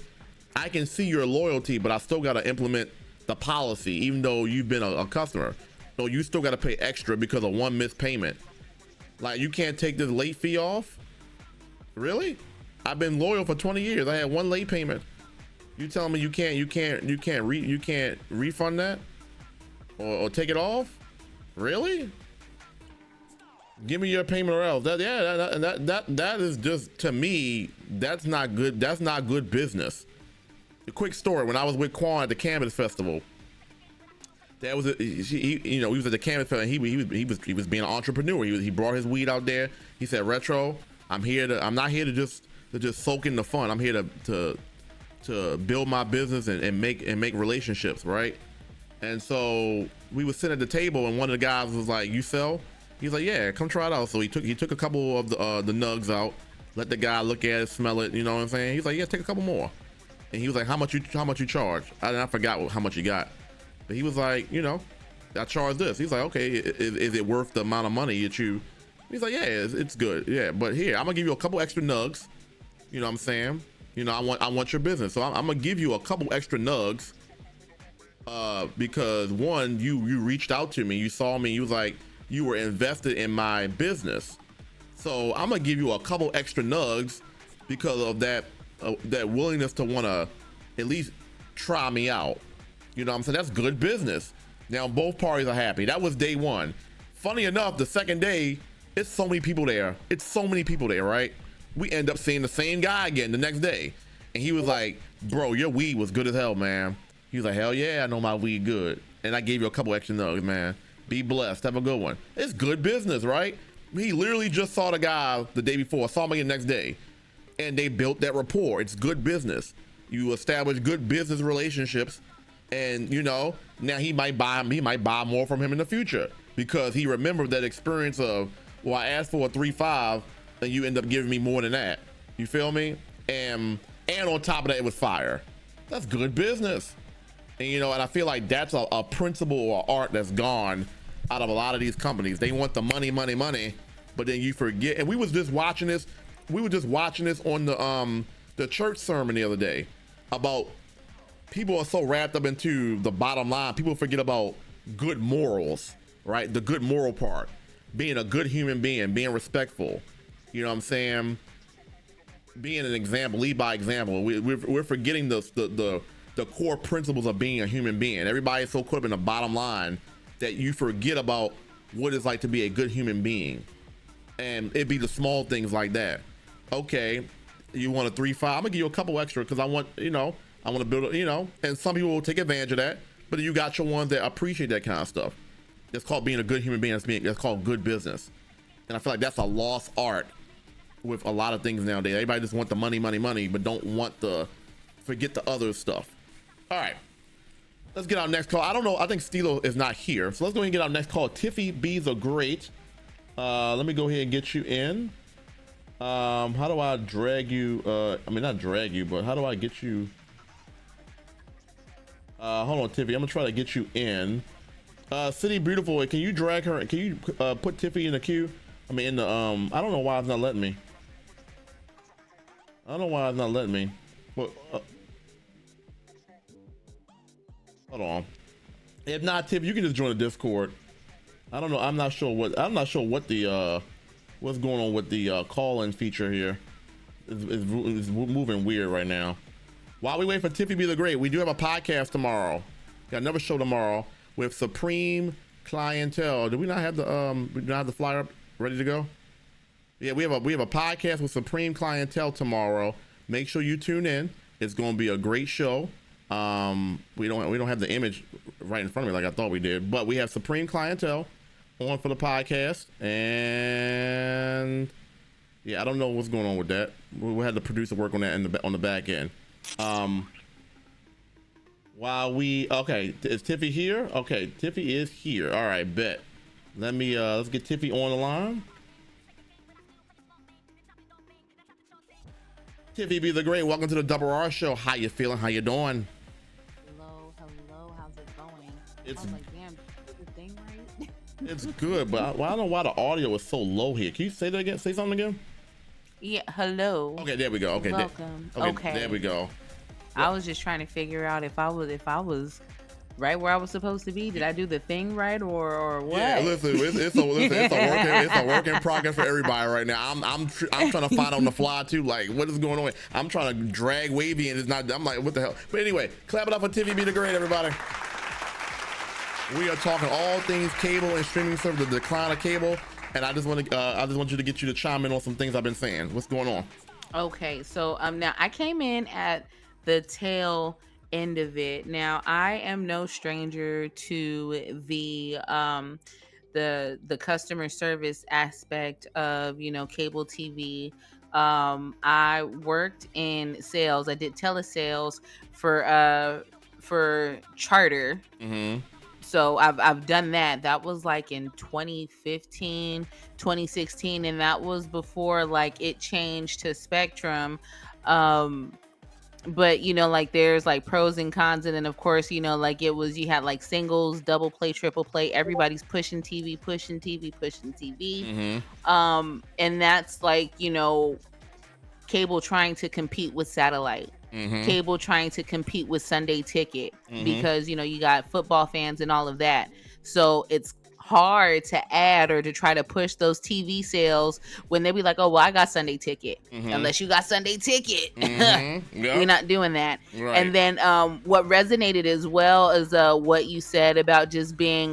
S2: I can see your loyalty, but I still got to implement the policy, even though you've been a customer. So you still got to pay extra because of one missed payment. Like, you can't take this late fee off? Really? I've been loyal for 20 years. I had one late payment. You telling me you can't refund that or take it off? Really? Give me your payment or else. That is just, to me, that's not good. That's not good business. A quick story: when I was with Quan at the Canvas Festival, that was he was at the Canvas Festival, and he was being an entrepreneur. He brought his weed out there. He said, "Retro, I'm not here to just soak in the fun. I'm here to build my business and make relationships, right?" And so we was sitting at the table, and one of the guys was like, "You sell?" He's like, "Yeah, come try it out." So he took a couple of the nugs out, let the guy look at it, smell it. You know what I'm saying? He's like, "Yeah, take a couple more." And he was like, "How much you charge?" I forgot how much he got, but he was like, "I charge this." He's like, "Okay, is it worth the amount of money that you?" He's like, "Yeah, it's good. Yeah, but here, I'm gonna give you a couple extra nugs. You know what I'm saying? I want your business, so I'm gonna give you a couple extra nugs." Because one, you reached out to me, you saw me, you was like, you were invested in my business, so I'm gonna give you a couple extra nugs because of that willingness to want to at least try me out. You know what I'm saying? That's good business. Now both parties are happy. That was day one. Funny enough, the second day, it's so many people there. Right? We end up seeing the same guy again the next day, and he was like, "Bro, your weed was good as hell, man." He was like, "Hell yeah, I know my weed good." And I gave you a couple extra nugs, man. Be blessed. Have a good one. It's good business, right? He literally just saw the guy the day before, saw him again the next day, and they built that rapport. It's good business. You establish good business relationships, and now he might buy more from him in the future because he remembered that experience of, well, I asked for a 3.5 and you end up giving me more than that. You feel me? And on top of that, it was fire. That's good business. And and I feel like that's a principle or art that's gone out of a lot of these companies. They want the money, but then you forget. And we were just watching this on the church sermon the other day about people are so wrapped up into the bottom line. People forget about good morals, right? The good moral part, being a good human being, being respectful. You know what I'm saying? Being an example, lead by example. We're forgetting the core principles of being a human being. Everybody's so caught up in the bottom line that you forget about what it's like to be a good human being. And it'd be the small things like that. Okay, you want a 3.5? I'm gonna give you a couple extra because I want to build and some people will take advantage of that, but you got your ones that appreciate that kind of stuff. It's called being a good human being. That's called good business. And I feel like that's a lost art with a lot of things nowadays. Everybody just want the money, but don't want forget the other stuff. All right, let's get our next call. I don't know. I think Stilo is not here, so let's go ahead and get our next call. Tiffy B's are great. Let me go ahead and get you in. How do I drag you? I mean, not drag you, but how do I get you? Hold on, Tiffy. I'm gonna try to get you in. City Beautiful, can you drag her? Can you put Tiffy in the queue? I mean, in the I don't know why it's not letting me. But, hold on. If not, Tiff, you can just join the Discord. I don't know. I'm not sure what the what's going on with the call-in feature here. It's moving weird right now. While we wait for Tiffy Be the Great, we do have a podcast tomorrow. Got another show tomorrow with Supreme Clientele. Do we not have the flyer up ready to go? Yeah, we have a podcast with Supreme Clientele tomorrow. Make sure you tune in. It's going to be a great show. We don't have the image right in front of me like I thought we did, but we have Supreme Clientele. on for the podcast, and yeah, I don't know what's going on with that. We had the producer work on that on the back end. While okay, is Tiffy here? Okay, Tiffy is here. All right, bet. Let me let's get Tiffy on the line. Tiffy be the Great, welcome to the Double R Show. How you feeling? How you doing?
S7: Hello, how's it going?
S2: It's,
S7: I was like, damn, is the thing right?
S2: It's good, but I don't know why the audio is so low here. Can you say that again? Say something again?
S7: Yeah, hello.
S2: Okay, there we go. Okay,
S7: welcome.
S2: Okay, there we go.
S7: I was just trying to figure out if I was right where I was supposed to be. Did I do the thing right or what?
S2: Yeah, listen, it's a work in progress for everybody right now. I'm trying to find on the fly too, like what is going on. I'm trying to drag Wavy and it's not. I'm like, what the hell? But anyway, clap it up for Tiffy be the Great, everybody. We are talking all things cable and streaming service, the decline of cable, and I just want you to chime in on some things I've been saying. What's going on?
S7: Okay, so now I came in at the tail end of it. Now I am no stranger to the customer service aspect of cable TV. I worked in sales. I did telesales for Charter.
S2: Mm-hmm.
S7: So I've done that. That was like in 2015, 2016, and that was before like it changed to Spectrum. But like there's like pros and cons, and then of course like you had like singles, double play, triple play. Everybody's pushing TV.
S2: Mm-hmm.
S7: And that's like cable trying to compete with satellite.
S2: Mm-hmm.
S7: Cable trying to compete with Sunday Ticket,
S2: mm-hmm.
S7: because you got football fans and all of that. So it's hard to add or to try to push those TV sales when they be like, oh well, I got Sunday Ticket.
S2: Mm-hmm.
S7: Unless you got Sunday Ticket.
S2: Mm-hmm. Yep.
S7: We're not doing that.
S2: Right.
S7: And then what resonated as well is what you said about just being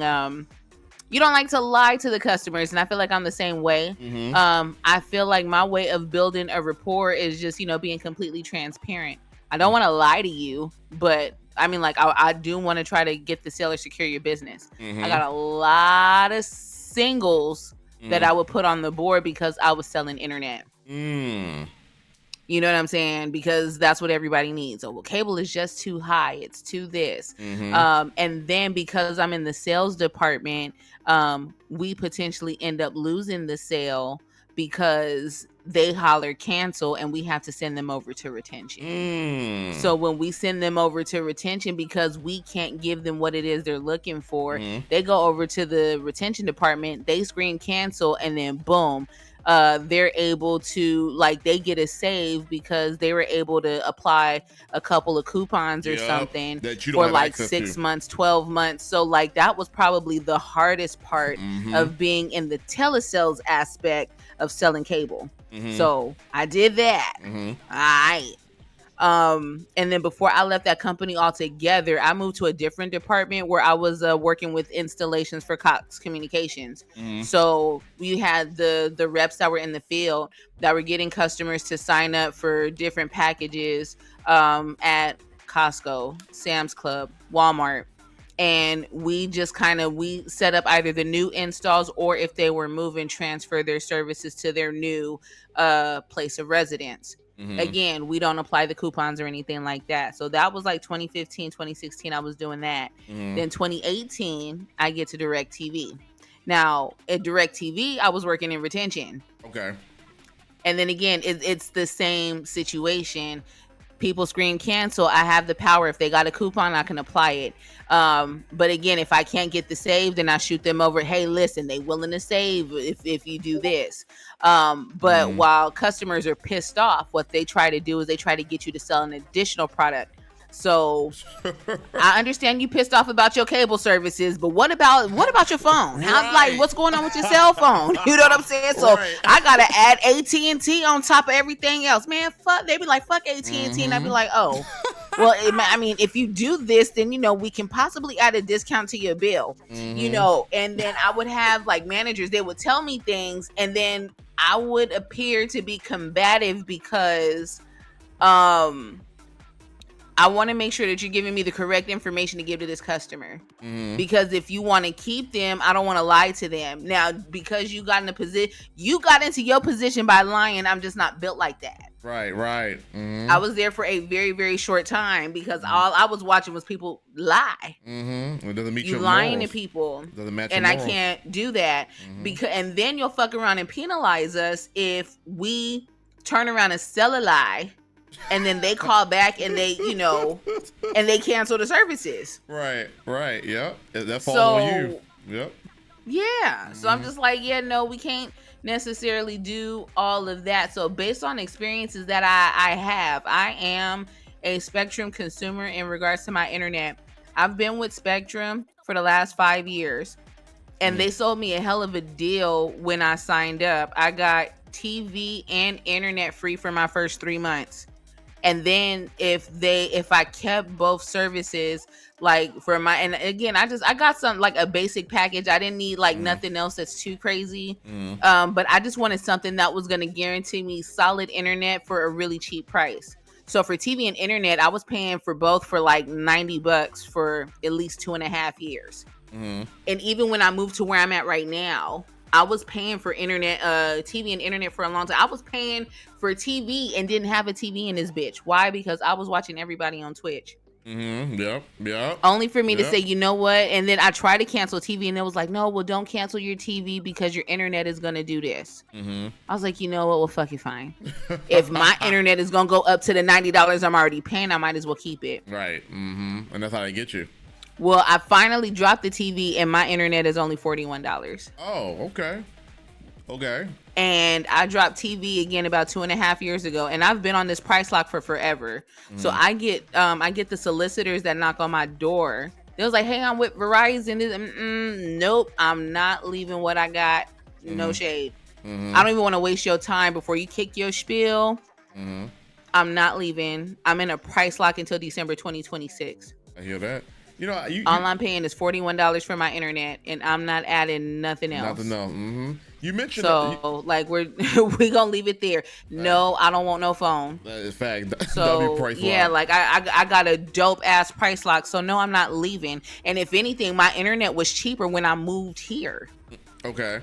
S7: you don't like to lie to the customers, and I feel like I'm the same way.
S2: Mm-hmm.
S7: I feel like my way of building a rapport is just being completely transparent. I don't want to lie to you, but I mean, like, I do want to try to get the sale or secure your business.
S2: Mm-hmm.
S7: I got a lot of singles that I would put on the board because I was selling internet.
S2: Mm.
S7: You know what I'm saying? Because that's what everybody needs. Oh, well, cable is just too high. It's too this.
S2: Mm-hmm.
S7: And then because I'm in the sales department, we potentially end up losing the sale because they holler cancel and we have to send them over to retention.
S2: Mm.
S7: So when we send them over to retention because we can't give them what it is they're looking for, they go over to the retention department, they screen cancel, and then boom, they're able to, like, they get a save because they were able to apply a couple of coupons or something for like 6 months, 12 months. So like that was probably the hardest part of being in the telesales aspect of selling cable. So I did that. All right. And then before I left that company altogether, I moved to a different department where I was working with installations for Cox Communications. So we had the reps that were in the field that were getting customers to sign up for different packages at Costco, Sam's Club, Walmart. And we just we set up either the new installs, or if they were moving, transfer their services to their new place of residence. Again, we don't apply the coupons or anything like that. So that was like 2015, 2016, I was doing that. Then 2018, I get to DirecTV. Now, at DirecTV, I was working in retention.
S2: Okay.
S7: And then again, it's the same situation. People screen cancel. I have the power. If they got a coupon, I can apply it. But again, if I can't get the save, then I shoot them over. Hey, listen, they willing to save if you do this. But while customers are pissed off, what they try to do is they try to get you to sell an additional product. So I understand you pissed off about your cable services, but what about your phone? How, like, what's going on with your cell phone? You know what I'm saying? So I gotta add AT&T on top of everything else, man. Fuck, they be like, fuck AT&T, and I be like, oh, well, I mean, if you do this, then we can possibly add a discount to your bill, And then I would have like managers, they would tell me things, and then I would appear to be combative because, I want to make sure that you're giving me the correct information to give to this customer. Because if you want to keep them, I don't want to lie to them. Now, because you got into your position by lying. I'm just not built like that.
S2: Right.
S7: I was there for a very, very short time because all I was watching was people lie.
S2: It doesn't meet
S7: you
S2: your
S7: lying
S2: morals.
S7: to people,
S2: Doesn't match
S7: and
S2: your
S7: I
S2: morals.
S7: can't do that because. And then you'll fuck around and penalize us if we turn around and sell a lie. And then they call back and they, and they cancel the services.
S2: Right. Yep. That falls on you. Yep.
S7: Yeah. So I'm just like, we can't necessarily do all of that. So based on experiences that I have, I am a Spectrum consumer in regards to my internet. I've been with Spectrum for the last 5 years, and they sold me a hell of a deal when I signed up. I got TV and internet free for my first 3 months. And then if I kept both services, like for my, and again, I got some like a basic package. I didn't need like nothing else that's too crazy. But I just wanted something that was going to guarantee me solid internet for a really cheap price. So for TV and internet, I was paying for both for like $90 for at least 2.5 years. And even when I moved to where I'm at right now, I was paying for internet, TV and internet for a long time. I was paying for TV and didn't have a TV in this bitch. Why? Because I was watching everybody on Twitch.
S2: Yep.
S7: Only for me to say, you know what? And then I tried to cancel TV and it was like, no, well, don't cancel your TV because your internet is going to do this. I was like, you know what? Well, fuck it, fine. If my internet is going to go up to the $90 I'm already paying, I might as well keep it.
S2: Right. And that's how they get you.
S7: Well, I finally dropped the TV and my internet is only $41.
S2: Oh, okay.
S7: And I dropped TV again about 2.5 years ago, and I've been on this price lock for forever. So I get the solicitors that knock on my door. They was like, "Hey, I'm with Verizon." Nope, I'm not leaving what I got. No shade. I don't even want to waste your time before you kick your spiel. I'm not leaving. I'm in a price lock until December 2026.
S2: I hear that.
S7: All I'm paying is $41 for my internet, and I'm not adding nothing else.
S2: Nothing else. You mentioned
S7: we gonna leave it there. No, I don't want no phone.
S2: That is fact.
S7: So yeah, like I got a dope ass price lock. So no, I'm not leaving. And if anything, my internet was cheaper when I moved here.
S2: Okay.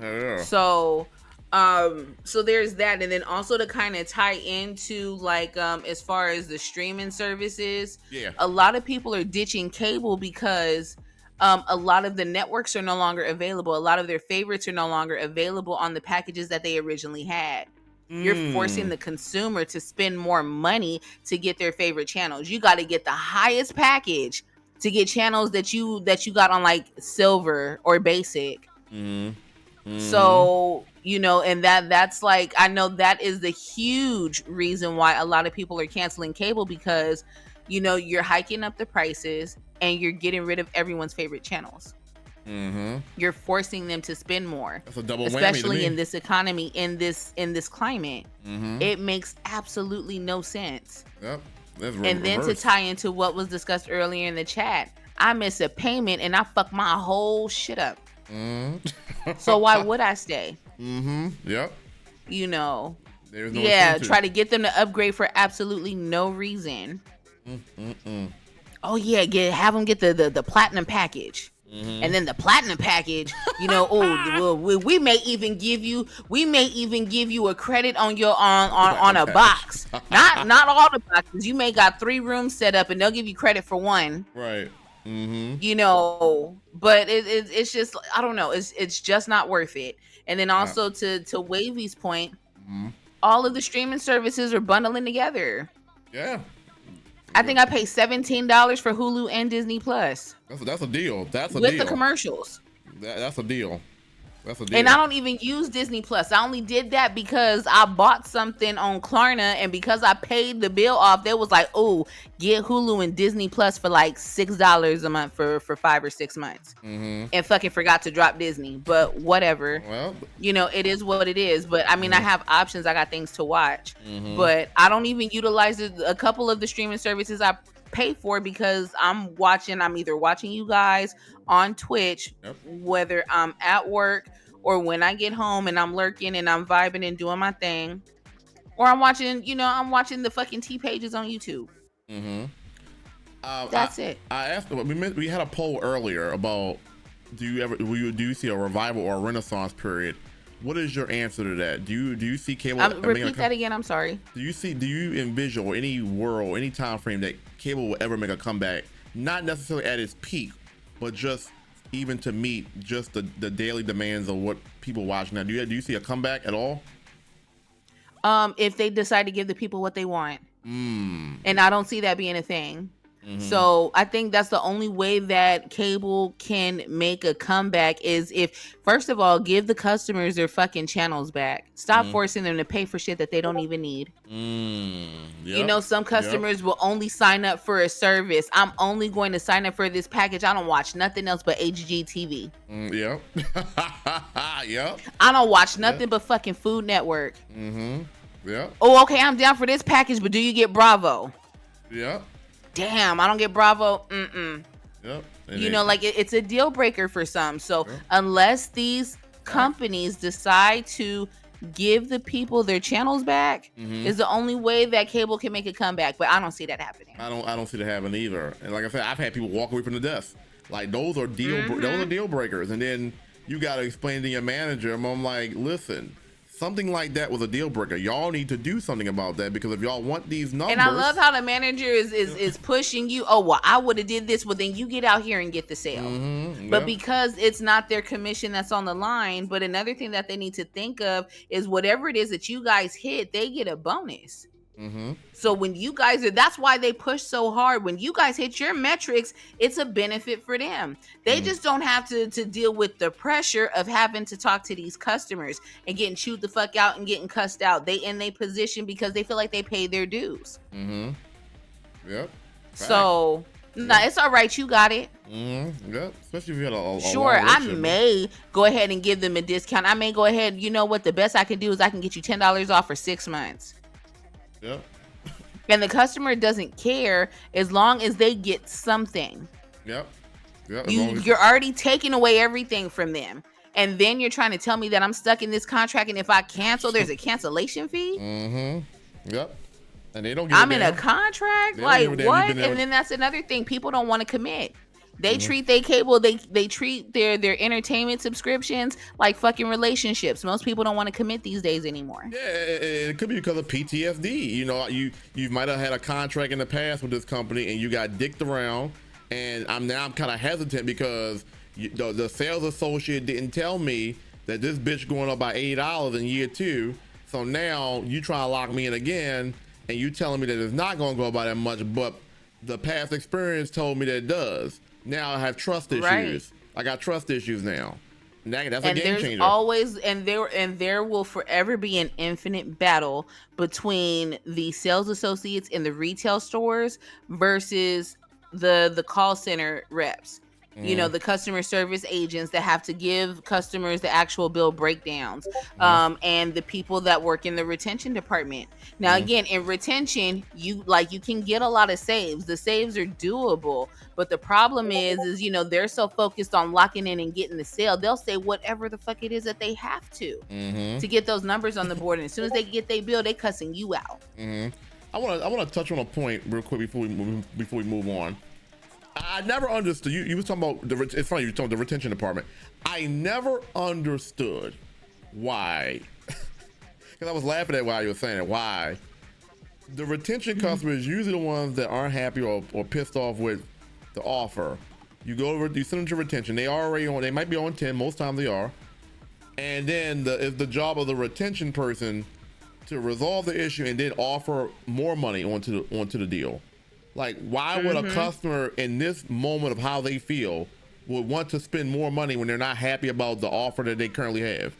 S2: Yeah.
S7: So there's that, and then also to kind of tie into like as far as the streaming services, a lot of people are ditching cable because a lot of the networks are no longer available. A lot of their favorites are no longer available on the packages that they originally had. You're forcing the consumer to spend more money to get their favorite channels. You got to get the highest package to get channels that you got on like silver or basic. So, and that's like, I know that is the huge reason why a lot of people are canceling cable because, you're hiking up the prices and you're getting rid of everyone's favorite channels. You're forcing them to spend more.
S2: That's a double whammy,
S7: especially in this economy, in this climate. It makes absolutely no sense.
S2: Yep.
S7: And then to tie into what was discussed earlier in the chat, I miss a payment and I fuck my whole shit up. So why would I stay?
S2: Yep.
S7: There's no
S2: incentive.
S7: try to get them to upgrade for absolutely no reason. Oh yeah, have them get the platinum package. And then the platinum package, we may even give you a credit on your on a box. Not all the boxes. You may got 3 rooms set up and they'll give you credit for one.
S2: Right.
S7: But it's just, I don't know, it's just not worth it. And then also to Wavy's point, all of the streaming services are bundling together.
S2: Yeah.
S7: I think I paid $17 for Hulu and Disney Plus.
S2: That's a deal.
S7: With the commercials.
S2: That's a deal.
S7: And I don't even use Disney Plus. I only did that because I bought something on Klarna, and because I paid the bill off, they was like, "Oh, get Hulu and Disney Plus for like $6 a month for 5 or 6 months." And fucking forgot to drop Disney, but whatever.
S2: Well,
S7: it is what it is. But I mean, I have options. I got things to watch, but I don't even utilize a couple of the streaming services I pay for because I'm either watching you guys on Twitch, whether I'm at work or when I get home and I'm lurking and I'm vibing and doing my thing, or I'm watching the fucking T pages on YouTube. That's it.
S2: I asked. We had a poll earlier about do you see a revival or a renaissance period? What is your answer to that? Do you see cable?
S7: Repeat that again. I'm sorry.
S2: Do you envision or any world, any time frame that cable will ever make a comeback? Not necessarily at its peak, but just even to meet just the daily demands of what people watch now. Do you see a comeback at all?
S7: If they decide to give the people what they want, and I don't see that being a thing. So I think that's the only way that cable can make a comeback is if, first of all, give the customers their fucking channels back. Stop forcing them to pay for shit that they don't even need. You know, some customers will only sign up for a service. I'm only going to sign up for this package. I don't watch nothing else but HGTV.
S2: Yep.
S7: I don't watch nothing but fucking Food Network.
S2: Yeah.
S7: Oh, okay, I'm down for this package, but do you get Bravo?
S2: Yeah.
S7: Damn, I don't get Bravo.
S2: Yep.
S7: You know, like it's a deal breaker for some. So unless these companies decide to give the people their channels back, is the only way that cable can make a comeback. But I don't see that happening.
S2: I don't see that happening either. And like I said, I've had people walk away from the desk. Like those are deal breakers. And then you got to explain to your manager. And I'm like, listen. Something like that was a deal breaker. Y'all need to do something about that because if y'all want these numbers.
S7: And I love how the manager is pushing you. Oh, well, I would have did this. Well, then you get out here and get the sale. But because it's not their commission that's on the line. But another thing that they need to think of is whatever it is that you guys hit, they get a bonus. So when you guys that's why they push so hard. When you guys hit your metrics, it's a benefit for them. They just don't have to deal with the pressure of having to talk to these customers and getting chewed the fuck out and getting cussed out. They in their position because they feel like they pay their dues.
S2: Yep.
S7: So nah, it's all right. You got it.
S2: Yep. Especially if you had a
S7: sure, I may go ahead and give them a discount. I may go ahead. You know what? The best I can do is I can get you $10 off for 6 months.
S2: Yep.
S7: And the customer doesn't care as long as they get something.
S2: Yep.
S7: You're already taking away everything from them. And then you're trying to tell me that I'm stuck in this contract and if I cancel, there's a cancellation fee?
S2: Yep. And they don't
S7: I'm in a contract? Like what? And then that's another thing. People don't want to commit. They treat their cable, they treat their entertainment subscriptions like fucking relationships. Most people don't want to commit these days anymore.
S2: Yeah, it could be because of PTSD. You know, you might have had a contract in the past with this company and you got dicked around. And I'm kind of hesitant because the sales associate didn't tell me that this bitch going up by $8 in year 2. So now you try to lock me in again and you telling me that it's not going to go up by that much, but the past experience told me that it does. Now I have trust issues. Right. I got trust issues now. That's a game changer.
S7: Always, and there will forever be an infinite battle between the sales associates in the retail stores versus the call center reps. You know, the customer service agents that have to give customers the actual bill breakdowns, and the people that work in the retention department. Now, again, in retention, you can get a lot of saves. The saves are doable, but the problem is, you know, they're so focused on locking in and getting the sale, they'll say whatever the fuck it is that they have to get those numbers on the board. And as soon as they get their bill, they cussing you out.
S2: I want to touch on a point real quick before we move on. I never understood. You was talking about it's funny you were talking about the retention department. I never understood why, because I was laughing at why you were saying it. Why the retention customers usually the ones that aren't happy or pissed off with the offer. You go over, you send them to retention. They already on. They might be on 10. Most times they are. And then it's the job of the retention person to resolve the issue and then offer more money onto the deal. Like, why would a customer in this moment of how they feel would want to spend more money when they're not happy about the offer that they currently have?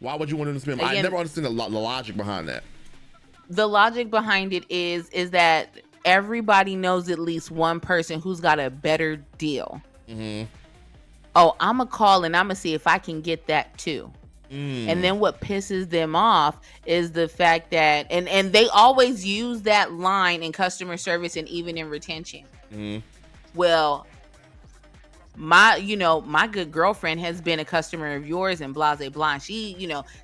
S2: Why would you want them to spend? I never understand the logic behind that.
S7: The logic behind it is that everybody knows at least one person who's got a better deal. Oh, I'm going to call and I'm going to see if I can get that too. And then what pisses them off is the fact that, and they always use that line in customer service and even in retention. Well, my good girlfriend has been a customer of yours and blase blanc. She,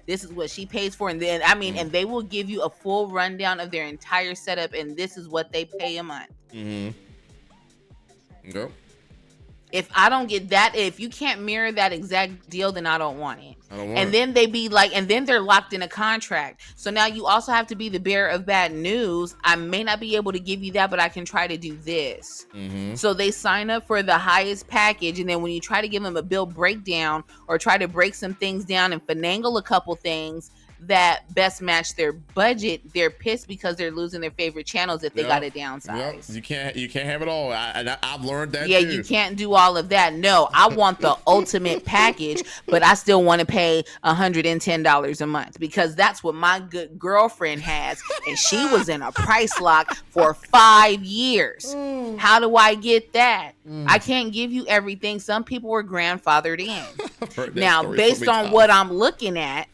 S7: this is what she pays for. And then, and they will give you a full rundown of their entire setup. And this is what they pay a month.
S2: Yep.
S7: If I don't get that, if you can't mirror that exact deal, then I don't want it.
S2: And
S7: then they be like, and then they're locked in a contract. So now you also have to be the bearer of bad news. I may not be able to give you that, but I can try to do this. So they sign up for the highest package. And then when you try to give them a bill breakdown or try to break some things down and finagle a couple things that best match their budget, they're pissed because they're losing their favorite channels if they got to downsize.
S2: You can't have it all. I've learned that.
S7: Yeah,
S2: too.
S7: You can't do all of that. No, I want the ultimate package, but I still want to pay $110 a month because that's what my good girlfriend has, and she was in a price lock for 5 years. How do I get that? I can't give you everything. Some people were grandfathered in. Now, based on what I'm looking at,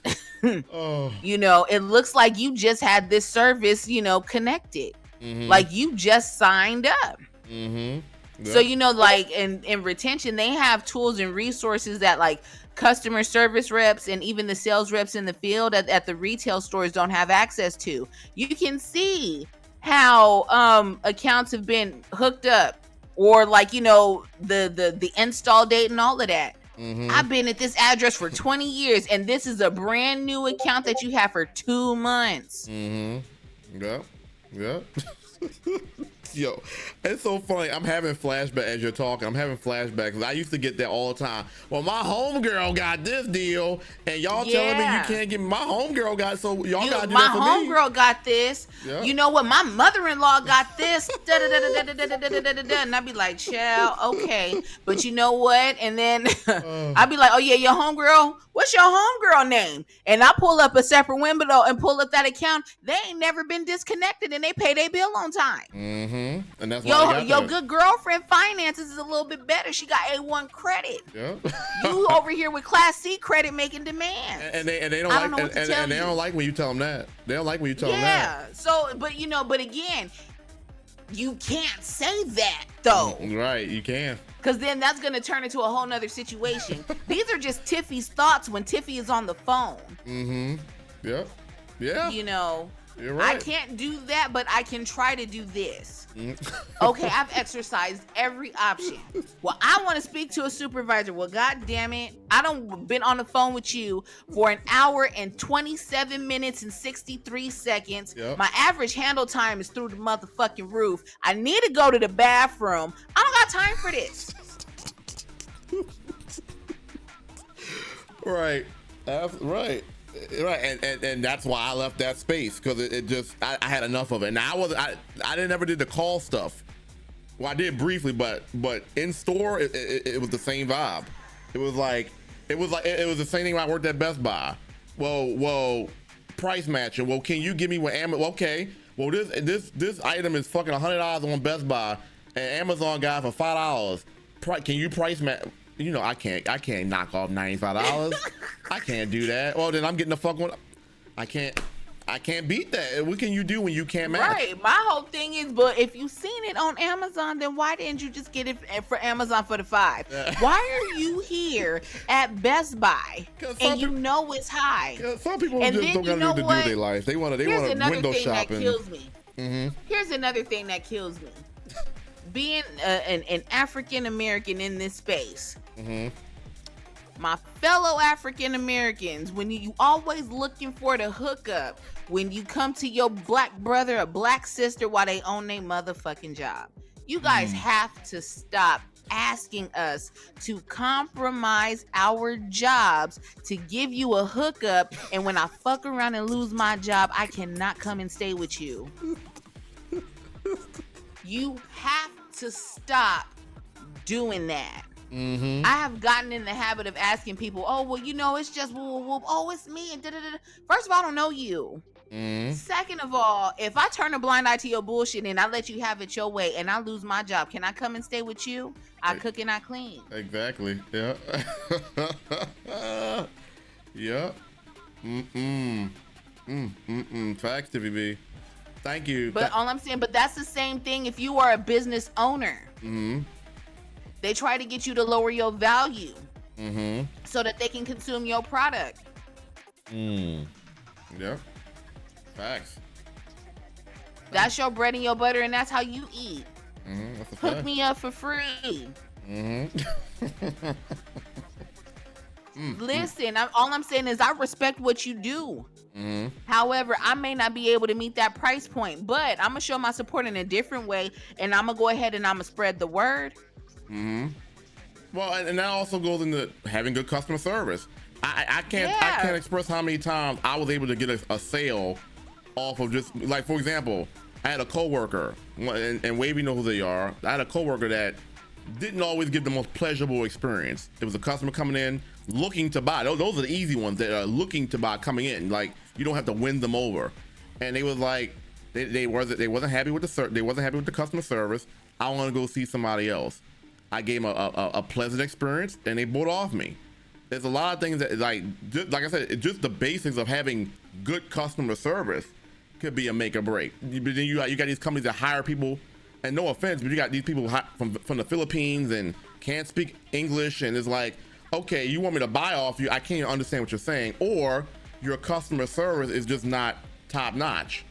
S7: it looks like you just had this service, connected. Like you just signed up. Yep. So, like in retention, they have tools and resources that like customer service reps and even the sales reps in the field at the retail stores don't have access to. You can see how accounts have been hooked up or like, the install date and all of that. I've been at this address for 20 years and this is a brand new account that you have for 2 months.
S2: Yep. Yo, it's so funny. I'm having flashbacks as you're talking. I'm having flashbacks. I used to get that all the time. Well, my homegirl got this deal, and y'all telling me you can't get. My homegirl got, so y'all gotta do that for me.
S7: My homegirl got this. Yeah. You know what? My mother-in-law got this. And I'd be like, child, okay. But you know what? And then I'd be like, oh yeah, your homegirl. What's your homegirl name? And I pull up a separate window and pull up that account. They ain't never been disconnected, and they pay their bill on time.
S2: And that's why
S7: your good girlfriend finances is a little bit better. She got A1 credit. Yeah. You over here with Class C credit making demands.
S2: And they don't like and they don't like when you tell them that. They don't like when you tell them that.
S7: Yeah. So, but again, you can't say that though.
S2: Right, you can.
S7: Because then that's going to turn into a whole nother situation. These are just Tiffy's thoughts when Tiffy is on the phone.
S2: Yep. Yeah.
S7: You're right. I can't do that, but I can try to do this. Okay, I've exercised every option. Well, I want to speak to a supervisor. Well, God damn it. I done been on the phone with you for 1 hour and 27 minutes and 63 seconds. Yep. My average handle time is through the motherfucking roof. I need to go to the bathroom. I don't got time for this.
S2: Right. Right. And that's why I left that space, because it just I had enough of it. Now I didn't ever did the call stuff. Well, I did briefly, but in store it was the same vibe. It was the same thing when I worked at Best Buy. Well, price matching. Well, can you give me what Amazon? Okay. Well, this item is fucking $100 on Best Buy, and Amazon got it for $5. Can you price match? I can't knock off $95. I can't do that. Well, then I'm getting the fuck one. I can't beat that. What can you do when you can't match?
S7: Right. My whole thing is, but if you seen it on Amazon, then why didn't you just get it for Amazon for the $5? Why are you here at Best Buy and you know it's high?
S2: Some people just don't got nothing to do with their life. They want to window shop.
S7: Here's another thing that kills me. Being an African American in this space, my fellow African Americans, when you always looking for the hookup, when you come to your black brother or black sister while they own their motherfucking job, you guys have to stop asking us to compromise our jobs to give you a hookup, and when I fuck around and lose my job, I cannot come and stay with you. You have to stop doing that. I have gotten in the habit of asking people, oh, well, it's just, oh, it's me. And da-da-da-da. First of all, I don't know you. Second of all, if I turn a blind eye to your bullshit and I let you have it your way and I lose my job, can I come and stay with you? I cook and I clean.
S2: Exactly. Yeah. Yeah. Facts, TVB. Thank you.
S7: But all I'm saying, but that's the same thing if you are a business owner. They try to get you to lower your value
S2: Mm-hmm.
S7: so that they can consume your product.
S2: Yeah. Facts.
S7: That's your bread and your butter, and that's how you eat.
S2: That's a
S7: Hook
S2: fact.
S7: me up for free. Listen, all I'm saying is I respect what you do. However, I may not be able to meet that price point, but I'm gonna show my support in a different way, and I'm gonna go ahead and I'm gonna spread the word.
S2: Well, and that also goes into having good customer service. I can't express how many times I was able to get a sale off of just, like, for example, I had a coworker, and Wavy knows who they are. I had a coworker that didn't always give the most pleasurable experience. It was a customer coming in looking to buy. Those are the easy ones that are looking to buy coming in. Like, you don't have to win them over. And they was like, they wasn't happy with the customer service. I want to go see somebody else. I gave them a pleasant experience, and they bought off me. There's a lot of things that, like I said, just the basics of having good customer service could be a make or break. But then you got these companies that hire people, and no offense, but you got these people from the Philippines and can't speak English, and it's like, okay, you want me to buy off you? I can't even understand what you're saying, or your customer service is just not top notch.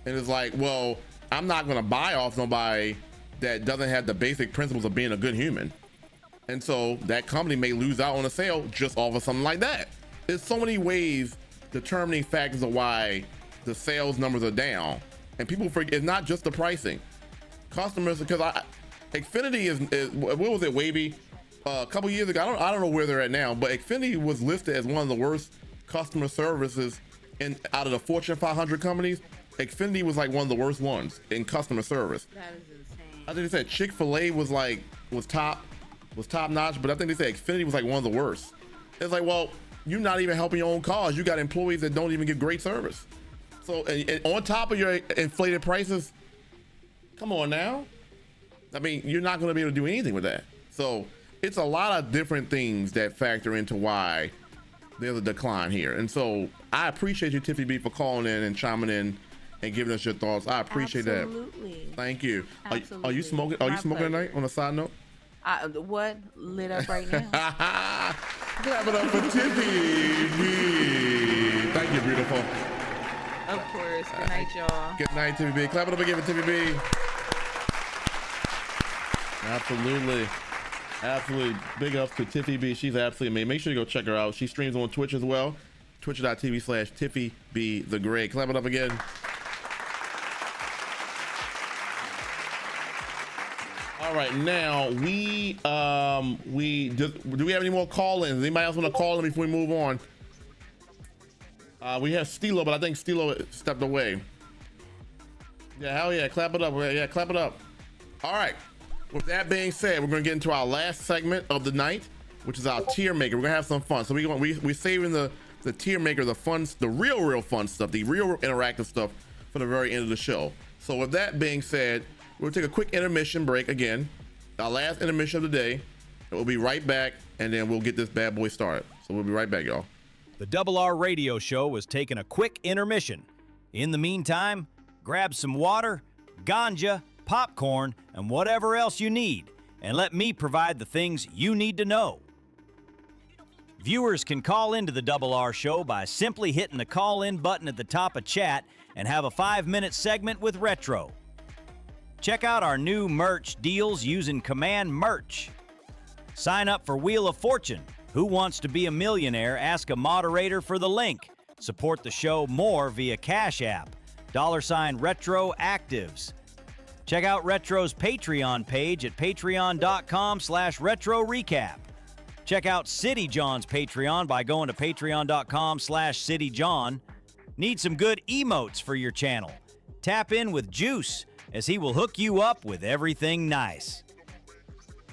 S2: And it's like, well, I'm not gonna buy off nobody that doesn't have the basic principles of being a good human. And so that company may lose out on a sale just off of something like that. There's so many ways, determining factors of why the sales numbers are down. And people forget, it's not just the pricing. Customers, because Xfinity is what was it, Wavy? A couple years ago, I don't know where they're at now, but Xfinity was listed as one of the worst customer services out of the Fortune 500 companies. Xfinity was like one of the worst ones in customer service.
S7: That is insane.
S2: I think they said Chick-fil-A was top notch, but I think they said Xfinity was like one of the worst. It's like, well, you're not even helping your own cause. You got employees that don't even give great service. So, and on top of your inflated prices, come on now. I mean, you're not going to be able to do anything with that. So it's a lot of different things that factor into why there's a decline here. And so I appreciate you, Tiffy B, for calling in and chiming in and giving us your thoughts. I appreciate that. Thank you. Are you smoking? Are you smoking tonight? On a side note.
S7: What lit up right now?
S2: Clap it up for Tiffy B. Thank you, beautiful.
S7: Of course. Good night, y'all.
S2: Good night, Tiffy B. Clap it up again for Tiffy B. Absolutely. Big ups to Tiffy B. She's absolutely amazing. Make sure you go check her out. She streams on Twitch as well. Twitch.tv/Tiffy B the Great. Clap it up again. All right, now do we have any more call-ins? Anybody else want to call in before we move on? We have Stilo, but I think Stilo stepped away. Yeah, hell yeah, clap it up. Yeah, clap it up. All right. With that being said, we're gonna get into our last segment of the night, which is our tier maker. We're gonna have some fun. So we're saving the tier maker, the real fun stuff, the real interactive stuff for the very end of the show. So with that being said, we'll take a quick intermission break again. Our last intermission of the day. We'll be right back, and then we'll get this bad boy started. So we'll be right back, y'all.
S3: The Double R radio show was taking a quick intermission. In the meantime, grab some water, ganja, popcorn, and whatever else you need, and let me provide the things you need to know. Viewers can call into the Double R show by simply hitting the call-in button at the top of chat and have a 5-minute segment with Retro. Check out our new merch deals using Command Merch. Sign up for Wheel of Fortune. Who wants to be a millionaire? Ask a moderator for the link. Support the show more via Cash App. $Retroactives. Check out Retro's Patreon page at patreon.com/retro recap. Check out City John's Patreon by going to patreon.com/cityjohn. Need some good emotes for your channel? Tap in with Juice, as he will hook you up with everything nice.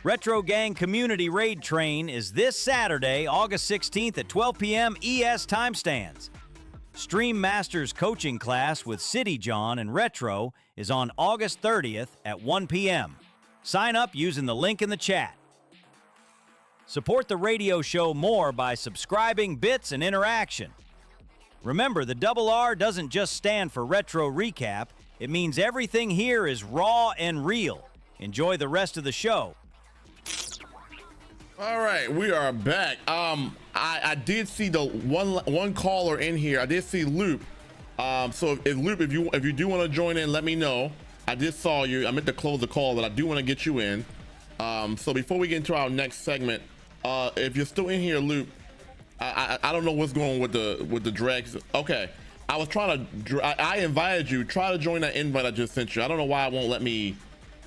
S3: Retro Gang Community Raid Train is this Saturday, August 16th at 12 p.m. ES time stands. Stream Masters coaching class with City John and Retro is on August 30th at 1 p.m. Sign up using the link in the chat. Support the radio show more by subscribing, bits, and interaction. Remember, the Double R doesn't just stand for Retro Recap. It means everything here is raw and real. Enjoy the rest of the show.
S2: All right, we are back. I did see the one caller in here. I did see Loop. So if Loop, if you do want to join in, let me know. I just saw you. I meant to close the call, but I do want to get you in. So before we get into our next segment, if you're still in here, Loop, I don't know what's going on with the drags. Okay, I was trying to. I invited you. Try to join that invite I just sent you. I don't know why it won't let me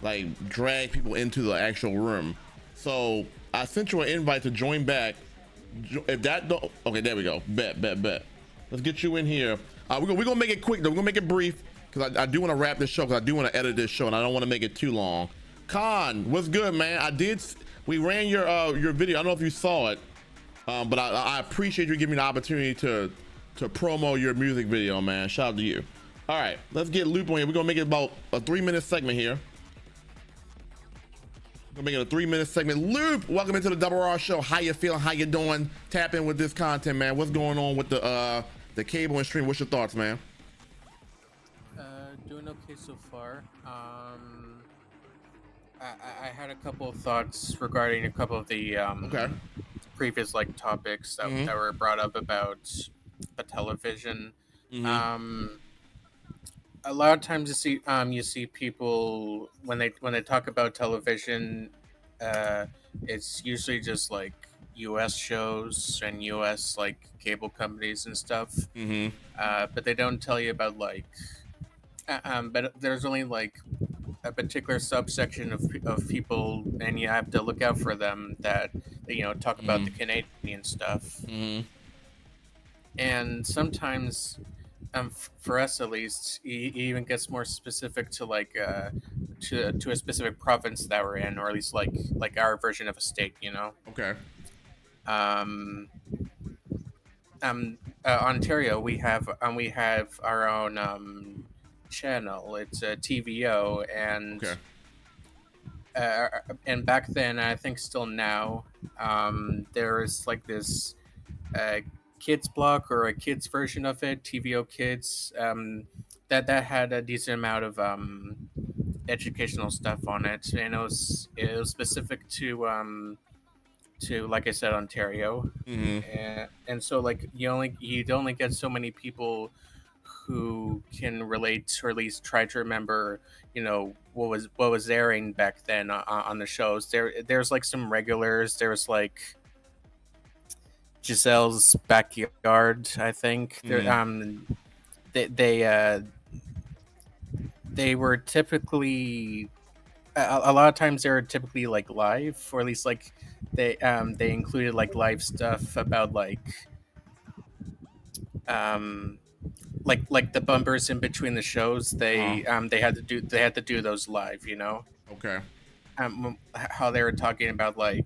S2: like drag people into the actual room. So I sent you an invite to join back. If that don't, okay, there we go. Bet. Let's get you in here. We're gonna make it quick though. We're gonna make it brief because I do want to wrap this show because I do want to edit this show and I don't want to make it too long. Khan, what's good, man? We ran your video. I don't know if you saw it, but I appreciate you giving me the opportunity to promo your music video, man. Shout out to you. All right, let's get Loop on here. We're gonna make it about a 3-minute segment here. We're making a 3-minute segment. Loop, welcome into the Double R Show. How you feeling? How you doing? Tap in with this content, man. What's going on with the cable and stream? What's your thoughts, man?
S8: Doing okay so far. I had a couple of thoughts regarding a couple of the
S2: Okay.
S8: previous like topics that, that were brought up about the television. A lot of times you see people when they talk about television, it's usually just like U.S. shows and U.S. like cable companies and stuff. But they don't tell you about like, but there's only like a particular subsection of people, and you have to look out for them that talk about the Canadian stuff. And sometimes, for us at least, it even gets more specific to like to a specific province that we're in, or at least like our version of a state,
S2: Okay.
S8: Ontario, we have our own channel. It's a TVO, and
S2: Okay.
S8: And back then, I think still now, there is like this kids block or a kids version of it, TVO Kids, that had a decent amount of educational stuff on it, and it was specific to like I said, Ontario. And so like you'd only get so many people who can relate or at least try to remember what was airing back then on the shows. There's like some regulars. There's like Giselle's Backyard, I think. They were typically a lot of times they were typically like live, or at least like they included like live stuff about like the bumpers in between the shows. They had to do those live,
S2: Okay.
S8: how they were talking about like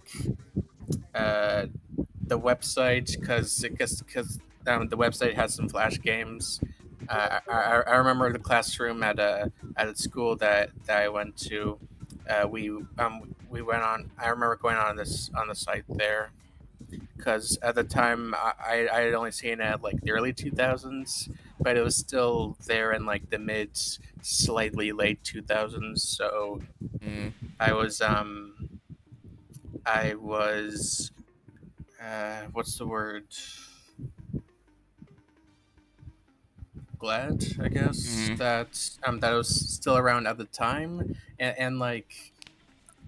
S8: the website, because the website has some flash games. I remember the classroom at a school that I went to. We went on. I remember going on the site there, because at the time I had only seen it at like the early 2000s, but it was still there in like the mid, slightly late 2000s. So I was what's the word? Glad, I guess, that that was still around at the time, and like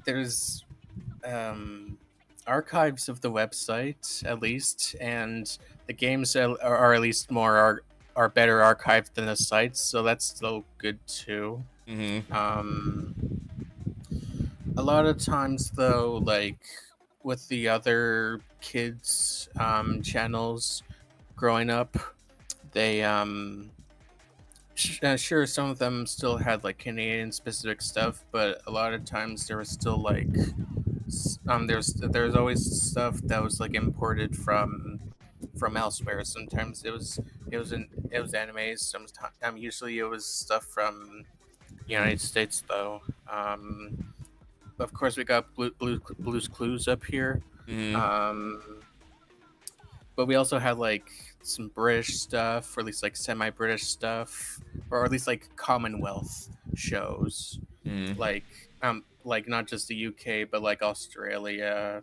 S8: there's archives of the website at least, and the games are at least are better archived than the sites, so that's still good too. A lot of times though, like with the other kids channels growing up, they sure, some of them still had like Canadian specific stuff, but a lot of times there was still like there's always stuff that was like imported from elsewhere. Sometimes it was animes. Sometimes usually it was stuff from United States though. Of course, we got Blue's Clues up here. But we also had like some British stuff, or at least like semi-British stuff, or at least like Commonwealth shows. Like like not just the UK, but like Australia,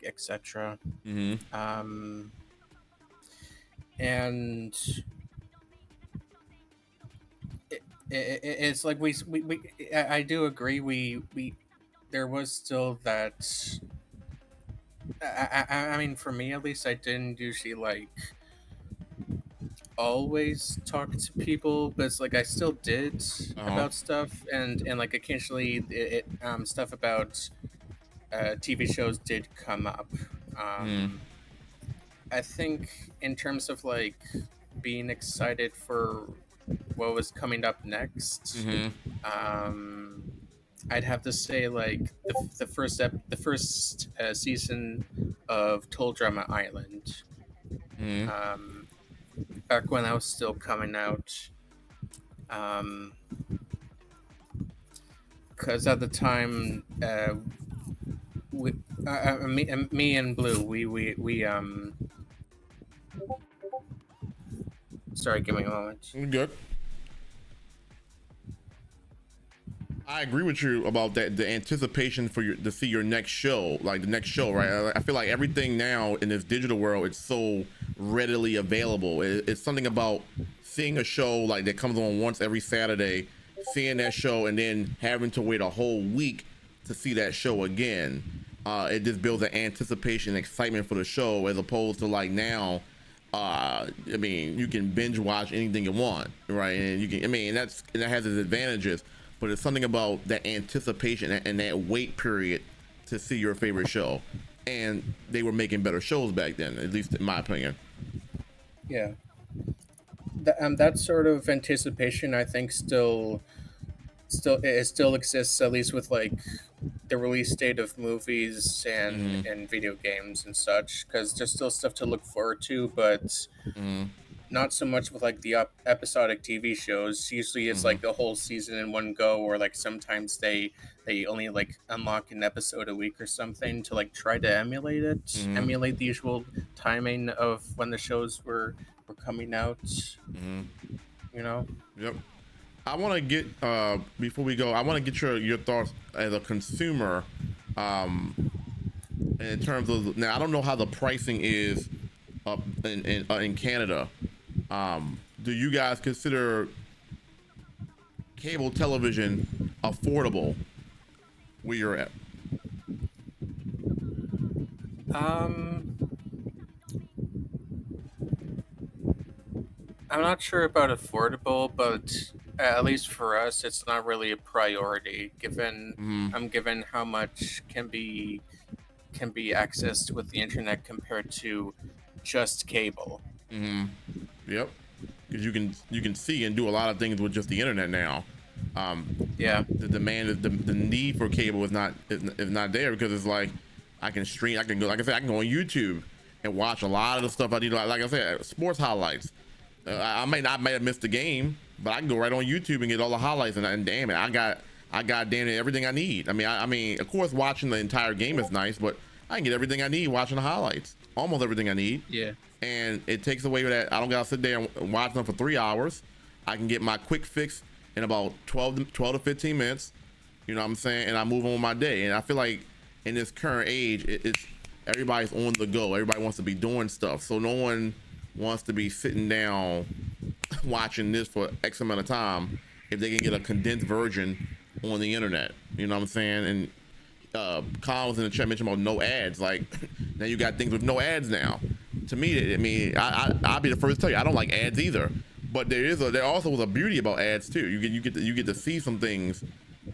S8: etc. And it's like I do agree. We there was still that. I mean, for me at least, I didn't usually like always talk to people, but it's like I still did
S2: Uh-huh.
S8: about stuff, and like occasionally stuff about TV shows did come up. I think in terms of like being excited for what was coming up next, I'd have to say like the first season of Toll Drama Island. Back when I was still coming out, because at the time, we, me and Blue, we sorry, give me a moment.
S2: Good. I agree with you about that. The anticipation for to see your next show, like the next show, right? I feel like everything now in this digital world, it's so readily available. It's something about seeing a show like that comes on once every Saturday, seeing that show, and then having to wait a whole week to see that show again. It just builds an anticipation and excitement for the show, as opposed to like now. I mean, you can binge watch anything you want, right? And you can, I mean, that has its advantages. But it's something about that anticipation and that wait period to see your favorite show. And they were making better shows back then, at least in my opinion.
S8: Yeah. That sort of anticipation, I think, still exists, at least with like the release date of movies and video games and such, because there's still stuff to look forward to, but not so much with like the episodic TV shows. Usually it's like the whole season in one go, or like sometimes they only like unlock an episode a week or something to like try to emulate the usual timing of when the shows were coming out. You know?
S2: Yep. I want to get before we go, I want to get your thoughts as a consumer in terms of, now I don't know how the pricing is up in Canada. Do you guys consider cable television affordable where you're at?
S8: I'm not sure about affordable, but at least for us, it's not really a priority given how much can be accessed with the internet compared to just cable.
S2: Yep, because you can see and do a lot of things with just the internet now. The demand, the need for cable is not there, because it's like I can stream, I can go, like I said, I can go on YouTube and watch a lot of the stuff I need. Like I said, sports highlights. I might have missed the game, but I can go right on YouTube and get all the highlights, and damn it, I got damn it everything I need. I mean, of course, watching the entire game is nice, but I can get everything I need watching the highlights. Almost everything I need.
S8: Yeah.
S2: And it takes away that I don't gotta sit there and watch them for 3 hours. I can get my quick fix in about 12 to 15 minutes. You know what I'm saying? And I move on with my day. And I feel like in this current age, it's everybody's on the go. Everybody wants to be doing stuff. So no one wants to be sitting down watching this for X amount of time if they can get a condensed version on the internet. You know what I'm saying? And Kyle was in the chat mentioned about no ads. Like, now you got things with no ads now. To me, I mean, I'll be the first to tell you, I don't like ads either. But there also was a beauty about ads too. You get to see some things.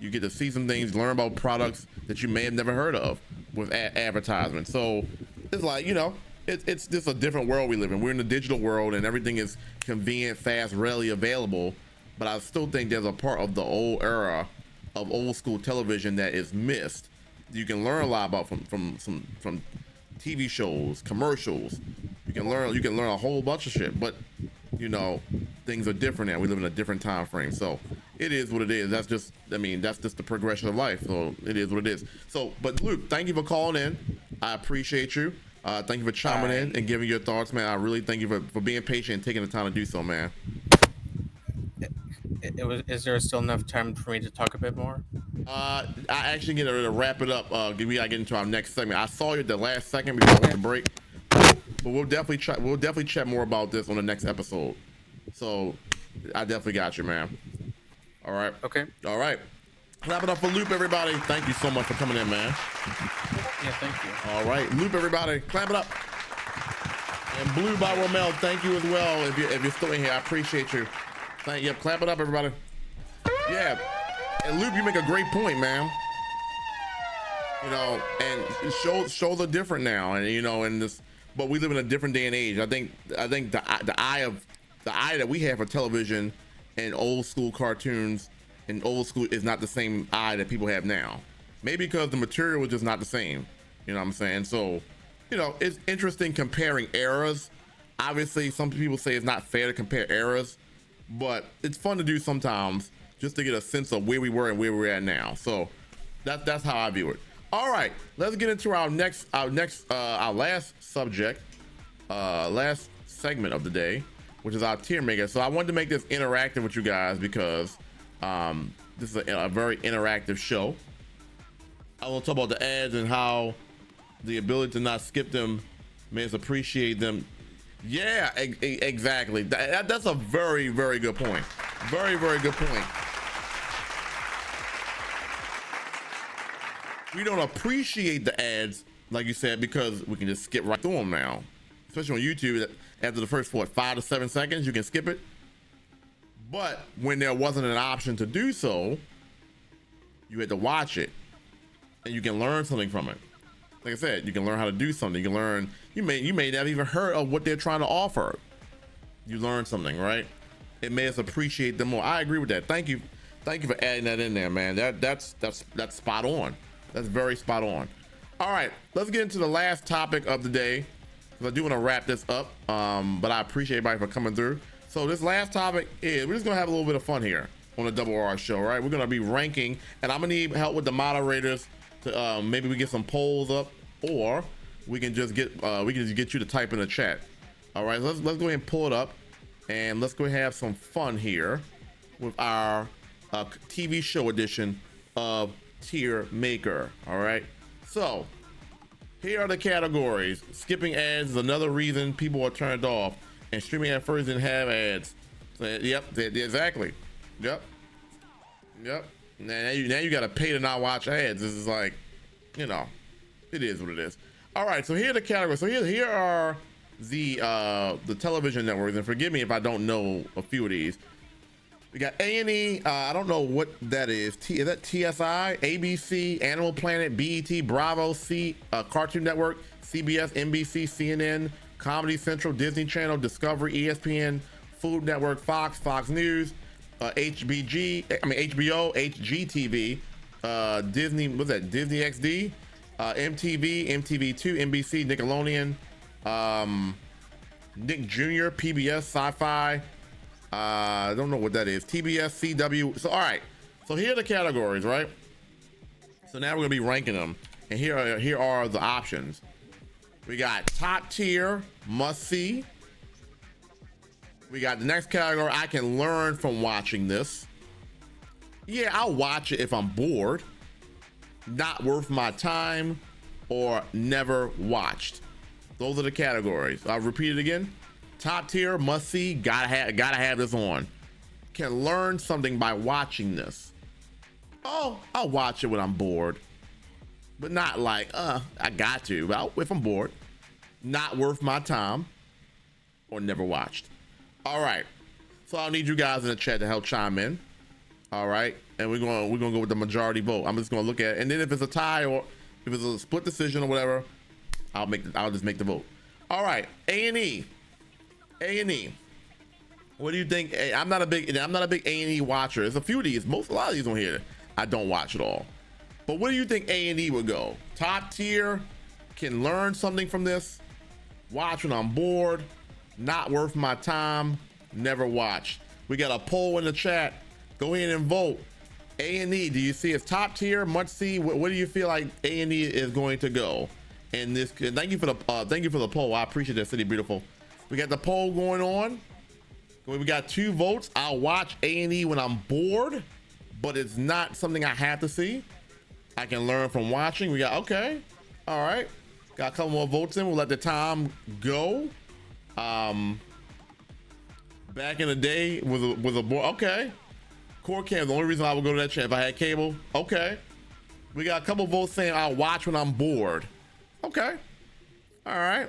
S2: You get to see some things, learn about products that you may have never heard of with advertisements. So it's like, you know, it's just a different world we live in. We're in the digital world, and everything is convenient, fast, readily available. But I still think there's a part of the old era of old school television that is missed. You can learn a lot about from TV shows, commercials. You can learn a whole bunch of shit. But you know, things are different now. We live in a different time frame. So it is what it is. That's just the progression of life. So it is what it is. So, but Luke, thank you for calling in. I appreciate you. Thank you for chiming in and giving your thoughts, man. I really thank you for being patient and taking the time to do so, man.
S8: Is there still enough time for me to talk a bit more?
S2: I actually get ready to wrap it up. We gotta get into our next segment. I saw you at the last second before I went to break, but we'll definitely try. We'll definitely chat more about this on the next episode. So I definitely got you, man. All right.
S8: Okay.
S2: All right. Clap it up for Loop, everybody. Thank you so much for coming in, man.
S8: Yeah, thank you.
S2: All right, Loop, everybody. Clap it up. And Blue by Romel, thank you as well. If you're still in here, I appreciate you. Yep, clap it up, everybody. Yeah. And Loop, you make a great point, man. You know, and shows are different now, and you know, but we live in a different day and age. I think the eye that we have for television and old school cartoons and old school is not the same eye that people have now. Maybe because the material was just not the same. You know what I'm saying? So, you know, it's interesting comparing eras. Obviously, some people say it's not fair to compare eras, but it's fun to do sometimes just to get a sense of where we were and where we're at now. So that's how I view it. All right, let's get into our last subject, last segment of the day, which is our tier maker. So I wanted to make this interactive with you guys because this is a very interactive show. I want to talk about the ads and how the ability to not skip them makes us appreciate them. Yeah, exactly. That's a very, very good point. Very, very good point. We don't appreciate the ads, like you said, because we can just skip right through them now. Especially on YouTube, after the first, 5 to 7 seconds, you can skip it. But when there wasn't an option to do so, you had to watch it. And you can learn something from it. Like I said, you can learn how to do something. You can learn, you may not even heard of what they're trying to offer. You learn something, right? It made us appreciate them more. I agree with that. Thank you for adding that in there, man. That's spot on. That's very spot on. All right, let's get into the last topic of the day, because I do want to wrap this up. But I appreciate everybody for coming through. So this last topic is, we're just gonna have a little bit of fun here on the Double R show, right? We're gonna be ranking, and I'm gonna need help with the moderators to maybe we get some polls up, or we can just get you to type in the chat. All right, let's go ahead and pull it up, and let's go ahead and have some fun here with our TV show edition of Tier Maker. All right, so here are the categories. Skipping ads is another reason people are turned off, and streaming at first didn't have ads. So, yep, exactly. Yep. Now you gotta pay to not watch ads. This is like, you know, it is what it is. All right, so here are the categories. So here are the television networks, and forgive me if I don't know a few of these. We got A&E. I don't know what that is. Is that TSI, ABC, Animal Planet, BET, Bravo, Cartoon Network, CBS, NBC, CNN, Comedy Central, Disney Channel, Discovery, ESPN, Food Network, Fox News, HBO, HGTV, Disney, what's that? Disney XD, MTV, MTV2, NBC, Nickelodeon, Nick Jr., PBS, Sci-Fi. I don't know what that is. TBS, CW. So, all right. So here are the categories, right? So now we're gonna be ranking them, and here are the options. We got top tier, must see. We got the next category. I can learn from watching this. Yeah, I'll watch it if I'm bored. Not worth my time, or never watched. Those are the categories. I'll repeat it again. Top tier, must see, gotta have this on. Can learn something by watching this. Oh, I'll watch it when I'm bored, but not like, I got to. Well, if I'm bored. Not worth my time, or never watched. All right, so I'll need you guys in the chat to help chime in. All right, and we're gonna go with the majority vote. I'm just gonna look at it, and then if it's a tie or if it's a split decision or whatever, I'll just make the vote. All right, A&E. What do you think? I'm not a big A&E watcher. There's a lot of these on here I don't watch at all. But what do you think A&E would go? Top tier, can learn something from this, watch when I'm bored, not worth my time, never watched. We got a poll in the chat. Go ahead and vote. A&E, do you see it's top tier, must see? What do you feel like A&E is going to go? And this, thank you for the poll. I appreciate that, City Beautiful. We got the poll going on. Go We got 2 votes. I'll watch A&E when I'm bored, but it's not something I have to see. I can learn from watching. We got, okay. All right. Got a couple more votes in. We'll let the time go. Back in the day with a board. Okay. Core Cam, the only reason I would go to that channel if I had cable. Okay. We got a couple votes saying I'll watch when I'm bored. Okay. All right.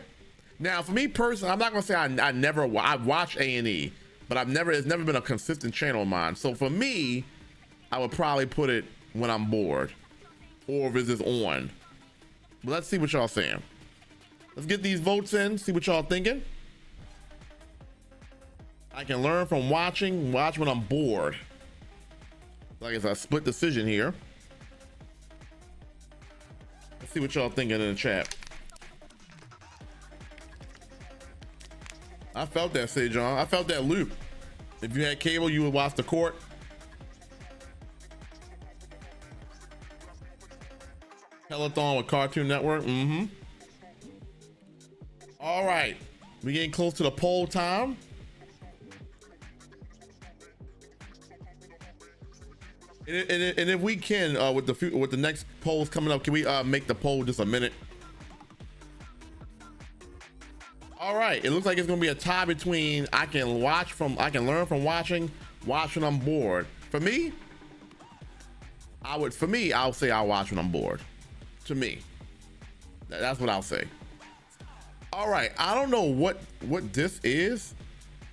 S2: Now, for me personally, I'm not gonna say I watch A&E, but it's never been a consistent channel of mine. So for me, I would probably put it when I'm bored, or if it's on. But let's see what y'all saying. Let's get these votes in. See what y'all thinking. I can learn from watching. Watch when I'm bored. Like it's a split decision here. Let's see what y'all thinking in the chat. I felt that, say John. I felt that loop. If you had cable, you would watch the court. Peloton with Cartoon Network. Mm-hmm. All right. We getting close to the poll time. And if we can, with the next polls coming up, can we make the poll just a minute? All right, it looks like it's gonna be a tie between I can learn from watching, watch when I'm bored. For me, I'll say I'll watch when I'm bored. To me, that's what I'll say. All right, I don't know what this is.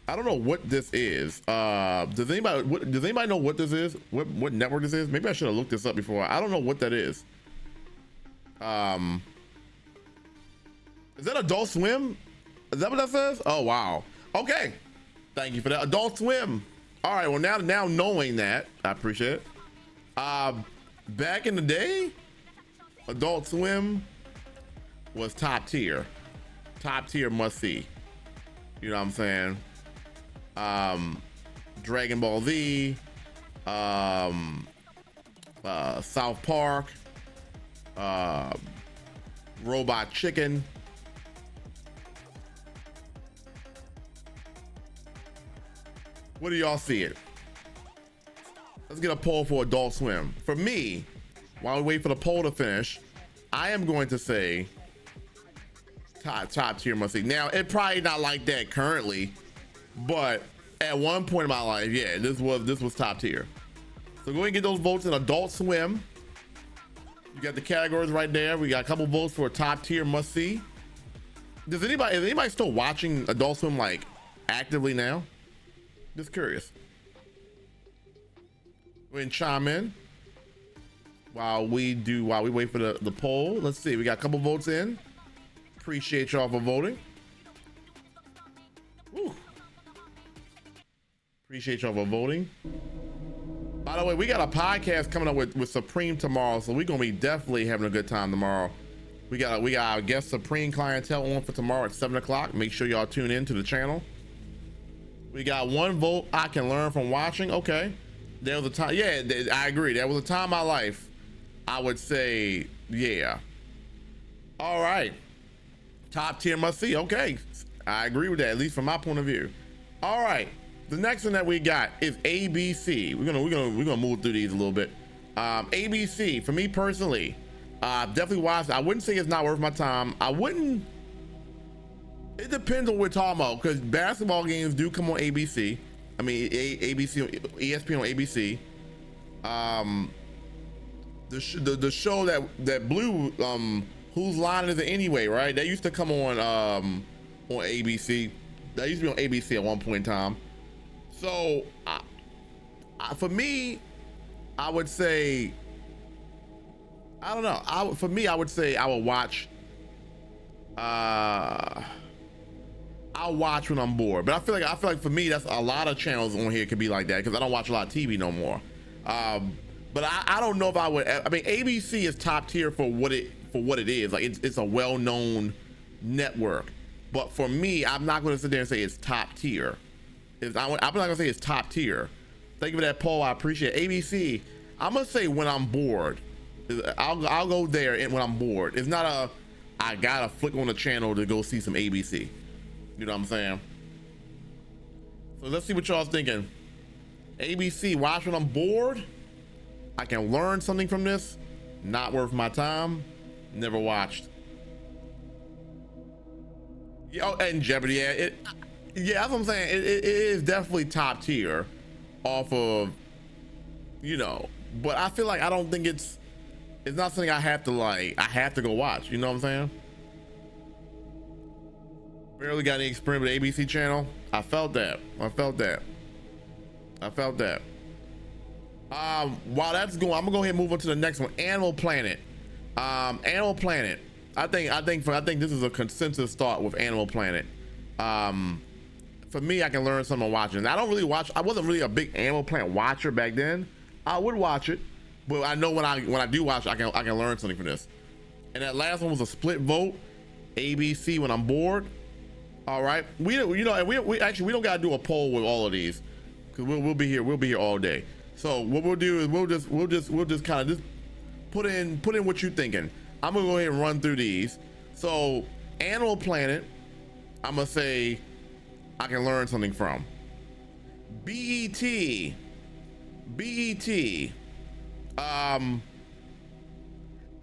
S2: I don't know what this is. Does anybody know what this is? What network this is? Maybe I should have looked this up before. I don't know what that is. Is that Adult Swim? Is that what that says? Oh wow. Okay. Thank you for that. Adult Swim. All right. Well, now knowing that, I appreciate it. Back in the day, Adult Swim was top tier. Top tier must see. You know what I'm saying? Dragon Ball Z, South Park, Robot Chicken. What do y'all see it? Let's get a poll for Adult Swim. For me, while we wait for the poll to finish, I am going to say top tier must see. Now, it probably not like that currently, but at one point in my life, yeah, this was top tier. So go ahead and get those votes in Adult Swim. You got the categories right there. We got a couple votes for top tier must see. Is anybody still watching Adult Swim like actively now? Just curious. Go ahead and chime in while we wait for the poll. Let's see, we got a couple votes in. Appreciate y'all for voting. Woo. Appreciate y'all for voting. By the way, we got a podcast coming up with Supreme tomorrow, so we're gonna be definitely having a good time tomorrow. We got our guest Supreme clientele on for tomorrow at 7 o'clock. Make sure y'all tune in to the channel. We got 1 vote. I can learn from watching. Okay, there was a time. Yeah, I agree. There was a time in my life I would say, yeah. All right, top tier must see. Okay, I agree with that, at least from my point of view. All right, the next one that we got is ABC. We're gonna move through these a little bit. ABC, for me personally, definitely watched. I wouldn't say it's not worth my time. I wouldn't. It depends on what we're talking about, because basketball games do come on ABC. I mean, ABC, ESPN on ABC. The show that blew, Whose Line Is It Anyway, right? That used to come on ABC. That used to be on ABC at one point in time. So, for me, I would say, I don't know. For me, I would say I would watch. I'll watch when I'm bored, but I feel like for me, that's a lot of channels on here could be like that because I don't watch a lot of TV no more. But I don't know if I would. I mean, ABC is top tier for what it is. Like it's a well-known network. But for me, I'm not going to sit there and say it's top tier. I'm not going to say it's top tier. Thank you for that poll. I appreciate it. ABC. I'm gonna say when I'm bored. I'll go there and when I'm bored. It's not I gotta flick on the channel to go see some ABC. You know what I'm saying? So let's see what y'all's thinking. ABC, watch when I'm bored. I can learn something from this. Not worth my time. Never watched. Oh, and Jeopardy, yeah, that's what I'm saying. It is definitely top tier off of, but I feel like I don't think it's not something I have to go watch. You know what I'm saying? Barely got any experience with ABC channel. I felt that. While that's going, I'm gonna go ahead and move on to the next one. Animal Planet. Animal Planet. I think this is a consensus thought with Animal Planet. For me, I can learn something watching. I don't really watch. I wasn't really a big Animal Planet watcher back then. I would watch it, but I know when I do watch it, I can learn something from this. And that last one was a split vote. ABC when I'm bored. All right, we actually don't gotta do a poll with all of these because we'll be here all day. So what we'll do is we'll just kind of put in what you're thinking. I'm gonna go ahead and run through these. So Animal Planet, I'm gonna say I can learn something from. BET.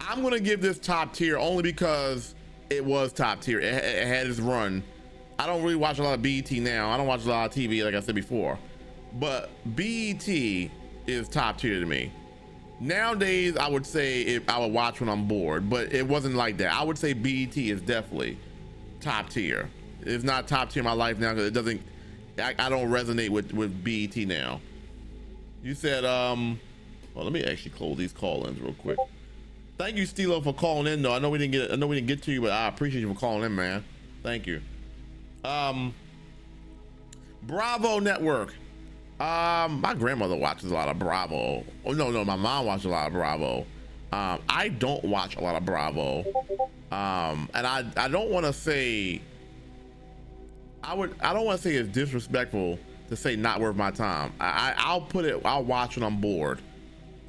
S2: I'm gonna give this top tier only because it was top tier. It had its run. I don't really watch a lot of BET now. I don't watch a lot of TV, like I said before. But BET is top tier to me. Nowadays, I would say I would watch when I'm bored, but it wasn't like that. I would say BET is definitely top tier. It's not top tier in my life now because it doesn't. I don't resonate with BET now. You said, well, let me actually close these call-ins real quick. Thank you, Stilo, for calling in. Though I know we didn't get to you, but I appreciate you for calling in, man. Thank you. Bravo Network. My grandmother watches a lot of Bravo. Oh no, my mom watches a lot of Bravo. I don't watch a lot of Bravo. And I don't want to say. I don't want to say it's disrespectful to say not worth my time. I'll watch when I'm bored.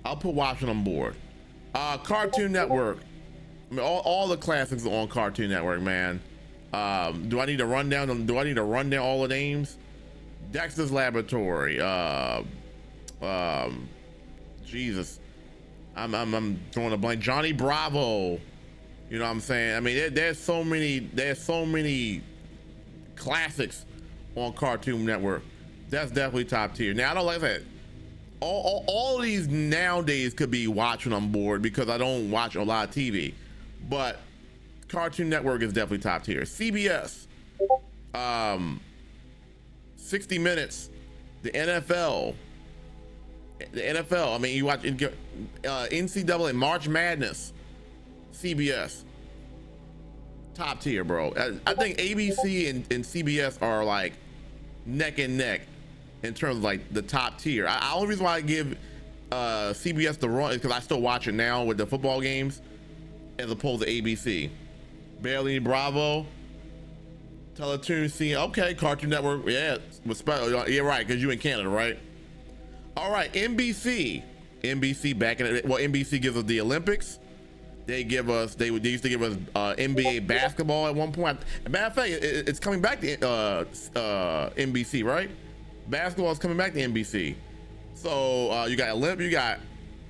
S2: I'll put watch when I'm bored. Cartoon Network. I mean, all the classics are on Cartoon Network, man. Do I need to run down all the names? Dexter's Laboratory. Jesus, I'm throwing a blank. Johnny Bravo. You know what I'm saying? I mean, there's so many classics on Cartoon Network. That's definitely top tier. Now, I don't like that. All of these nowadays could be watched when I'm bored because I don't watch a lot of TV, but Cartoon Network is definitely top tier. CBS, 60 Minutes, the NFL. I mean, you watch NCAA, March Madness, CBS, top tier, bro. I think ABC and CBS are like neck and neck in terms of like the top tier. The only reason why I give CBS the run is because I still watch it now with the football games as opposed to ABC. Barely Bravo, Teletoon, okay, Cartoon Network, yeah, right, because you in Canada, right? All right, NBC back in NBC gives us the Olympics. They used to give us NBA basketball at one point. Matter of fact, it's coming back to NBC, right? Basketball is coming back to NBC. So you got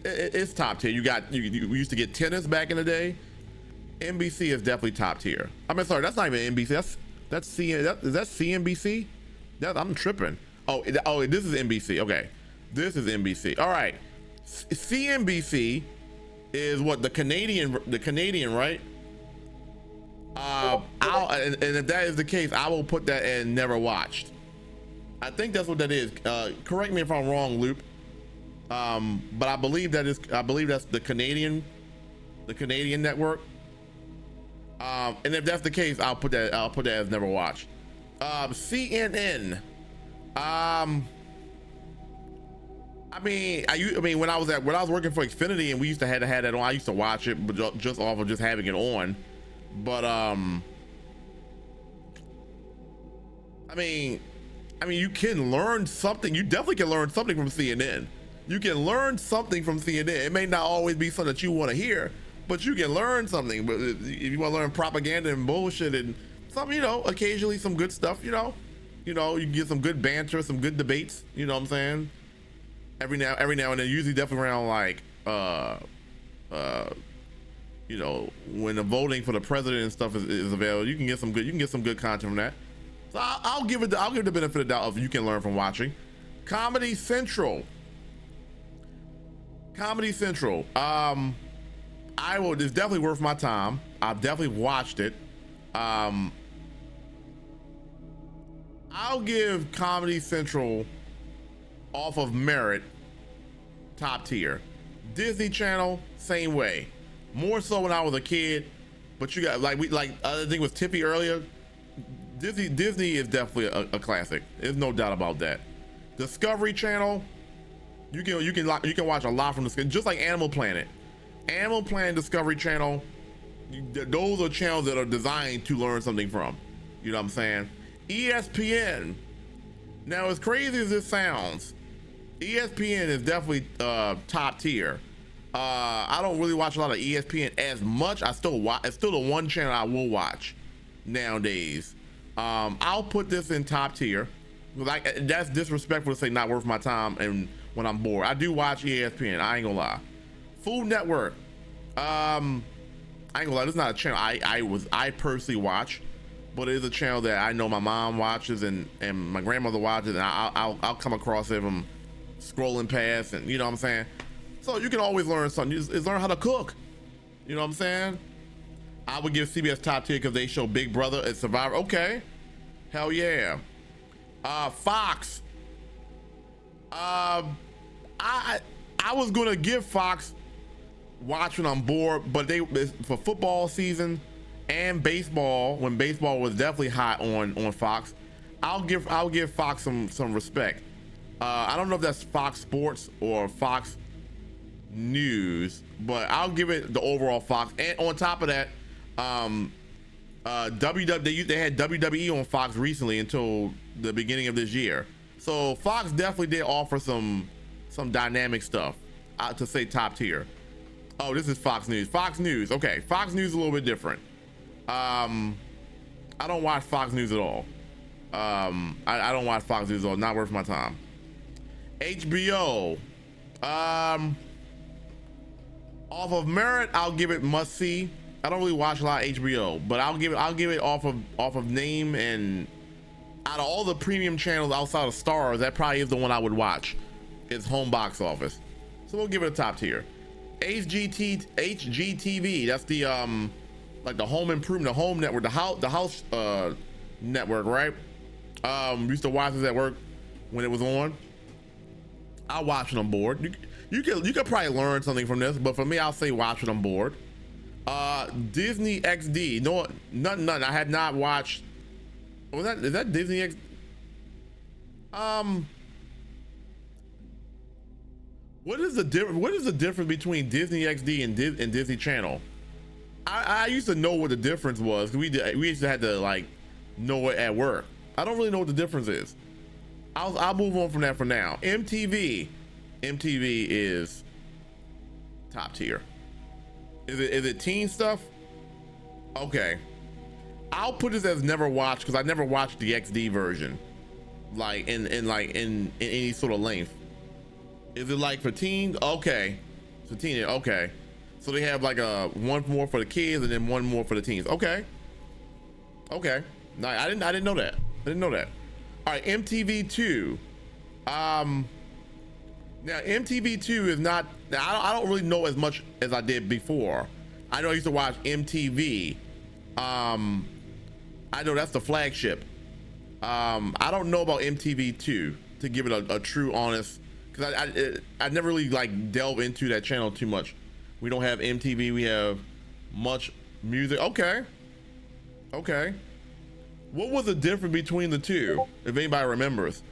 S2: it's top tier. We used to get tennis back in the day. NBC is definitely top tier. I mean, sorry, that's not even NBC. Is that CNBC? I'm tripping. Oh, this is NBC. Okay, this is NBC. All right, CNBC is what the Canadian, right? And if that is the case, I will put that in never watched. I think that's what that is. Correct me if I'm wrong, Loop. But I believe that's the Canadian network. And if that's the case, I'll put that as never watched. CNN. I mean, when I was working for Xfinity and we used to have that on, I used to watch it, but just off of just having it on. But I mean, you can learn something. You definitely can learn something from CNN. You can learn something from CNN. It may not always be something that you want to hear, but you can learn something. But if you want to learn propaganda and bullshit and some, occasionally some good stuff, You know, you can get some good banter, some good debates. You know what I'm saying? Every now and then, usually definitely around like you know, when the voting for the president and stuff is available, you can get some good content from that. So I'll give it the benefit of the doubt of you can learn from watching. Comedy Central. It's definitely worth my time. I've definitely watched it. I'll give Comedy Central off of merit top tier. Disney Channel, same way. More so when I was a kid, but you got I think it was Tiffy earlier. Disney is definitely a classic. There's no doubt about that. Discovery Channel, you can watch a lot from the just like Animal Planet. Animal Planet, Discovery Channel, those are channels that are designed to learn something from. You know what I'm saying? ESPN. Now, as crazy as this sounds, ESPN is definitely top tier. I don't really watch a lot of ESPN as much. It's still the one channel I will watch nowadays. I'll put this in top tier. That's disrespectful to say not worth my time and when I'm bored. I do watch ESPN, I ain't gonna lie. Food Network. I ain't gonna lie, this is not a channel I personally watch, but it is a channel that I know my mom watches and my grandmother watches, and I'll come across it if I'm scrolling past, and you know what I'm saying? So you can always learn something. Is learn how to cook. You know what I'm saying? I would give CBS top tier because they show Big Brother and Survivor. Okay, hell yeah. Fox. I was gonna give Fox watch when I'm bored, but for football season and baseball, when baseball was definitely hot on Fox, I'll give Fox some respect. I don't know if that's Fox Sports or Fox News, but I'll give it the overall Fox. And on top of that, WWE, they had WWE on Fox recently until the beginning of this year. So Fox definitely did offer some dynamic stuff, to say top tier. Oh, this is Fox News. Fox News, okay. Fox News is a little bit different. I don't watch Fox News at all. I don't watch Fox News at all. Not worth my time. HBO. Off of merit, I'll give it must see. I don't really watch a lot of HBO, but I'll give it off of name, and out of all the premium channels outside of Stars, that probably is the one I would watch. It's home box office. So we'll give it a top tier. HGTV, that's the like the home improvement, the home network, the house network, right? Used to watch this at work when it was on. I'll watch it on board. You could probably learn something from this, but for me, I'll say watch it on board. Disney XD, none. I had not watched. Is that Disney X? What is the difference between Disney XD and Disney Channel? I used to know what the difference was. We used to have to like know it at work. I don't really know what the difference is. I'll move on from that for now. MTV is top tier. Is it teen stuff? Okay, I'll put this as never watched because I never watched the XD version, like in any sort of length. Is it like for teens? Okay, for teen. Okay, so they have like a one more for the kids and then one more for the teens. Okay. No, I didn't know that. All right, MTV2. Now MTV2 is not. I don't really know as much as I did before. I know I used to watch MTV. I know that's the flagship. I don't know about MTV2 to give it a true honest, because I never really like delve into that channel too much. We don't have MTV. We have much music. Okay. What was the difference between the two, if anybody remembers?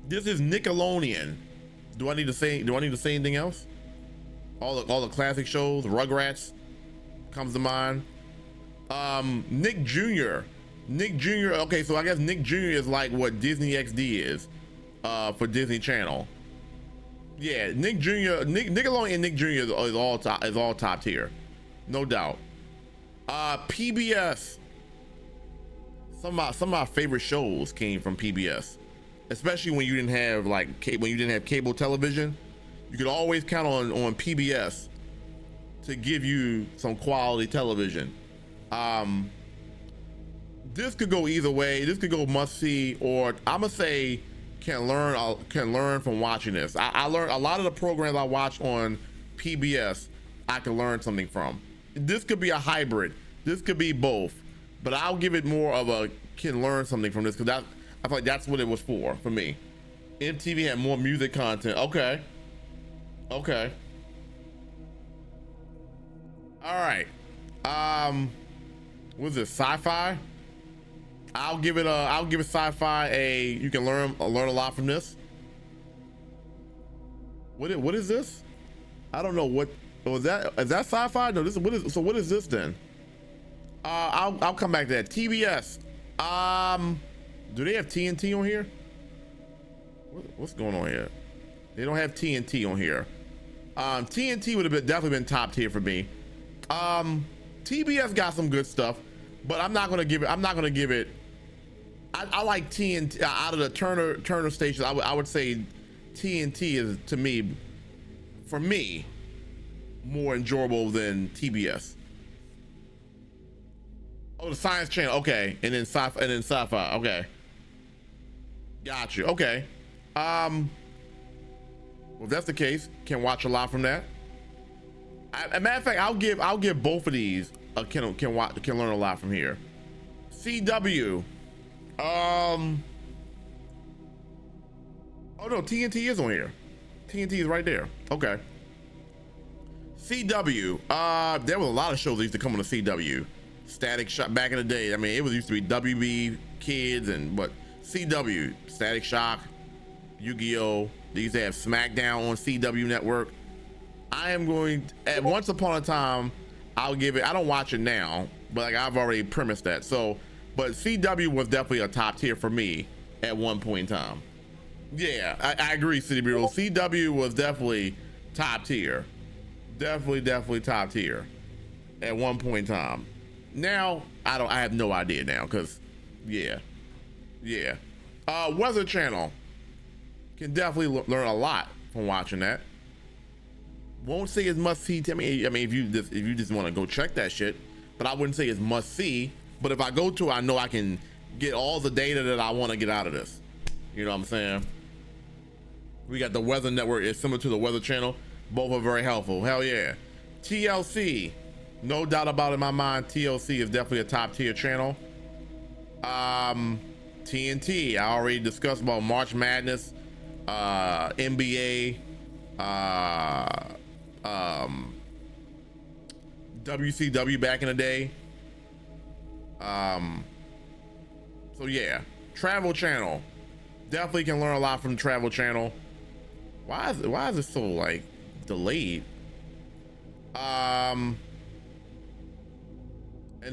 S2: This is Nickelodeon. Do I need to say anything else? All the classic shows, Rugrats comes to mind. Nick Jr. Okay, so I guess Nick Jr. is like what Disney XD is for Disney Channel. Yeah, Nick Jr. Nickelodeon and Nick Jr. is all top tier, no doubt. PBS. some of my favorite shows came from PBS, especially when you didn't have cable television. You could always count on PBS to give you some quality television. This could go either way. This could go must see, or I'm gonna say can learn from watching this. I learned a lot of the programs I watch on PBS. I can learn something from. This could be a hybrid. This could be both, but I'll give it more of a can learn something from this, because I feel like that's what it was for me. MTV had more music content. Okay. All right. What is this, sci-fi? I'll give it sci-fi you can learn a lot from this. What is this? I don't know what. Is that sci-fi? No, what is this then? I'll come back to that. TBS. Do they have TNT on here? What's going on here? They don't have TNT on here. TNT would have definitely been top tier for me. TBS got some good stuff, but I'm not gonna give it. I like TNT out of the Turner stations. I would say TNT is, to me, for me, more enjoyable than TBS. Oh, the Science Channel, okay, and then sci-fi, okay. Got you, okay. Well, if that's the case, can watch a lot from that. As a matter of fact, I'll give both of these can learn a lot from here. CW. Oh no, TNT is on here. TNT is right there. Okay. CW. There was a lot of shows that used to come on the CW. Static Shock back in the day. I mean, it used to be WB Kids but CW, Static Shock, Yu-Gi-Oh. They used to have SmackDown on CW Network. I am going at once upon a time. I'll give it. I don't watch it now, but like I've already premised that. So, but CW was definitely a top tier for me at one point in time. Yeah, I agree, City Bureau. CW was definitely top tier. Definitely top tier at one point in time. Now I have no idea now, because yeah. Weather Channel can definitely learn a lot from watching that. Won't say it's must see. I mean, if you just want to go check that shit, but I wouldn't say it's must see. But if I go to it, I know I can get all the data that I want to get out of this. You know what I'm saying? We got the Weather Network. It's similar to the Weather Channel. Both are very helpful. Hell yeah. TLC, no doubt about it in my mind. TLC is definitely a top tier channel. TNT, I already discussed about March Madness, NBA, WCW back in the day. So yeah, Travel Channel, definitely can learn a lot from Travel Channel. Why is it so like delayed? And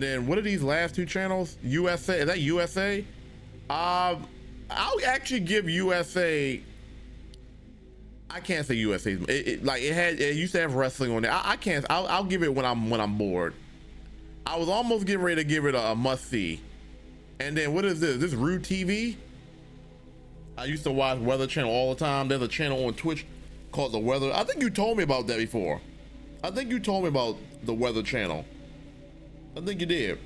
S2: then what are these last two channels? USA, is that USA? I'll actually give USA. I can't say USA. It used to have wrestling on there. I'll give it when I'm bored. I was almost getting ready to give it a must see. And then what is this? This Rude TV? I used to watch Weather Channel all the time. There's a channel on Twitch called The Weather. I think you told me about that before. I think you told me about the Weather Channel. I think you did.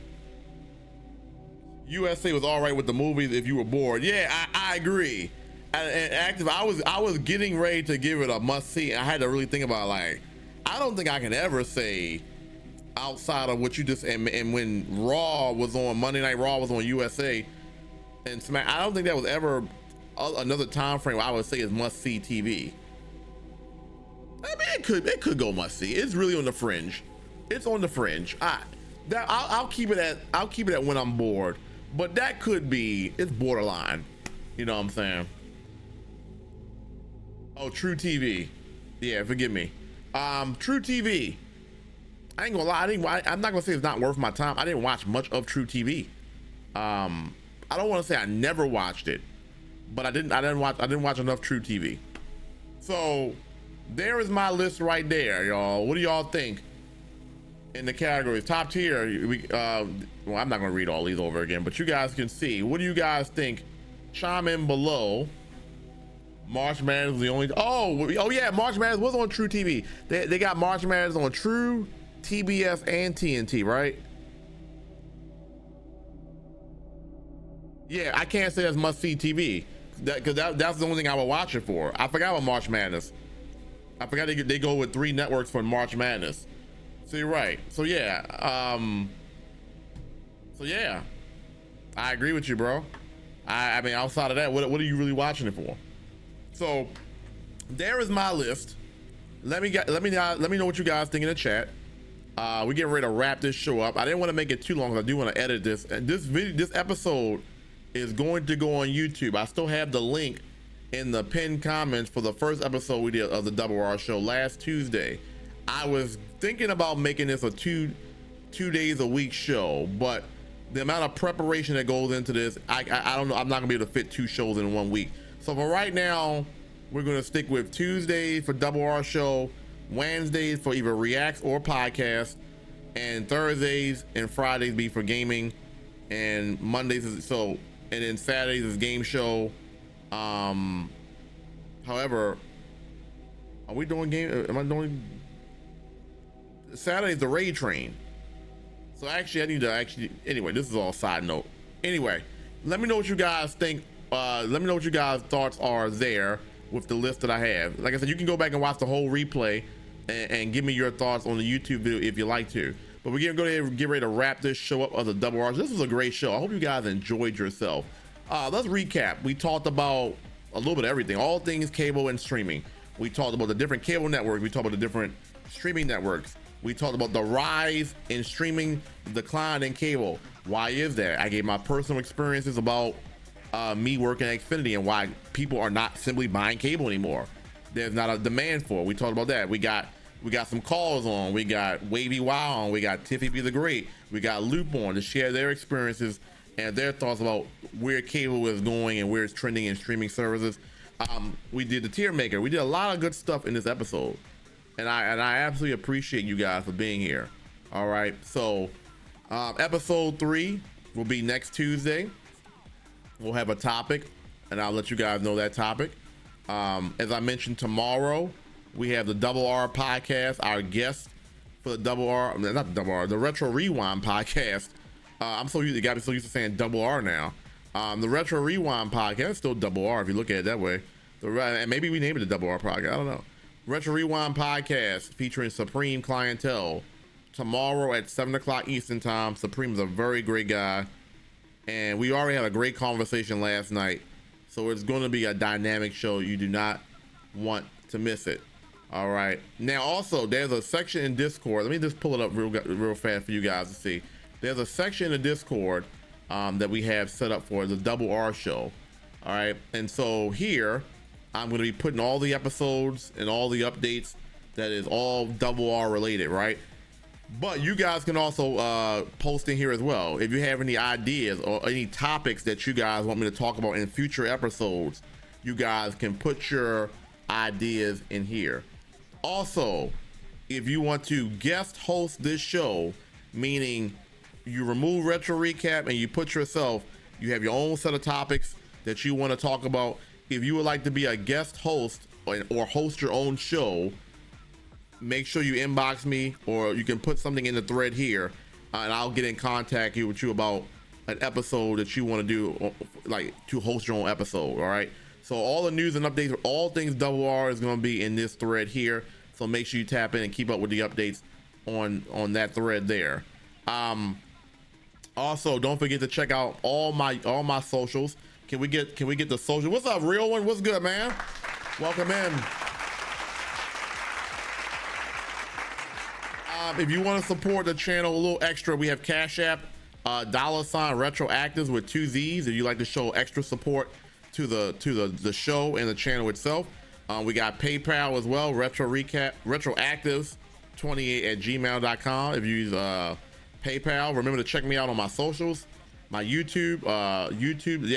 S2: USA was all right with the movies if you were bored. Yeah, I agree. And active, I was getting ready to give it a must see. I had to really think about, like, I don't think I can ever say outside of what you just and when Raw was on Monday Night Raw was on USA and Smack, I don't think that was ever another time frame where I would say is must see TV. I mean, it could go must see. It's really on the fringe. It's on the fringe. I'll keep it at when I'm bored, but that could be, it's borderline. You know what I'm saying? Oh, True TV. Yeah, forgive me. True TV. I ain't gonna lie. I'm not gonna say it's not worth my time. I didn't watch much of True TV. I don't want to say I never watched it, but I didn't watch enough True TV. So there is my list right there, y'all. What do y'all think? in the categories. Top tier, well, I'm not gonna read all these over again, but you guys can see. What do you guys think? Chime in below. March Madness was the only. Oh yeah, March Madness was on True TV. They got March Madness on True, TBS, and TNT, right? Yeah, I can't say that's must see TV because that's the only thing I would watch it for. I forgot about March Madness. I forgot they go with 3 networks for March Madness. So you're right. So yeah, I agree with you, bro. I mean, outside of that, what are you really watching it for? So there is my list. Let me know what you guys think in the chat. We're getting ready to wrap this show up. I didn't want to make it too long because I do want to edit this. And this episode is going to go on YouTube. I still have the link in the pinned comments for the first episode we did of the Double R Show last Tuesday. I was thinking about making this a two days a week show, but the amount of preparation that goes into this, I don't know. I'm not gonna be able to fit 2 shows in 1 week. So for right now, we're gonna stick with Tuesdays for Double R Show, Wednesdays for either reacts or podcast, and Thursdays and Fridays be for gaming, and Mondays and then Saturdays is game show. However, are we doing game? Am I doing Saturday's the raid train? So actually, I need to anyway, this is all side note. Anyway, let me know what you guys think. Let me know what you guys' thoughts are there with the list that I have. Like I said, you can go back and watch the whole replay and give me your thoughts on the YouTube video if you like to. But we're gonna go ahead and get ready to wrap this show up of the Double R. This was a great show. I hope you guys enjoyed yourself. Let's recap. We talked about a little bit of everything, all things cable and streaming. We talked about the different cable networks. We talked about the different streaming networks. We talked about the rise in streaming, decline in cable. Why is that? I gave my personal experiences about me working at Xfinity and why people are not simply buying cable anymore. There's not a demand for it. We talked about that. We got some calls on. We got Wavy Wow on. We got Tiffy Be the Great. We got Loop on to share their experiences and their thoughts about where cable is going and where it's trending in streaming services. We did the tier maker. We did a lot of good stuff in this episode. And I absolutely appreciate you guys for being here. All right, so episode 3 will be next Tuesday. We'll have a topic, and I'll let you guys know that topic. As I mentioned, tomorrow we have the Double R podcast. Our guest for the Double R, not the Double R, the Retro Rewind podcast. I'm so used to saying Double R now. The Retro Rewind podcast is still Double R if you look at it that way. And maybe we named it the Double R podcast. I don't know. Retro Rewind podcast featuring Supreme Clientele tomorrow at 7 o'clock Eastern time. Supreme's a very great guy, and we already had a great conversation last night, so it's going to be a dynamic show. You do not want to miss it. All right, now also there's a section in Discord. Let me just pull it up real fast for you guys to see. There's a section in Discord that we have set up for the Double R Show. All right, and so here I'm going to be putting all the episodes and all the updates that is all Double R related, right? But you guys can also post in here as well. If you have any ideas or any topics that you guys want me to talk about in future episodes, you guys can put your ideas in here. Also, if you want to guest host this show, meaning you remove Retro Recap and you put yourself, you have your own set of topics that you want to talk about. If you would like to be a guest host or host your own show, make sure you inbox me, or you can put something in the thread here, and I'll get in contact with you about an episode that you want to do, like to host your own episode. All right. So all the news and updates, all things Double R is going to be in this thread here. So make sure you tap in and keep up with the updates on that thread there. Also, don't forget to check out all my socials. Can we get the social? What's up, real one? What's good, man? Welcome in. If you want to support the channel a little extra, we have Cash App, $ Retroactives with 2 Z's. If you like to show extra support to the show and the channel itself, we got PayPal as well. Retroactives28@gmail.com. If you use PayPal, remember to check me out on my socials. My YouTube, yeah,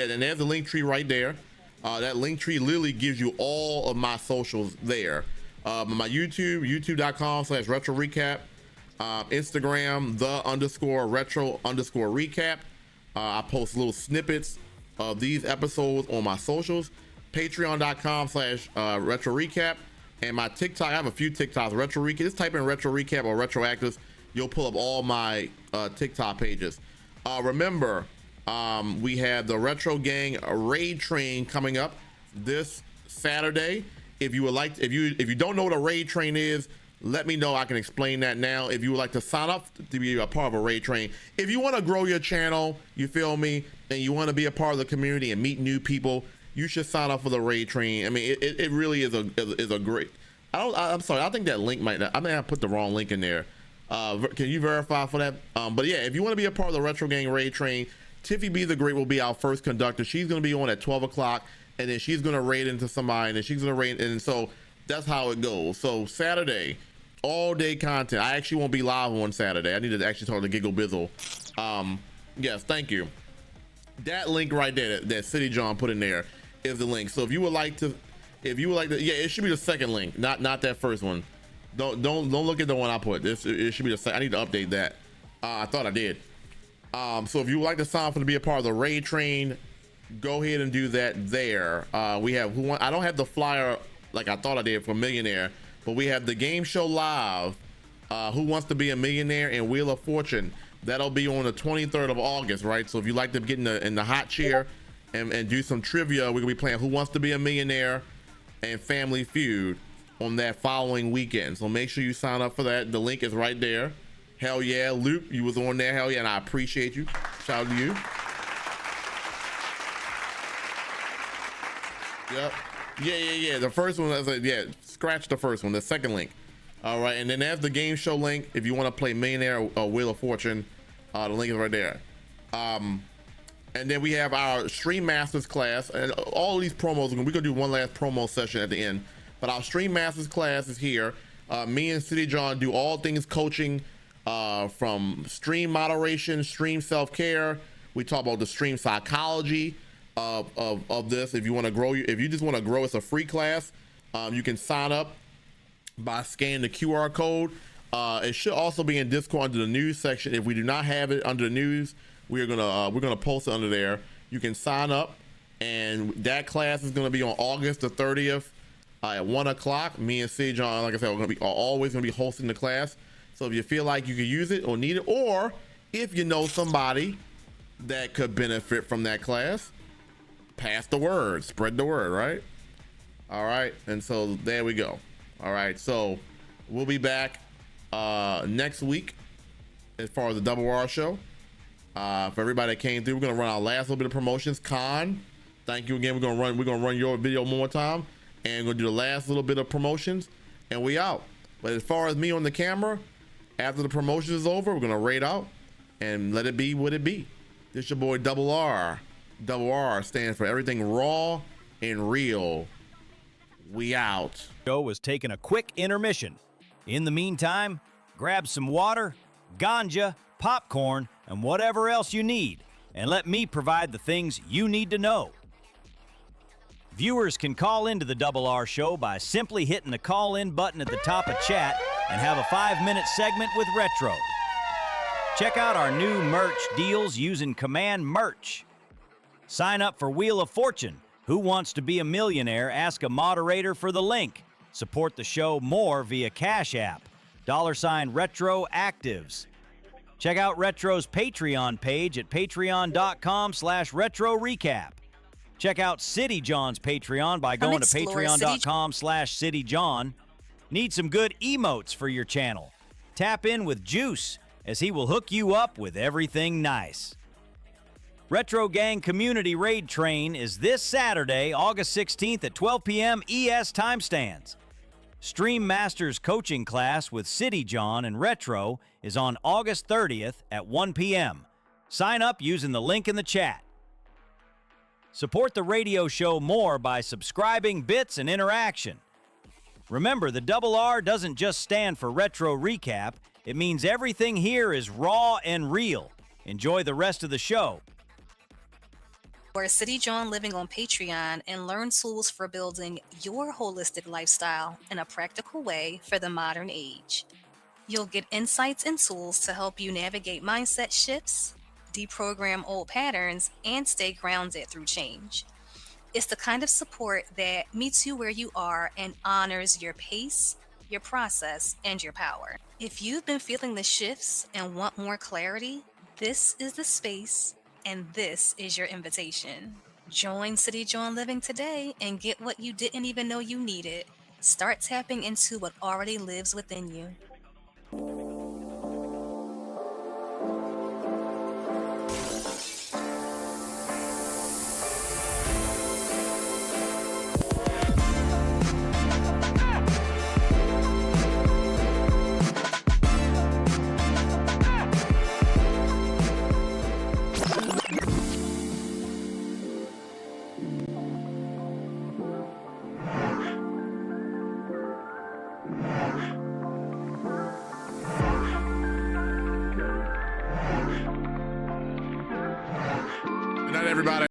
S2: and there's the link tree right there. That link tree literally gives you all of my socials there. My YouTube, youtube.com/retro recap. Instagram, _retro_recap. I post little snippets of these episodes on my socials. Patreon.com/retro recap. And my TikTok, I have a few TikToks, retro recap. Just type in retro recap or retroactives. You'll pull up all my TikTok pages. Remember, we have the Retro Gang raid train coming up this Saturday. If you would like, if you don't know what a raid train is, let me know. I can explain that now. If you would like to sign up to be a part of a raid train, if you want to grow your channel, you feel me, and you want to be a part of the community and meet new people, you should sign up for the raid train. I mean, it really is a great. I'm sorry. I think that link might. I may have put the wrong link in there. Can you verify for that? But yeah, if you want to be a part of the Retro Gang raid train, Tiffy B the Great will be our first conductor. She's going to be on at 12 o'clock, and then she's going to raid into somebody, and then she's going to raid, and so that's how it goes. So Saturday, all day content. I actually won't be live on Saturday. I need to actually talk to Giggle Bizzle. Yes, thank you. That link right there that City John put in there is the link. So if you would like to, yeah, it should be the second link, not that first one. Don't look at the one I put. It should be the second. I need to update that. I thought I did. So if you would like to sign up to be a part of the raid train, go ahead and do that there. We have I don't have the flyer like I thought I did for Millionaire, but we have the game show live, Who Wants to Be a Millionaire and Wheel of Fortune. That'll be on the 23rd of August, right? So if you like to get in the hot chair and do some trivia, we're gonna be playing Who Wants to Be a Millionaire and Family Feud on that following weekend. So make sure you sign up for that. The link is right there. Hell yeah, Luke, you was on there. Hell yeah, and I appreciate you. Shout out to you. Yep. Yeah. The first one, I said, yeah, scratch the first one, the second link. All right, and then there's the game show link. If you want to play Millionaire or Wheel of Fortune, the link is right there. And then we have our Stream Masters class, and all these promos, we're gonna do one last promo session at the end, but our Stream Masters class is here. Me and City John do all things coaching, from stream moderation, stream self-care. We talk about the stream psychology of this. If you want to grow, if you just want to grow, it's a free class. You can sign up by scanning the QR code. It should also be in Discord under the news section. If we do not have it under the news, we're gonna post it under there. You can sign up, and that class is gonna be on August the 30th at 1 o'clock. Me and C John, like I said, are always gonna be hosting the class. So if you feel like you could use it or need it, or if you know somebody that could benefit from that class, pass the word, spread the word, right? All right, and so there we go. All right, so we'll be back next week as far as the Double R show. For everybody that came through, we're gonna run our last little bit of promotions. Khan, thank you again. We're gonna run your video one more time, and we're gonna do the last little bit of promotions, and we out. But as far as me on the camera, after the promotion is over, we're gonna raid out and let it be what it be. This your boy Double R. Double R stands for everything raw and real. We out.
S3: Show was taking a quick intermission. In the meantime, grab some water, ganja, popcorn, and whatever else you need, and let me provide the things you need to know. Viewers can call into the Double R Show by simply hitting the call-in button at the top of chat and have a 5-minute segment with Retro. Check out our new merch deals using Command Merch. Sign up for Wheel of Fortune. Who Wants to Be a Millionaire? Ask a moderator for the link. Support the show more via Cash App. $ Retroactives. Check out Retro's Patreon page at patreon.com/retro recap. Check out City John's Patreon by going to patreon.com/cityjohn. Need some good emotes for your channel? Tap in with Juice, as he will hook you up with everything nice. Retro Gang Community Raid Train is this Saturday, August 16th at 12 p.m. ES time stands. Stream Masters coaching class with City John and Retro is on August 30th at 1 p.m. Sign up using the link in the chat. Support the radio show more by subscribing, bits, and interaction. Remember, the Double R doesn't just stand for Retro Recap. It means everything here is raw and real. Enjoy the rest of the show.
S4: Or City John living on Patreon and learn tools for building your holistic lifestyle in a practical way for the modern age. You'll get insights and tools to help you navigate mindset shifts, deprogram old patterns, and stay grounded through change. It's the kind of support that meets you where you are and honors your pace, your process, and your power. If you've been feeling the shifts and want more clarity, this is the space and this is your invitation. Join City John Living today and get what you didn't even know you needed. Start tapping into what already lives within you.
S2: Good night, everybody.